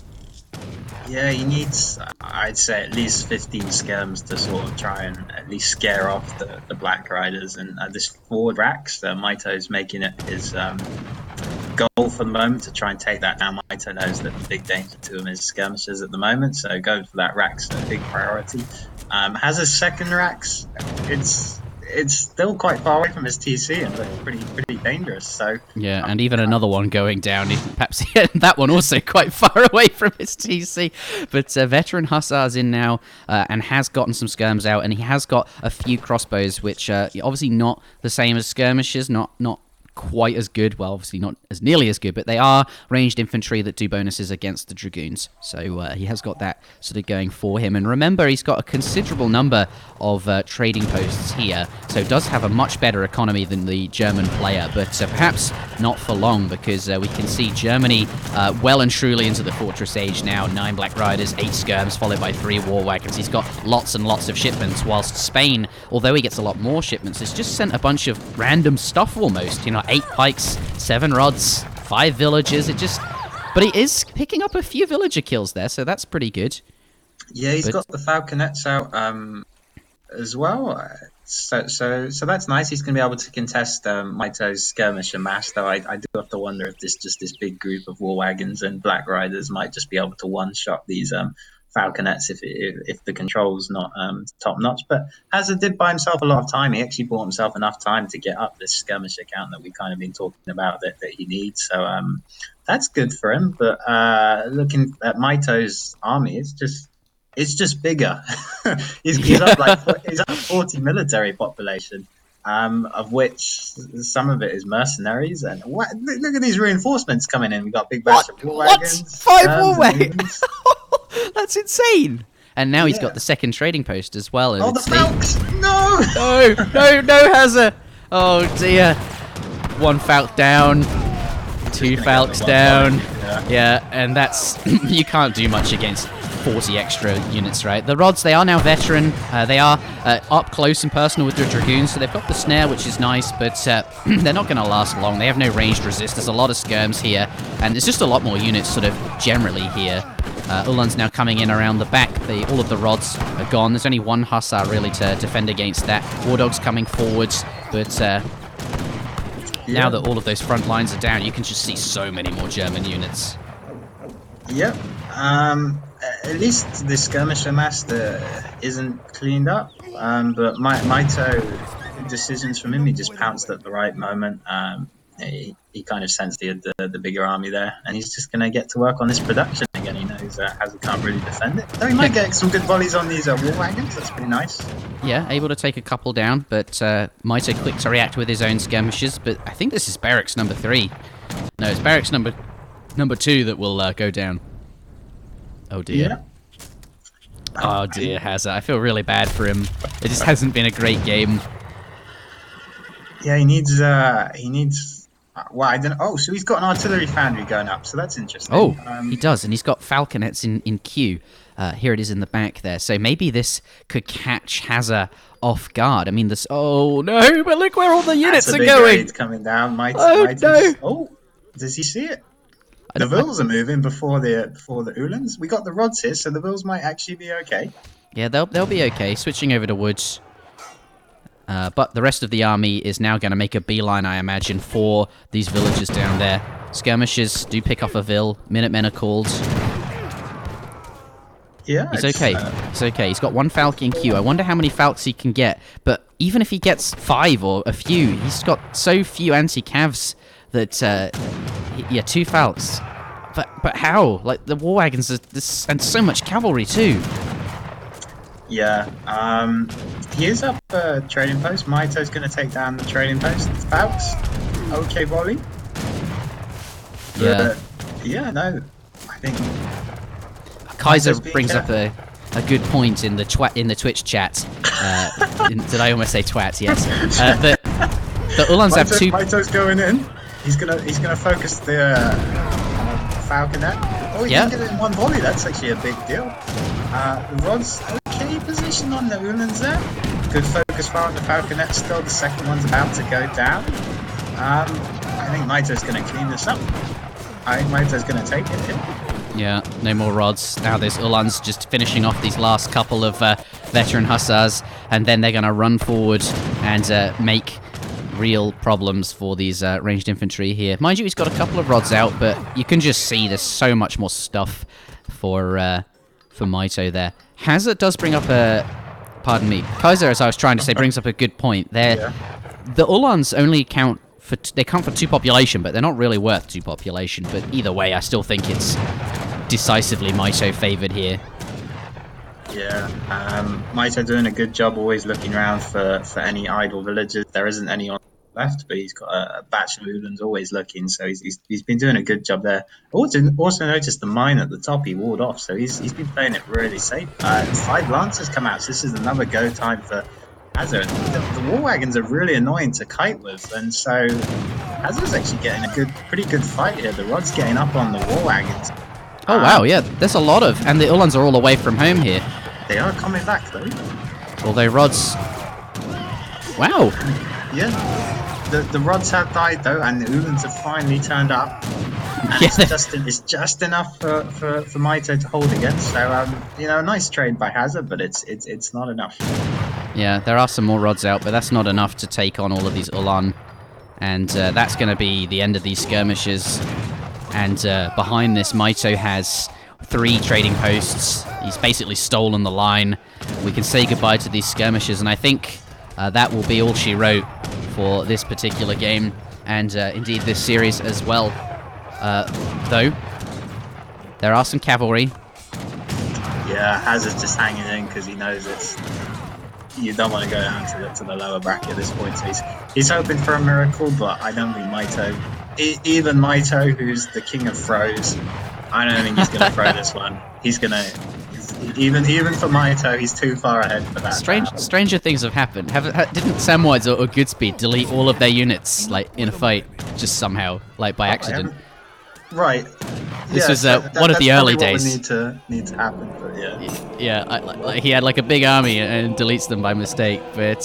Yeah, he needs, I'd say, at least 15 skirms to sort of try and at least scare off the Black Riders. And this forward racks, Mitoe's making it his goal for the moment to try and take that down. Mitoe knows that the big danger to him is skirmishers at the moment, so going for that rack's a big priority. Has a second racks. It's still quite far away from his TC and looks pretty dangerous. So
yeah, and even another one going down. Perhaps that one also quite far away from his TC. But veteran Hussar's in now and has gotten some skirms out, and he has got a few crossbows, which obviously not the same as skirmishers, not quite as good. Well, obviously not as nearly as good, but they are ranged infantry that do bonuses against the dragoons. So he has got that sort of going for him. And remember, he's got a considerable number of trading posts here, so does have a much better economy than the German player, but perhaps not for long, because we can see Germany well and truly into the fortress age now. 9 Black Riders, 8 skirms, followed by 3 war wagons. He's got lots and lots of shipments, whilst Spain, although he gets a lot more shipments, has just sent a bunch of random stuff almost. 8 pikes, 7 rods, 5 villagers. But he is picking up a few villager kills there, so that's pretty good.
Yeah, he's got the falconets out as well. So that's nice. He's going to be able to contest Mitoe's skirmisher mass, though I do have to wonder if this big group of war wagons and Black Riders might just be able to one-shot these falconets if the control's not top notch. But Hazza did buy himself a lot of time. He actually bought himself enough time to get up this skirmisher count that we kind of been talking about that he needs. So that's good for him. But looking at Mitoe's army, it's just bigger. he's up 40 military population, of which some of it is mercenaries. And look at these reinforcements coming in. We got big batch of war wagons.
5 war wagons. That's insane. And now he's got the second trading post as well.
And the Falcons! No,
Hazza. Oh dear. 1 Falc down. 2 Falcs down. Yeah, and that's you can't do much against 40 extra units, right? The rods, they are now veteran. They are up close and personal with the dragoons, so they've got the snare, which is nice, but they're not going to last long. They have no ranged resist. There's a lot of skirms here, and there's just a lot more units sort of generally here. Ulan's now coming in around the back. All of the rods are gone. There's only 1 Hussar really to defend against that. War Dog's coming forwards, but now that all of those front lines are down, you can just see so many more German units.
Yep. At least the skirmisher master isn't cleaned up, but Mitoe, decisions from him, he just pounced at the right moment. He kind of sensed the bigger army there, and he's just going to get to work on this production again. He knows Hazza can't really defend it. Though he might get some good volleys on these war wagons. That's pretty nice. Yeah,
able to take a couple down, but Mitoe quick to react with his own skirmishes. But I think this is barracks number 3. No, it's barracks number 2 that will go down. Oh dear.
Yeah.
Oh dear, Hazza. I feel really bad for him. It just hasn't been a great game.
Yeah, he needs. Well, I don't know. Oh, so he's got an artillery foundry going up, so that's interesting.
Oh, he does, and he's got falconets in queue. Here it is in the back there. So maybe this could catch Hazza off guard. I mean, this. Oh no! But look where all the units are going.
Raid coming down. No! Oh, does he see it? The Vils are moving before the Ulans. We got the rods here, so the Vils might actually be okay.
Yeah, they'll be okay. Switching over to woods. But the rest of the army is now going to make a beeline, I imagine, for these villagers down there. Skirmishers do pick off a Vil. Minutemen are called.
Yeah,
He's okay. He's okay. He's got 1 Falcon Q. I wonder how many Falcons he can get. But even if he gets 5 or a few, he's got so few anti-cavs that... yeah, 2 Falcons. But how? Like, the war wagons are and so much cavalry, too.
Yeah. He is up trading post. Mito's going to take down the trading post. Falcons. Okay, volley.
Yeah.
Yeah, no. I think...
Kaiser brings up a good point in the Twitch chat. Did I almost say twat? Yes. The Uhlans have 2.
Mito's going in. He's gonna focus the Falconet. Oh, he can get it in 1 volley. That's actually a big deal. Rod's okay position on the Uhlans there. Good focus fire on the Falconet. Still, the second one's about to go down. I think Mito's gonna clean this up. I think Mito's gonna take it here.
Yeah, no more rods. Now there's Uhlans just finishing off these last couple of veteran hussars, and then they're going to run forward and make real problems for these ranged infantry here. Mind you, he's got a couple of rods out, but you can just see there's so much more stuff for Mitoe there. Hazza does bring up a... Pardon me. Kaiser, as I was trying to say, brings up a good point. The Uhlans only count... They count for 2 population, but they're not really worth 2 population. But either way, I still think it's decisively Mitoe favored here.
Yeah, Mitoe doing a good job always looking around for any idle villages. There isn't any on left, but he's got a batch of Uhlans always looking, so he's been doing a good job there. Also noticed the mine at the top he walled off, so he's been playing it really safe. 5 Lancers come out, so this is another go time for Hazza. The war wagons are really annoying to kite with, and so Hazza's actually getting a pretty good fight here. The rod's getting up on the war wagons.
Oh wow, yeah, there's a lot of, and the Uhlans are all away from home here.
They are coming back though.
Although rods, wow.
Yeah, the rods have died though, and the Uhlans have finally turned up.
Yeah.
It's just enough for Mitoe to hold against. So nice trade by Hazza, but it's not enough.
Yeah, there are some more rods out, but that's not enough to take on all of these Uhlans. And that's going to be the end of these skirmishes. And behind this, Mitoe has 3 trading posts. He's basically stolen the line. We can say goodbye to these skirmishes, and I think that will be all she wrote for this particular game, and indeed this series as well. Though, there are some cavalry.
Yeah, Hazard's just hanging in because he knows you don't want to go down to the lower bracket at this point. So he's hoping for a miracle, but I don't think Mitoe, even Mitoe, who's the king of throws, I don't think he's going to throw this one. He's going to, even for Mitoe, he's too far ahead for that.
Stranger things have happened. Didn't Samwides or Goodspeed delete all of their units like in a fight just somehow, like by accident?
Right.
This was one of the early days.
What need to happen, but yeah.
Yeah, he had like a big army and deletes them by mistake, but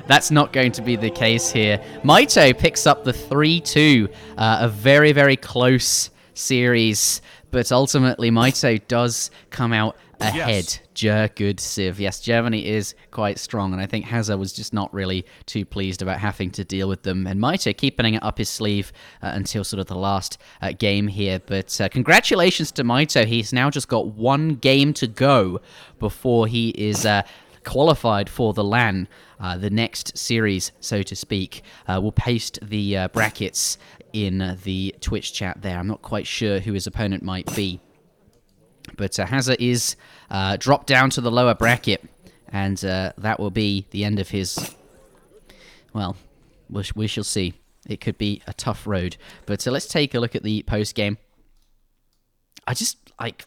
that's not going to be the case here. Mitoe picks up the 3-2, a very, very close series, but ultimately Mitoe does come out ahead.
Yes.
Good Civ. Yes, Germany is quite strong, and I think Hazza was just not really too pleased about having to deal with them. And Mitoe keeping it up his sleeve until sort of the last game here. But congratulations to Mitoe. He's now just got 1 game to go before he is qualified for the LAN, the next series, so to speak. We'll paste the brackets in the Twitch chat there. I'm not quite sure who his opponent might be. But Hazza is dropped down to the lower bracket, and that will be the end of his... Well, we shall see. It could be a tough road. But let's take a look at the post-game. I just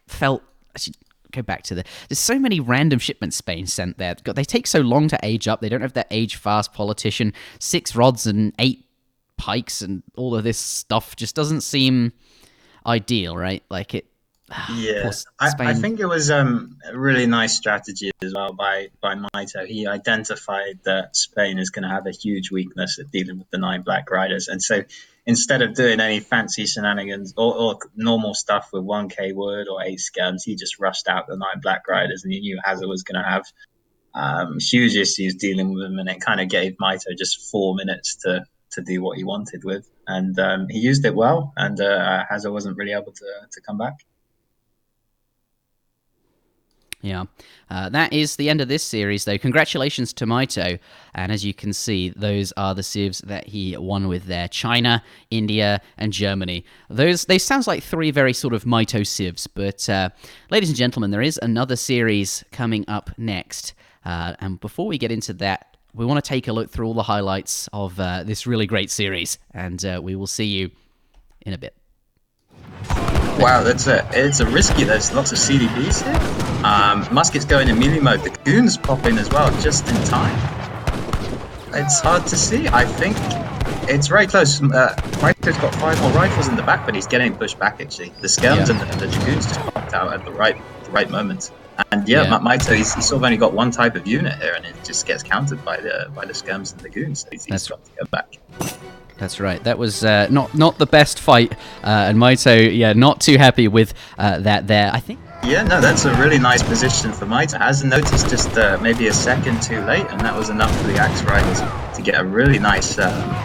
felt... I should go back to there's so many random shipments Spain sent there. They take so long to age up. They don't have that age-fast politician. 6 rods and 8 pikes and all of this stuff just doesn't seem ideal, right? Like it...
Yeah, I think it was a really nice strategy as well by Mitoe. He identified that Spain is going to have a huge weakness at dealing with the 9 Black Riders, and so instead of doing any fancy shenanigans or normal stuff with 1k wood or 8 scans, he just rushed out the 9 Black Riders, and he knew Hazza was going to have huge issues dealing with them, and it kind of gave Mitoe just 4 minutes to do what he wanted with, and he used it well, and Hazza wasn't really able to come back.
Yeah, that is the end of this series, though. Congratulations to Mitoe. And as you can see, those are the civs that he won with there. China, India, and Germany. They sounds like three very sort of Mitoe civs. But, ladies and gentlemen, there is another series coming up next. And before we get into that, we want to take a look through all the highlights of this really great series. And we will see you in a bit.
Wow, it's a risky. There's lots of CDBs here. Muskets go in melee mode. The goons pop in as well, just in time. It's hard to see. I think it's very close. Mito's got 5 more rifles in the back, but he's getting pushed back. Actually, the skirms and the dragoons just popped out at the right moment. And Mitoe, he's sort of only got one type of unit here, and it just gets countered by the skirms and the goons. So he's got to go back.
That's right. That was not the best fight, and Mitoe, not too happy with that there. I think.
Yeah, no, that's a really nice position for Mitoe. Hasn't noticed just maybe a second too late, and that was enough for the Axe Riders to get a really nice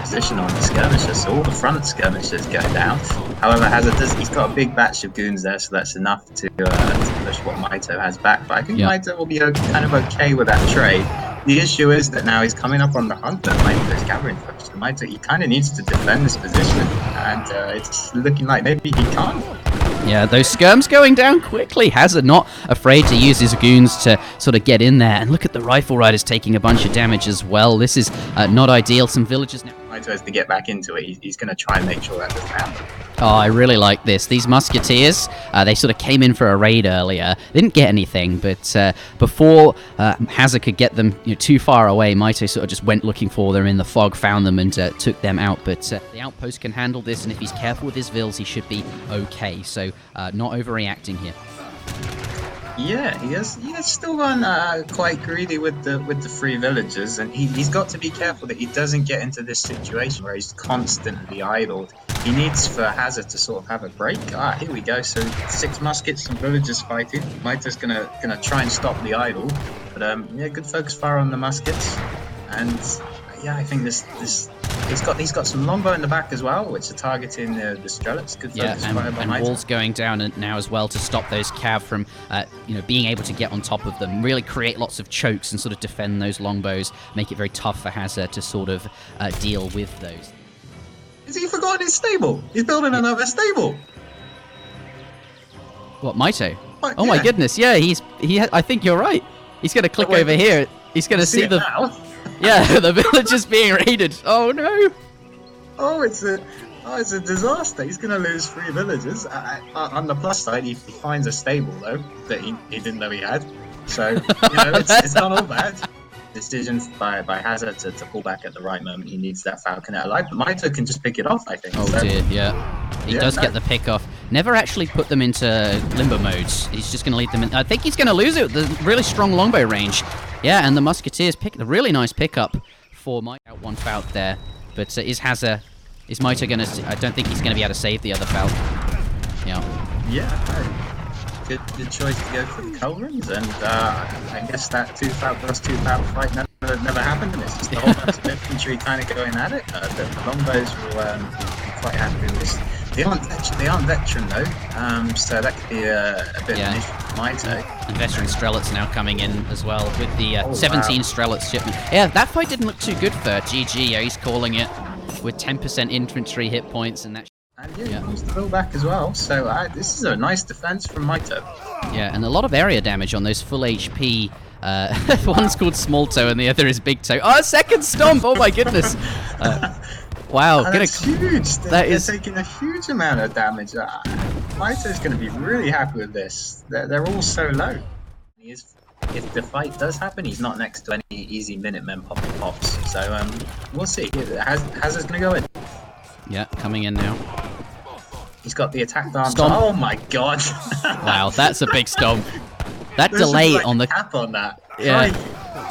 position on the skirmishers. So all the front skirmishers go down. However, he's got a big batch of goons there, so that's enough to push what Mitoe has back. But I think Mitoe will be kind of okay with that trade. The issue is that now he's coming up on the hunt, but Mitoe's gathering push. So Mitoe, he kind of needs to defend this position, and it's looking like maybe he can't.
Yeah, those skirms going down quickly. Hazza not afraid to use his goons to sort of get in there. And look at the rifle riders taking a bunch of damage as well. This is not ideal. Some villagers now.
Mitoe has to get back into it. He's going to try and make sure that doesn't happen.
Oh, I really like this. These musketeers, they sort of came in for a raid earlier. They didn't get anything, but before Hazza could get them too far away, Mitoe sort of just went looking for them in the fog, found them, and took them out. But the outpost can handle this, and if he's careful with his vills, he should be okay. So not overreacting here.
Yeah, he has still gone quite greedy with the free villagers, and he's got to be careful that he doesn't get into this situation where he's constantly idled. He needs for Hazza to sort of have a break. Here we go. So 6 muskets, some villagers fighting. Mito's gonna try and stop the idle, but good focus fire on the muskets, and I think this he's got some longbow in the back as well, which are targeting the Strelets. Good focus fire by Mitoe.
And walls going down now as well to stop those cav from being able to get on top of them. Really create lots of chokes and sort of defend those longbows. Make it very tough for Hazza to sort of deal with those.
Has he forgotten his stable? He's building another stable.
What, Mitoe? Oh my goodness! Yeah, I think you're right. He's going to click over here. He's going to see the.
Now?
Yeah, the village is being raided. Oh no!
Oh, it's a disaster. He's going to lose 3 villagers. On the plus side, he finds a stable though that he didn't know he had. So it's not all bad. Decision by Hazza to pull back at the right moment. He needs that Falconet alive, but Mitoe can just pick it off, I think.
Oh dear, yeah. He does get the pick off. Never actually put them into limbo modes. He's just going to leave them in. I think he's going to lose it with the really strong longbow range. Yeah, and the musketeers pick the really nice pickup for Mitoe. Out one Falc there, but is Mitoe going to? I don't think he's going to be able to save the other Falc.
Yeah. Good choice to go for the culverins, and I guess that 2 Falc plus 2 Falc fight never happened, and it's just the whole bunch of infantry kind of going at it. The longbows will be quite happy with this. They aren't veteran though, so that could be a bit of an issue for Mitoe.
And veteran Strelets now coming in as well with the 17 Strelets shipment. Yeah, that fight didn't look too good for GG. Yeah, he's calling it with 10% infantry hit points, and that.
And he comes to pull back as well, so this is a nice defense from Mitoe.
Yeah, and a lot of area damage on those full HP. One's called Small Toe and the other is Big Toe. Oh, second stomp! Oh my goodness! Wow,
that's huge. They're taking a huge amount of damage. Mitoe's going to be really happy with this. They're all so low. If the fight does happen, he's not next to any easy Minutemen pops. So we'll see. Hazza's going to go in.
Yeah, coming in now.
He's got the attack dance.
Stomp.
Oh my god!
Wow, that's a big stomp. That delay on the
cap on that.
Yeah,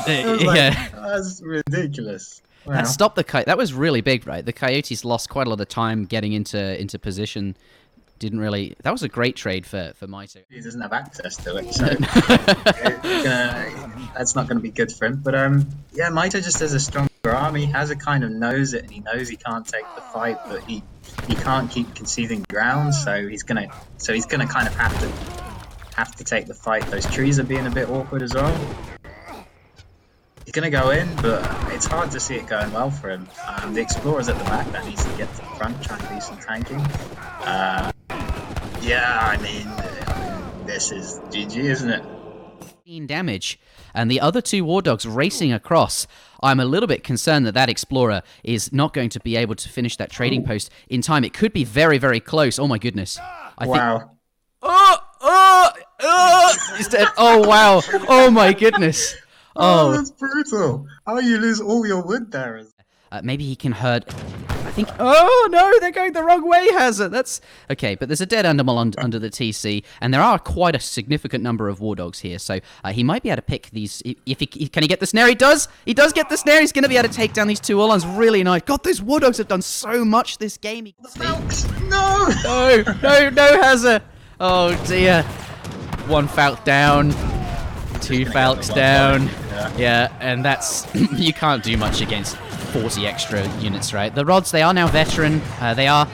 that's ridiculous. Wow.
That stopped the coyote. That was really big, right? The coyotes lost quite a lot of time getting into position. Didn't really. That was a great trade for Mitoe.
He doesn't have access to it, so that's not going to be good for him. But Mitoe just has a stronger army. Hazza kind of knows it, and he knows he can't take the fight, but he can't keep conceding ground. So he's gonna kind of have to have to take the fight. Those trees are being a bit awkward as well. He's going to go in, but it's hard to see it going well for him. The Explorer's at the back, that needs to get to the front, try and do some tanking. Yeah, I mean, this is GG, isn't it?
Damage, and the other two War Dogs racing across. I'm a little bit concerned that Explorer is not going to be able to finish that trading post in time. It could be very, very close. Oh my goodness.
Wow.
He's dead. Oh wow. Oh my goodness.
Oh, that's brutal. How you lose all your wood there?
Maybe he can hurt. I think. Oh no, they're going the wrong way, Hazza. That's okay, but there's a dead animal under the TC, and there are quite a significant number of War Dogs here. So he might be able to pick these. If he can he get the snare? He does. He does get the snare. He's going to be able to take down these two Ullans. Really nice. God, those War Dogs have done so much this game.
No,
Hazza. Oh dear. One Falk down. Two Falks down. Yeah, and that's you can't do much against 40 extra units, right? The Rods, they are now veteran. They are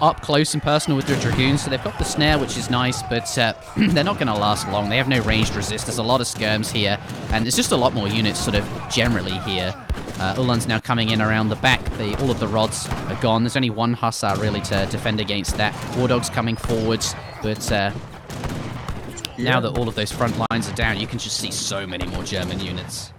up close and personal with their Dragoons, so they've got the snare, which is nice, but they're not going to last long. They have no ranged resist. There's a lot of skirms here, and there's just a lot more units sort of generally here. Ulan's now coming in around the back. All of the Rods are gone. There's only one Hussar really to defend against that. War Dog's coming forwards, but now that all of those front lines are down, you can just see so many more German units.